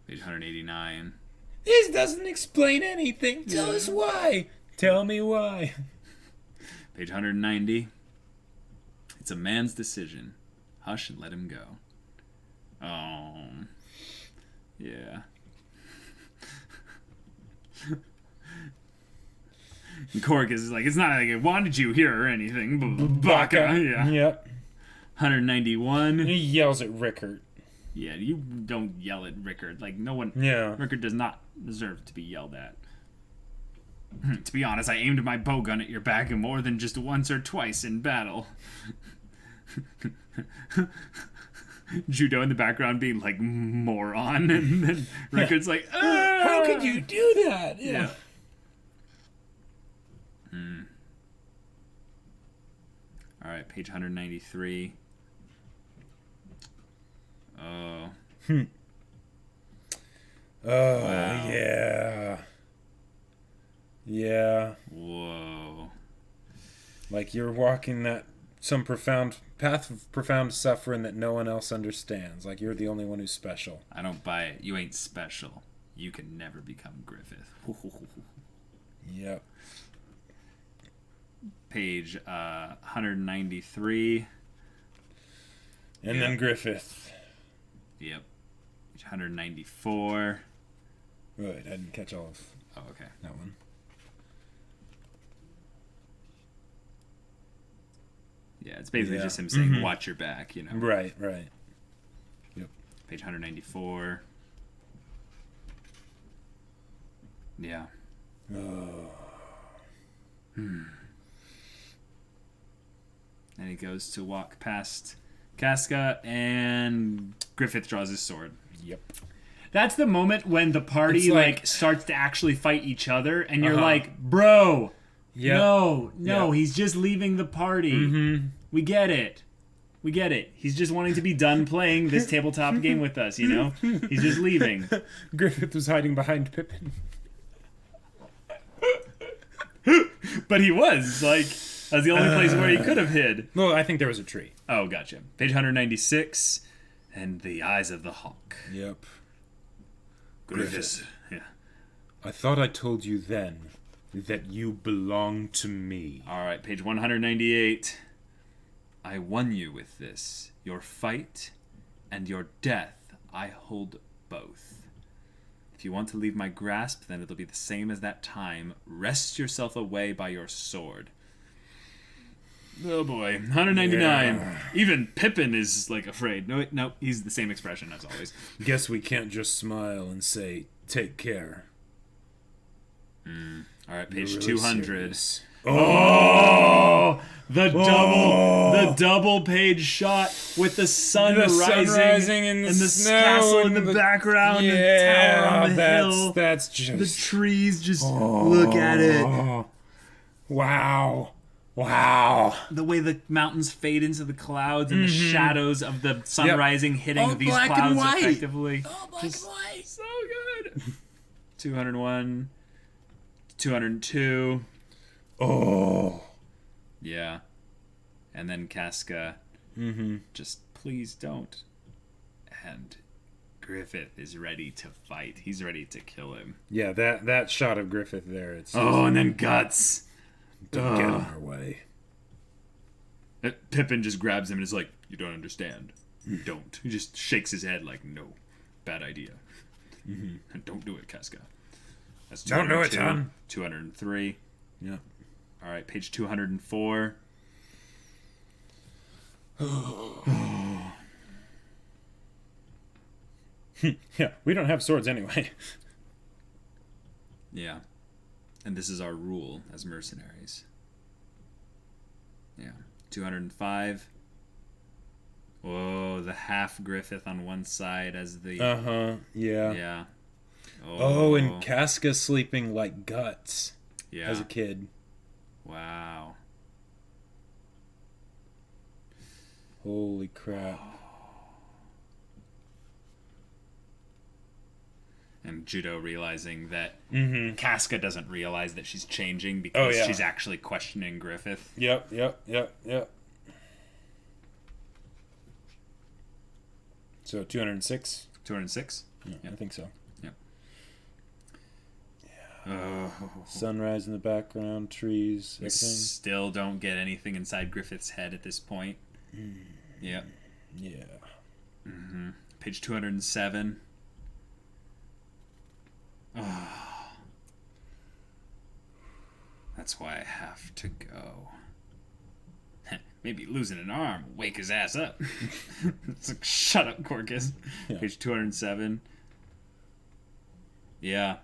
Page 189. This doesn't explain anything. Tell us why. Tell me why. Page 190. It's a man's decision. Hush and let him go. Oh. Yeah. And Korkus is like, it's not like I wanted you here or anything. Baka. Yeah. Yep. 191. He yells at Rickard. Yeah, you don't yell at Rickard. Like, no one... Yeah. Rickard does not deserve to be yelled at. To be honest, I aimed my bowgun at your back more than just once or twice in battle. Judo in the background being like, moron. And then Rickard's like, ah! How could you do that? Yeah. Alright, page 193. Oh. Wow. Yeah. Yeah. Whoa. Like you're walking some profound path of profound suffering that no one else understands. Like you're the only one who's special. I don't buy it. You ain't special. You can never become Griffith. Yep. Page 193. And then Griffith. Yep. Page 194. Right, I didn't catch all of Oh, okay. that one. Yeah, it's basically Yeah. just him saying, watch your back, you know. Right. Yep. Page 194. Yeah. And he goes to walk past Casca, and Griffith draws his sword. Yep. That's the moment when the party It's like- starts to actually fight each other, and you're like, bro, Yep. no, Yep. he's just leaving the party. We get it. He's just wanting to be done playing this tabletop game with us, you know? He's just leaving. Griffith was hiding behind Pippin. But he was, like, that's the only place where he could have hid. Well, I think there was a tree. Oh, gotcha. Page 196, and the eyes of the hawk. Yep. Griffiths. Yeah. I thought I told you then that you belong to me. All right, page 198. I won you with this. Your fight and your death, I hold both. If you want to leave my grasp, then it'll be the same as that time. Wrest yourself away by your sword. Oh boy, 199. Yeah. Even Pippin is like afraid. No, he's the same expression as always. Guess we can't just smile and say, take care. All right, page You're really 200. serious. Oh, the double page shot with the sun, rising and the snow castle in and the background, and the tower on the hill. That's just The trees just look at it. Wow. The way the mountains fade into the clouds and the shadows of the sun Yep. rising hitting All these black and clouds white. effectively. Oh, black and white. So good. 201. 202. Oh. Yeah. And then Casca. Just please don't. And Griffith is ready to fight. He's ready to kill him. Yeah, that shot of Griffith there. It's Oh, and then Guts. don't get in our way. Pippin just grabs him and is like, "You don't understand. You don't." He just shakes his head like, "No, bad idea. And don't do it, Casca." That's Don't do it, son. 203. Yeah. All right, page 204. Yeah, we don't have swords anyway. Yeah. And this is our rule as mercenaries. Yeah. 205. Whoa, the half Griffith on one side as the... Yeah. Yeah. Oh, and Casca sleeping like Guts yeah. as a kid. Wow. Holy crap. And Judo realizing that Casca doesn't realize that she's changing because Oh, yeah. she's actually questioning Griffith. Yep. So 206? 206? Yeah, Yep. I think so. Yep. Yeah. Sunrise in the background, trees, We everything. still don't get anything inside Griffith's head at this point. Yep. Yeah. Page 207. That's why I have to go. Maybe losing an arm will wake his ass up. It's like, shut up, Korkus. Yeah. Page 207. Yeah.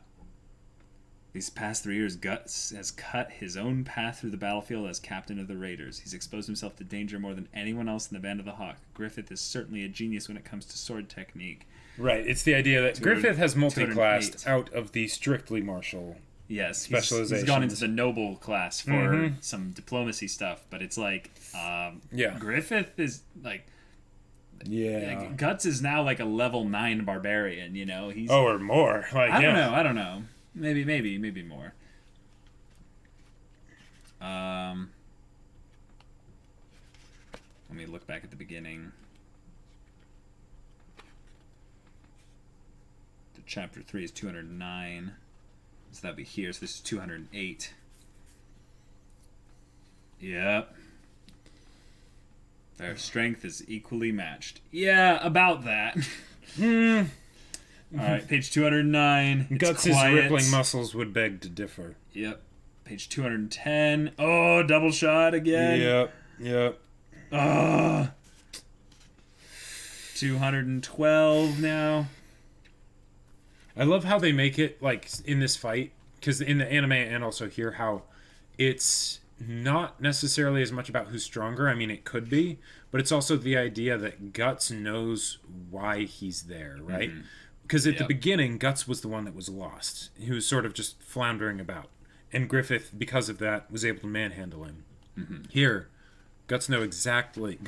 These past 3 years, Guts has cut his own path through the battlefield as captain of the Raiders. He's exposed himself to danger more than anyone else in the Band of the Hawk. Griffith is certainly a genius when it comes to sword technique. Right, it's the idea that Griffith has multi-classed 208. out of the strictly martial. Yes, Specializations. he's gone into the noble class for some diplomacy stuff, but it's like, Yeah. Griffith is like, Yeah. Guts is now like a level 9 barbarian. You know, he's. Or more. Like, I don't know. Maybe more. Let me look back at the beginning. The chapter 3 is 209. So that'd be here. So this is 208. Yep. Their strength is equally matched. Yeah, about that. All right, page 209. It's Guts' quiet. rippling muscles would beg to differ. Yep. Page 210. Oh, double shot again. Yep. 212 now. I love how they make it, like, in this fight, because in the anime and also here, how it's not necessarily as much about who's stronger. I mean, it could be, but it's also the idea that Guts knows why he's there, right? Because at the beginning, Guts was the one that was lost. He was sort of just floundering about. And Griffith, because of that, was able to manhandle him. Here, Guts knows exactly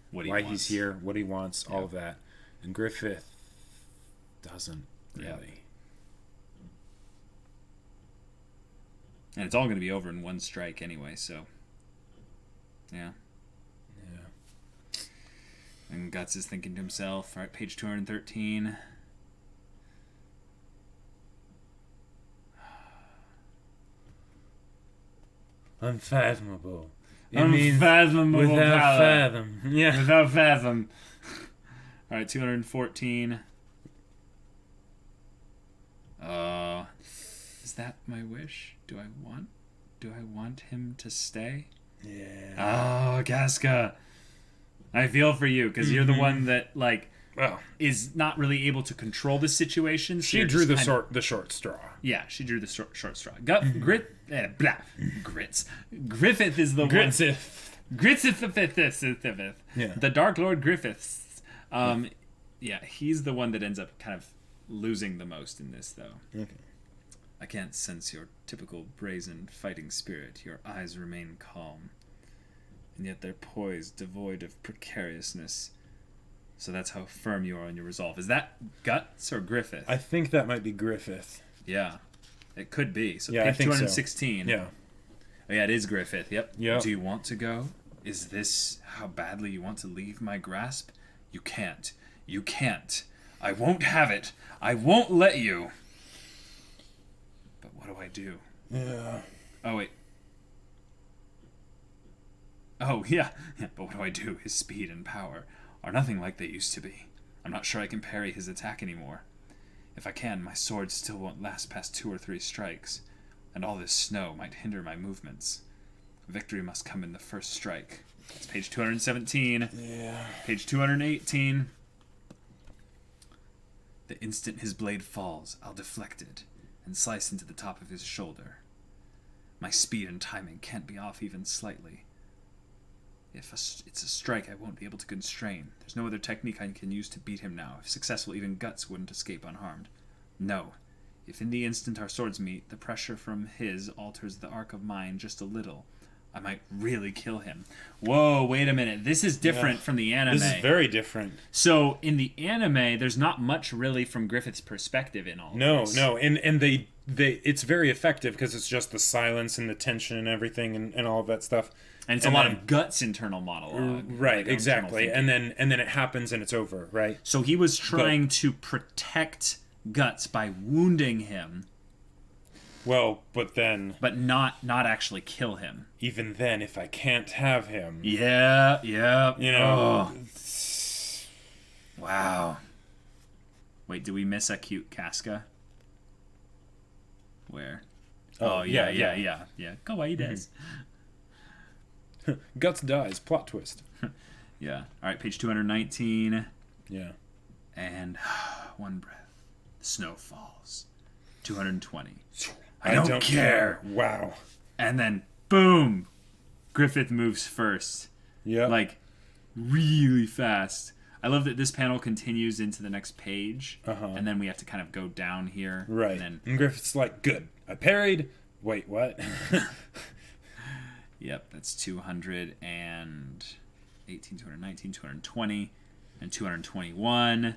What he why wants. he's here, what he wants, all of that. And Griffith doesn't really. Yeah. And it's all going to be over in one strike anyway, so. Yeah. And Guts is thinking to himself, all right, page 213. Unfathomable. Unfathomable without power. fathom. Yeah. Without fathom. All right, 214. Is that my wish? Do I want him to stay? Yeah. Oh, Casca. I feel for you because you're the one that Well, is not really able to control the situation. So she you're drew just the short straw. Yeah, she drew the short straw. Grits. Griffith is the one. Griffith. Yeah. The Dark Lord Griffiths. Yeah, he's the one that ends up kind of losing the most in this, though. Okay. I can't sense your typical brazen fighting spirit. Your eyes remain calm, and yet they're poised, devoid of precariousness. So that's how firm you are in your resolve. Is that Guts or Griffith? I think that might be Griffith. Yeah, it could be. So Yeah, I page think so. 216. Yeah. Oh, yeah, it is Griffith. Yep. Yep. Do you want to go? Is this how badly you want to leave my grasp? You can't. You can't. I won't have it. I won't let you. But what do I do? Yeah. Oh, wait. Oh, yeah. But what do I do? His speed and power are nothing like they used to be. I'm not sure I can parry his attack anymore. If I can, my sword still won't last past 2 or 3 strikes, and all this snow might hinder my movements. Victory must come in the first strike. That's page 217. Yeah. Page 218. The instant his blade falls, I'll deflect it and slice into the top of his shoulder. My speed and timing can't be off even slightly. If it's a strike I won't be able to constrain. There's no other technique I can use to beat him now. If successful, even Guts wouldn't escape unharmed. No. If in the instant our swords meet, the pressure from his alters the arc of mine just a little, I might really kill him. Whoa, wait a minute. This is different from the anime. This is very different. So, in the anime, there's not much really from Griffith's perspective in all this. No. And they it's very effective because it's just the silence and the tension and everything and all of that stuff. And it's a lot of Guts' internal monologue. Right, like exactly. And then it happens and it's over, right? So he was trying to protect Guts by wounding him. Well, but then... But not actually kill him. Even then, if I can't have him... Yeah. You know... Wow. Wait, did we miss a cute Casca? Where? Oh, yeah. Kawaii desu. Guts dies. Plot twist. Yeah. All right, page 219. Yeah. And one breath. The snow falls. 220. I don't care. Wow. And then, boom! Griffith moves first. Yeah. Like, really fast. I love that this panel continues into the next page. And then we have to kind of go down here. Right. And Griffith's like, good. I parried. Wait, what? Yep, that's 218, 219, 220, and 221,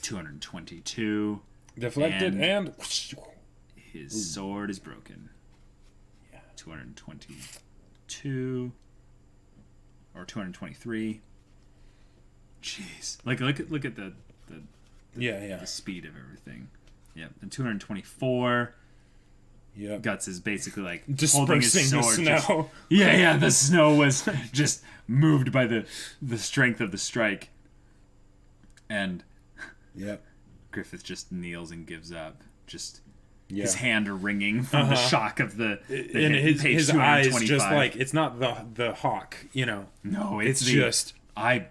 222. Deflected and... His sword is broken. Yeah. 222 or 223. Jeez, like look at the the speed of everything. Yep, and 224. Yep. Guts is basically like dispersing holding his sword. the snow. The snow was just moved by the strength of the strike. And Yep. Griffith just kneels and gives up. Just Yeah. his hand wringing from the shock of the and his eyes just like, it's not the hawk, you know. No, it's just my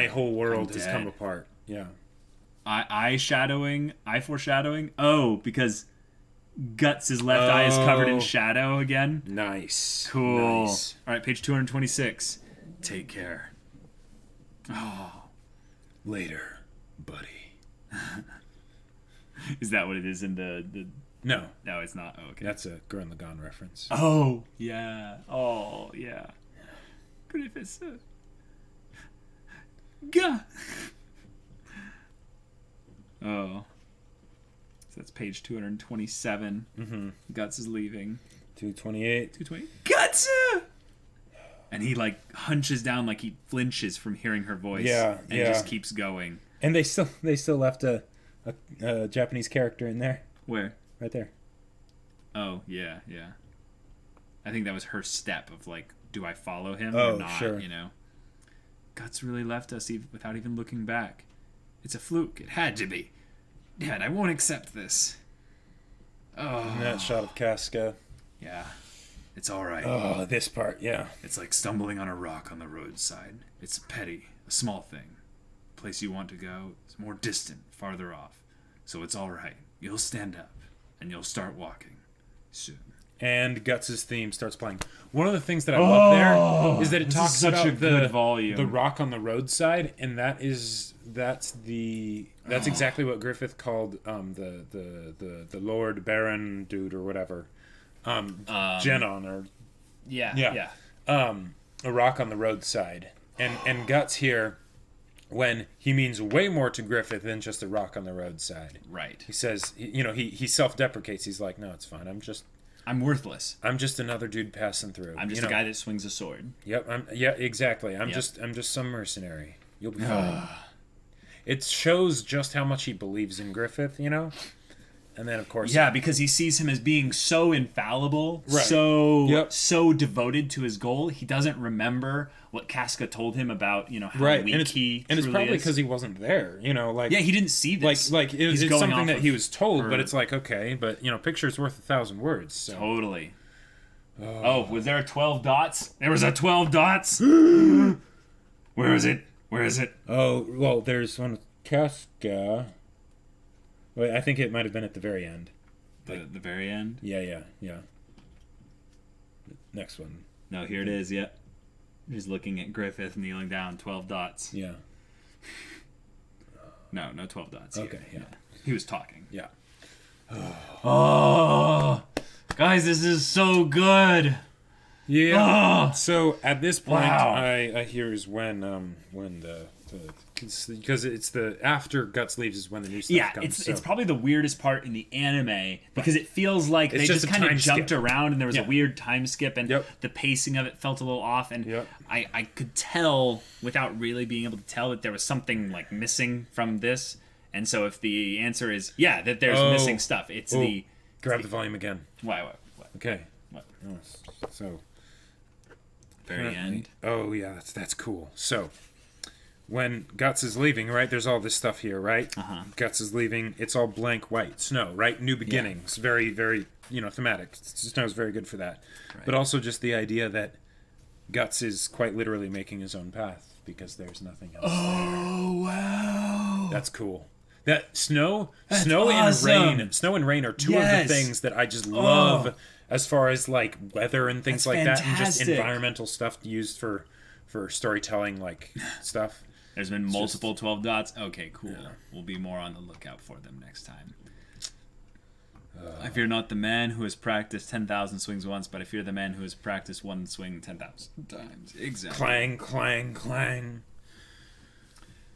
whole world has dead. come apart. Yeah. Eye foreshadowing. Oh, because Guts' left eye is covered in shadow again. Nice. Cool. Nice. All right, page 226. Take care. Oh. Later, buddy. Is that what it is in the... No. No, it's not. Oh, okay. That's a Gurren Lagann reference. Oh, yeah. Oh, yeah. Griffiths. Gah. Oh. So that's page 227. Mm-hmm. Guts is leaving. 228. 220. Guts! And he, like, hunches down like he flinches from hearing her voice. Yeah, and just keeps going. And they still left a Japanese character in there. Where? Right there. Oh, yeah. I think that was her step of, like, do I follow him or not, sure. you know? Guts really left us without even looking back. It's a fluke. It had to be. Dad, I won't accept this. Oh. And that shot of Casca. Yeah. It's all right. Oh, this part, yeah. It's like stumbling on a rock on the roadside. It's petty, a small thing. The place you want to go is more distant, farther off. So it's all right. You'll stand up, and you'll start walking soon. And Guts' theme starts playing. One of the things that I love there is that it talks such about a good volume. the rock on the roadside, and that's exactly what Griffith called the Lord Baron dude or whatever, Genon or Yeah. a rock on the roadside, and Guts here, when he means way more to Griffith than just a rock on the roadside. Right. He says, he self-deprecates. He's like, no, it's fine. I'm worthless. I'm just another dude passing through. I'm just a guy that swings a sword. Yep. Exactly. I'm just some mercenary. You'll be fine. It shows just how much he believes in Griffith, you know? And then, of course... Yeah, because he sees him as being so infallible, Right. so devoted to his goal, he doesn't remember what Casca told him about, how Right, weak he and it's truly probably is. because he wasn't there, like... Yeah, he didn't see this. It's going something off that of he was told, her- but it's like, okay, but, picture's worth 1,000 words, so... Totally. Oh, was there 12 dots? There was a 12 dots? Where is it? Where is it? Oh, well, there's one with Casca... Wait, I think it might have been at the very end. The very end? Yeah. Next one. No, here it is, yep. He's looking at Griffith kneeling down, 12 dots. Yeah. No 12 dots. Okay, here. yeah. He was talking. Yeah. Oh, guys, this is so good. Yeah. Oh. So at this point, Wow. I hear is when the because it's the after Guts leaves is when the new stuff Yeah, comes. it's probably the weirdest part in the anime because it feels like It's they just just a kind of time jumped skip. around and there was a Yeah. weird time skip and Yep. the pacing of it felt a little off and Yep. I could tell without really being able to tell that there was something like missing from this. And so if the answer is that there's missing stuff, it's the grab the volume again. what? Okay. What? Oh, so Very end. Oh yeah, that's cool. So when Guts is leaving, right? There's all this stuff here, right? Uh-huh. Guts is leaving. It's all blank white snow, right? New beginnings. Very, very, thematic. Snow is very good for that. Right. But also just the idea that Guts is quite literally making his own path because there's nothing else. Oh wow. That's cool. That snow awesome. and rain are two of Yes. the things that I just love as far as like weather and things That's like that, and just fantastic. environmental stuff used for storytelling like stuff. There's been It's multiple 12 dots. Okay, cool. Yeah. We'll be more on the lookout for them next time. I fear not the man who has practiced 10,000 swings once, but I fear the man who has practiced one swing 10,000 times. Exactly. Clang, clang, clang.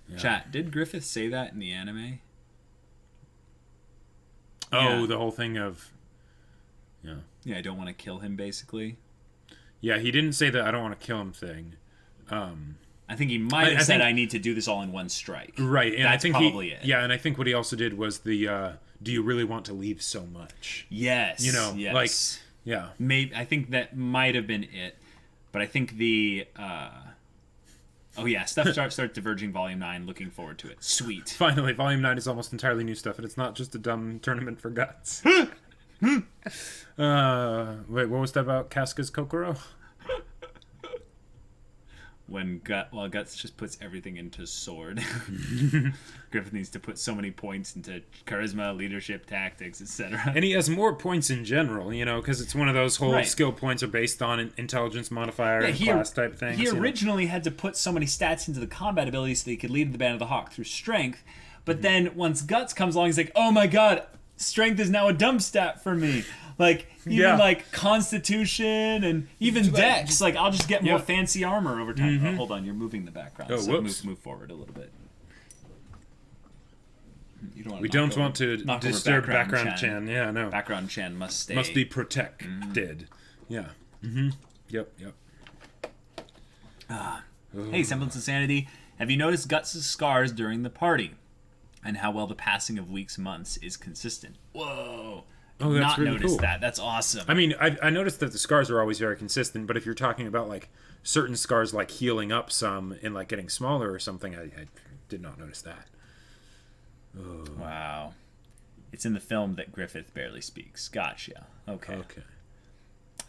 Yeah. Chat, did Griffith say that in the anime? Oh, Yeah. the whole thing of Yeah, I don't want to kill him, basically. yeah. He didn't say the "I don't want to kill him" thing. I think he might have I said, think- I need to do this all in one strike. Right, and That's I think probably it. Yeah, and I think what he also did was the "Do you really want to leave so much?" Yes. Yes. like... Yeah. Maybe I think that might have been it, but I think the stuff starts diverging. Volume 9. Looking forward to it. Sweet. Finally, Volume 9 is almost entirely new stuff, and it's not just a dumb tournament for Guts. Wait, what was that about Casca's Kokoro? When Guts just puts everything into sword. Griffith needs to put so many points into charisma, leadership, tactics, etc. And he has more points in general, because it's one of those whole Right. skill points are based on intelligence modifier and class type things. He originally had to put so many stats into the combat abilities so that he could lead the Band of the Hawk through strength. But then once Guts comes along, he's like, oh my god, strength is now a dumb stat for me. Like, even Yeah. like Constitution and even Dex. Like, I'll just get more fancy armor over time. Oh, hold on, you're moving the background. Oh, so whoops. move forward a little bit. You don't We don't want to knock over disturb background Chan. Yeah, no. Background Chan must stay. Must be protected. Yeah. Mm-hmm. Yep. Hey, Semblance of Sanity. Have you noticed Guts' scars during the party? And how well the passing of weeks, months is consistent? Whoa. Oh, that's Not really noticed cool. that. That's awesome. I mean, I noticed that the scars are always very consistent, but if you're talking about like certain scars like healing up some and like getting smaller or something, I did not notice that. Oh. Wow. It's in the film that Griffith barely speaks. Gotcha. Okay.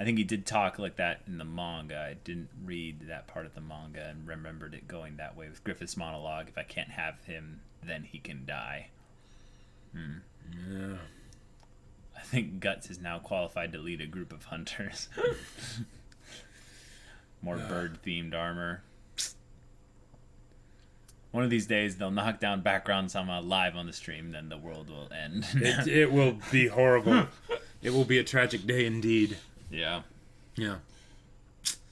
I think he did talk like that in the manga. I didn't read that part of the manga and remembered it going that way with Griffith's monologue. If I can't have him, then he can die. Yeah. I think Guts is now qualified to lead a group of hunters. More bird-themed armor. One of these days, they'll knock down background Sama live on the stream, then the world will end. It will be horrible. It will be a tragic day indeed. Yeah. Yeah.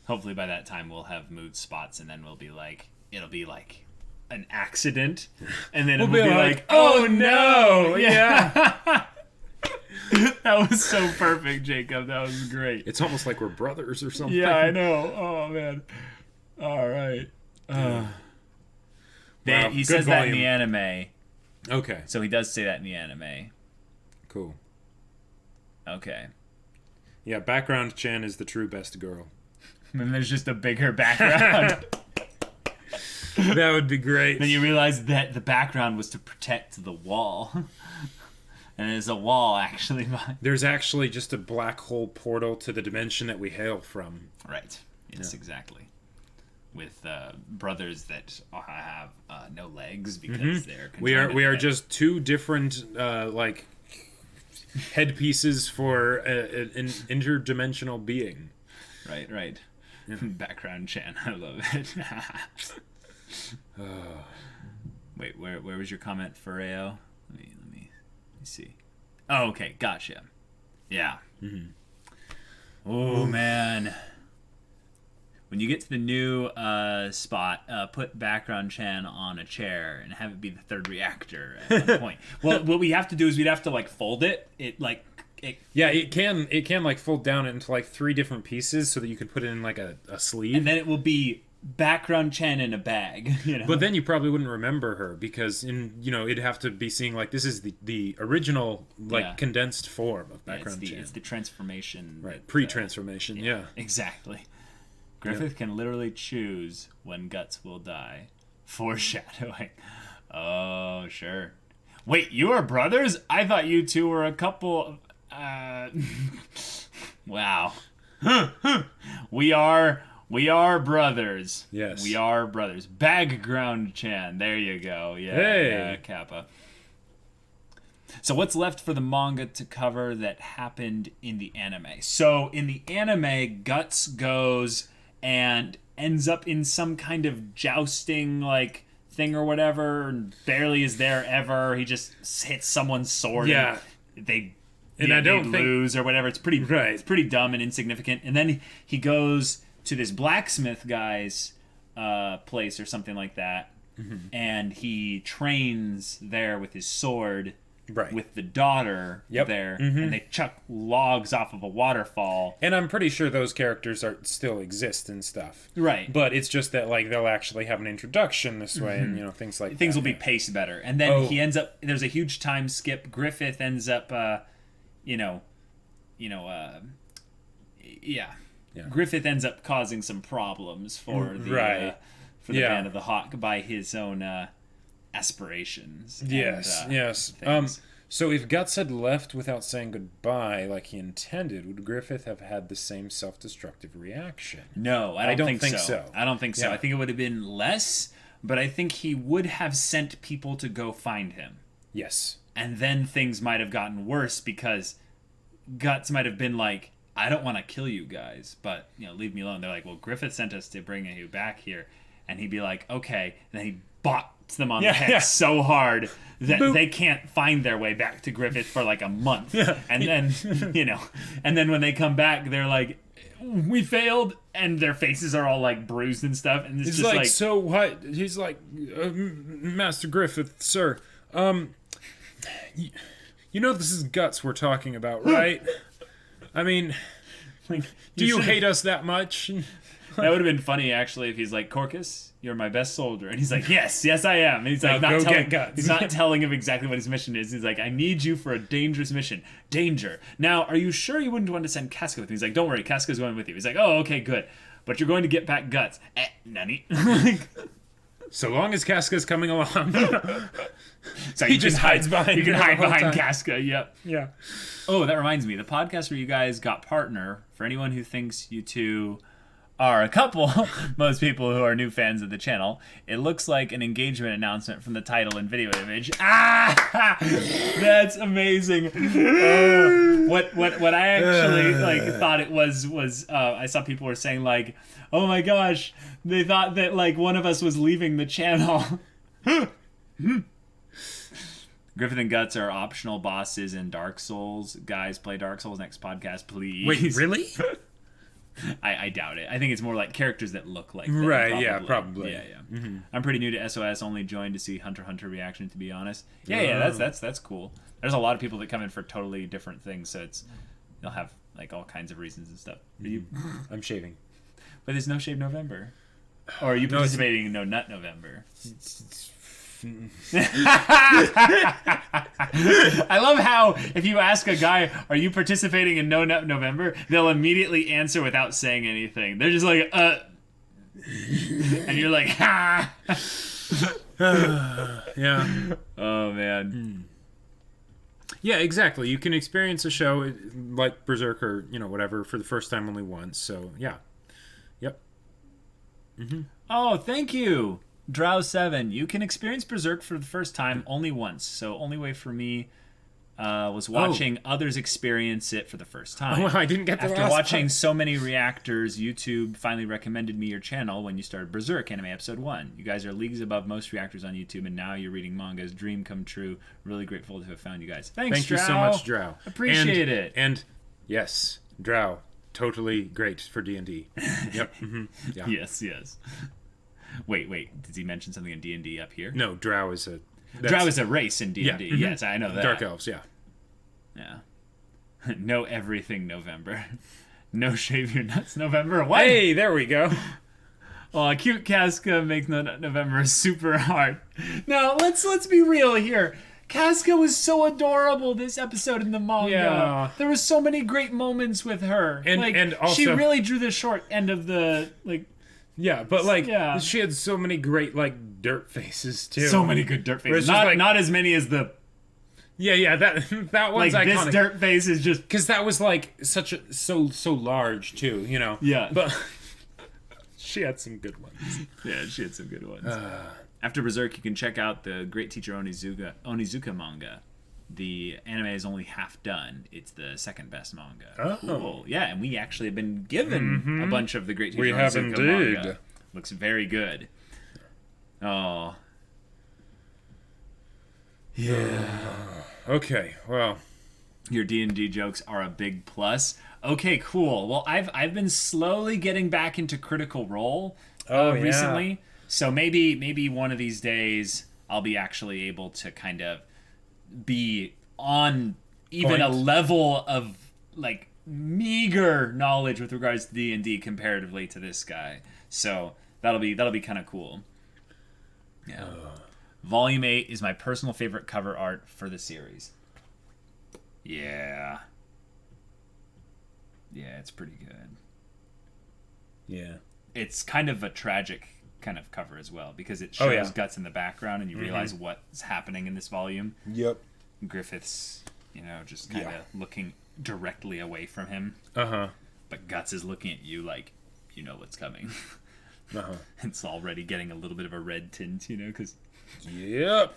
Hopefully by that time we'll have mood spots, and then it'll be like an accident, and then We'll it'll be be like, like, oh no! Yeah. That was so perfect, Jacob. That was great. It's almost like we're brothers or something. Yeah, I know. Oh man. All right. Wow, He good says that in volume. the anime. Okay, So he does say that in the anime. cool. Okay. Yeah, background Chan is the true best girl. And then there's just a bigger background. That would be great. Then you realize that the background was to protect the wall. And there's a wall actually behind. There's actually just a black hole portal to the dimension that we hail from. Right. Yes, exactly. With brothers that have no legs because they're We are conjoined. just two different like headpieces for an interdimensional being. Right. Background Chan, I love it. Wait, where was your comment for Ao? Let me see. Oh, okay, gotcha. Yeah. Oh man. When you get to the new spot, put background Chan on a chair and have it be the third reactor at one point. Well, what we have to do is we'd have to like fold it. It It can like fold down into like 3 different pieces so that you can put it in like a sleeve. and then it will be background Chan in a bag. You know. But then you probably wouldn't remember her because it'd have to be seeing like this is the original like condensed form of background Chan. It's the transformation. Right, pre-transformation. Yeah. Exactly. Griffith can literally choose when Guts will die. Foreshadowing. Oh, sure. Wait, you are brothers? I thought you two were a couple. Wow. We are brothers. Yes. We are brothers. Background Chan. There you go. Yeah. Hey. Yeah, Kappa. So what's left for the manga to cover that happened in the anime? So in the anime, Guts goes and ends up in some kind of jousting like thing or whatever, and barely is there ever. He just hits someone's sword. Yeah. And they I don't think lose or whatever. It's pretty Right. It's pretty dumb and insignificant. And then he goes to this blacksmith guy's place or something like that, and he trains there with his sword. Right. With the daughter there, and they chuck logs off of a waterfall. And I'm pretty sure those characters still exist and stuff. Right. But it's just that like they'll actually have an introduction this way, and things like Things that. will be paced better. And then he ends up. There's a huge time skip. Griffith ends up. Griffith ends up causing some problems for the Band of the Hawk by his own aspirations. Yes. Things. So if Guts had left without saying goodbye like he intended, would Griffith have had the same self-destructive reaction? No, I don't think so. I don't think so. Yeah. I think it would have been less, but I think he would have sent people to go find him. Yes. And then things might have gotten worse because Guts might have been like, I don't want to kill you guys, but leave me alone. They're like, well, Griffith sent us to bring you back here. And he'd be like, okay. And then he bops them on the head so hard that they can't find their way back to Griffith for like a month. And then, and then when they come back, they're like, we failed. And their faces are all like bruised and stuff. And it's He's just like, so what? He's like, Master Griffith, sir, you know this is Guts we're talking about, right? I mean, like, do you hate us that much? That would have been funny, actually, if he's like, Korkus, you're my best soldier. And he's like, yes, I am. And he's like, Now go get Guts. He's not telling him exactly what his mission is. He's like, I need you for a dangerous mission. Danger. Now, are you sure you wouldn't want to send Casca with me? He's like, don't worry, Casca's going with you. He's like, oh, okay, good. But you're going to get back Guts. Nani. So long as Casca's coming along. So He just hides behind You can her the hide whole behind time. Casca, yep. Yeah. Oh, that reminds me. The podcast where you guys got partner, for anyone who thinks you two are a couple, most people who are new fans of the channel, it looks like an engagement announcement from the title and video image. Ah! That's amazing. What I actually thought it was I saw people were saying like, oh my gosh, they thought that like one of us was leaving the channel. Griffith and Guts are optional bosses in Dark Souls. Guys, play Dark Souls next podcast, please. Wait, really? I doubt it. I think it's more like characters that look like them. Right, yeah, probably. Yeah. Mm-hmm. I'm pretty new to SOS, only joined to see Hunter x Hunter reaction, to be honest. Yeah, that's cool. There's a lot of people that come in for totally different things, so you'll have like all kinds of reasons and stuff. I'm shaving. But there's no Shave November. Or are you participating in No Nut November? I love how if you ask a guy, are you participating in No Nut November, they'll immediately answer without saying anything. They're just like, and you're like, ha. Yeah. Oh, man. Yeah, exactly. You can experience a show like Berserk or, whatever for the first time only once. So, yeah. Yep. Oh, thank you, Drow7. You can experience Berserk for the first time only once. So, only way for me was watching others experience it for the first time. Oh, I didn't get the After last watching part. so many reactors, YouTube finally recommended me your channel when you started Berserk Anime Episode 1. You guys are leagues above most reactors on YouTube, and now you're reading mangas. Dream come true. Really grateful to have found you guys. Thanks, Thank Drow. you so much, Drow. Appreciate it. And, yes, Drow. Totally great for D&D. Yep. Yeah. Yes. Wait. Did he mention something in D&D up here? No, Drow is a... Drow is a race in D&D. Yeah, Yes, I know that. Dark Elves, yeah. Yeah. No everything November. No shave your nuts November. What? Hey, there we go. Oh, cute Casca makes No Nut November super hard. Now, let's be real here. Casca was so adorable this episode in the manga. Yeah. There was so many great moments with her. And also... she really drew the short end of the Yeah, but she had so many great dirt faces too. so many good dirt faces. Just Not as many as the Yeah, that one's iconic. this dirt face is just because that was so large too, Yeah. But she had some good ones. Yeah, she had some good ones. After Berserk, you can check out the Great Teacher Onizuka manga. The anime is only half done. It's the second best manga. Oh. Cool. Yeah, and we actually have been given a bunch of the Great Teacher We have Onizuka indeed. manga. Looks very good. Oh. Yeah. Okay, well, Your D&D jokes are a big plus. Okay, cool. Well, I've been slowly getting back into Critical Role recently. So maybe one of these days I'll be actually able to kind of be on even a level of meager knowledge with regards to D&D comparatively to this guy. So that'll be kind of cool. Yeah. Volume 8 is my personal favorite cover art for the series. Yeah. Yeah, it's pretty good. yeah. It's kind of a tragic kind of cover as well because it shows yeah. Guts in the background and you realize what's happening in this volume. Yep. Griffith's, just kind of looking directly away from him. Uh-huh. But Guts is looking at you like, you know what's coming. Uh-huh. It's already getting a little bit of a red tint, because Yep.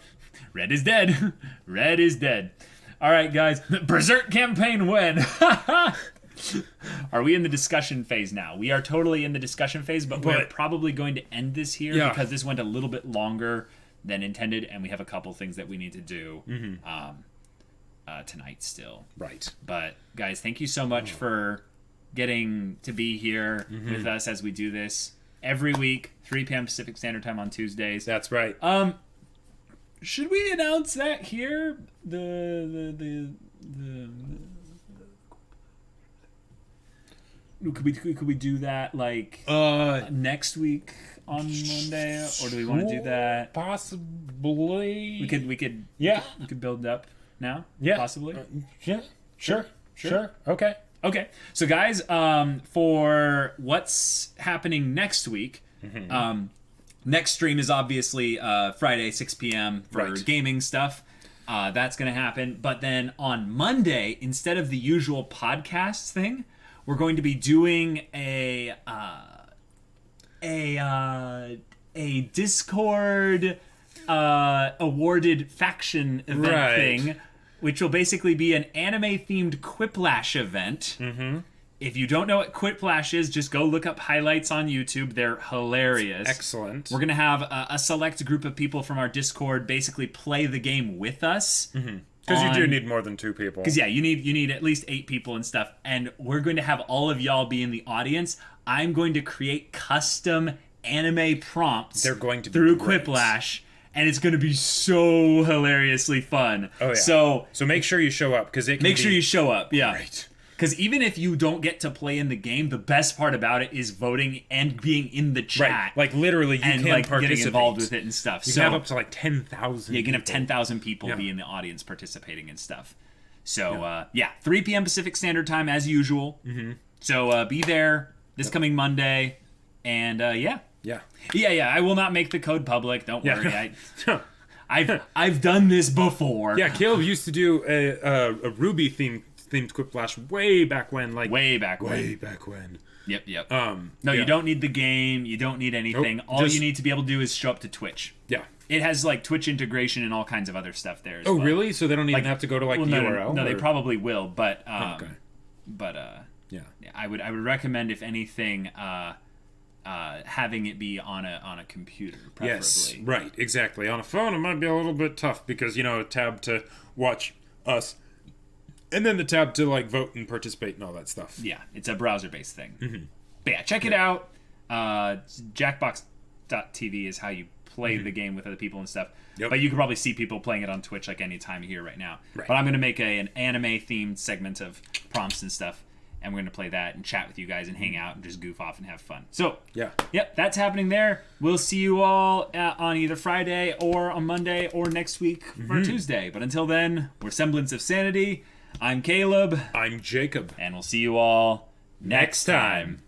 red is dead. Red is dead. All right, guys. Berserk campaign when? Are we in the discussion phase now? We are totally in the discussion phase, but we're probably going to end this here because this went a little bit longer than intended, and we have a couple things that we need to do tonight still. Right. But, guys, thank you so much for getting to be here with us as we do this every week, 3 p.m. Pacific Standard Time on Tuesdays. That's right. Should we announce that here? Could we do that next week on Monday, or do we want to do that? Possibly. We could Yeah. we could build up now. Yeah. Possibly. Yeah. Sure. Okay. Okay. So guys, for what's happening next week, next stream is obviously Friday 6 p.m. for gaming stuff. That's gonna happen. But then on Monday, instead of the usual podcast thing, we're going to be doing a Discord awarded faction event thing, which will basically be an anime-themed Quiplash event. Mm-hmm. If you don't know what Quiplash is, just go look up highlights on YouTube. They're hilarious. Excellent. We're going to have a select group of people from our Discord basically play the game with us. Mm-hmm. Because you do need more than 2 people. Because, you need at least 8 people and stuff. And we're going to have all of y'all be in the audience. I'm going to create custom anime prompts They're going to be through great. Quiplash. And it's going to be so hilariously fun. Oh, yeah. So make sure you show up, because it can make sure you show up. Yeah. Right. Because even if you don't get to play in the game, the best part about it is voting and being in the chat. Right. Like literally, you and can like participate. getting involved with it and stuff. You so can have up to like 10,000. you can have people. 10,000 people be in the audience participating and stuff. So 3 p.m. Pacific Standard Time as usual. Mm-hmm. So be there this coming Monday, and yeah. I will not make the code public. Don't worry. I've done this before. Yeah, Caleb used to do a Ruby themed Quiplash way back when. Way back when. Yep. No, you don't need the game. You don't need anything. All you need to be able to do is show up to Twitch. Yeah. It has like Twitch integration and all kinds of other stuff there as well. Oh, really? So they don't even have to go to like the URL? No, they probably will, but yeah. I would recommend, if anything, having it be on a computer, preferably. Yes, right, exactly. On a phone, it might be a little bit tough because, a tab to watch us, and then the tab to, like, vote and participate and all that stuff. Yeah, it's a browser-based thing. Mm-hmm. But yeah, check it out. Jackbox.tv is how you play the game with other people and stuff. Yep. But you can probably see people playing it on Twitch, like, any time here right now. Right. But I'm going to make an anime-themed segment of prompts and stuff. And we're going to play that and chat with you guys and hang out and just goof off and have fun. So, yep, that's happening there. We'll see you all on either Friday or on Monday or next week for Tuesday. But until then, we're Semblance of Sanity. I'm Caleb. I'm Jacob. And we'll see you all next time.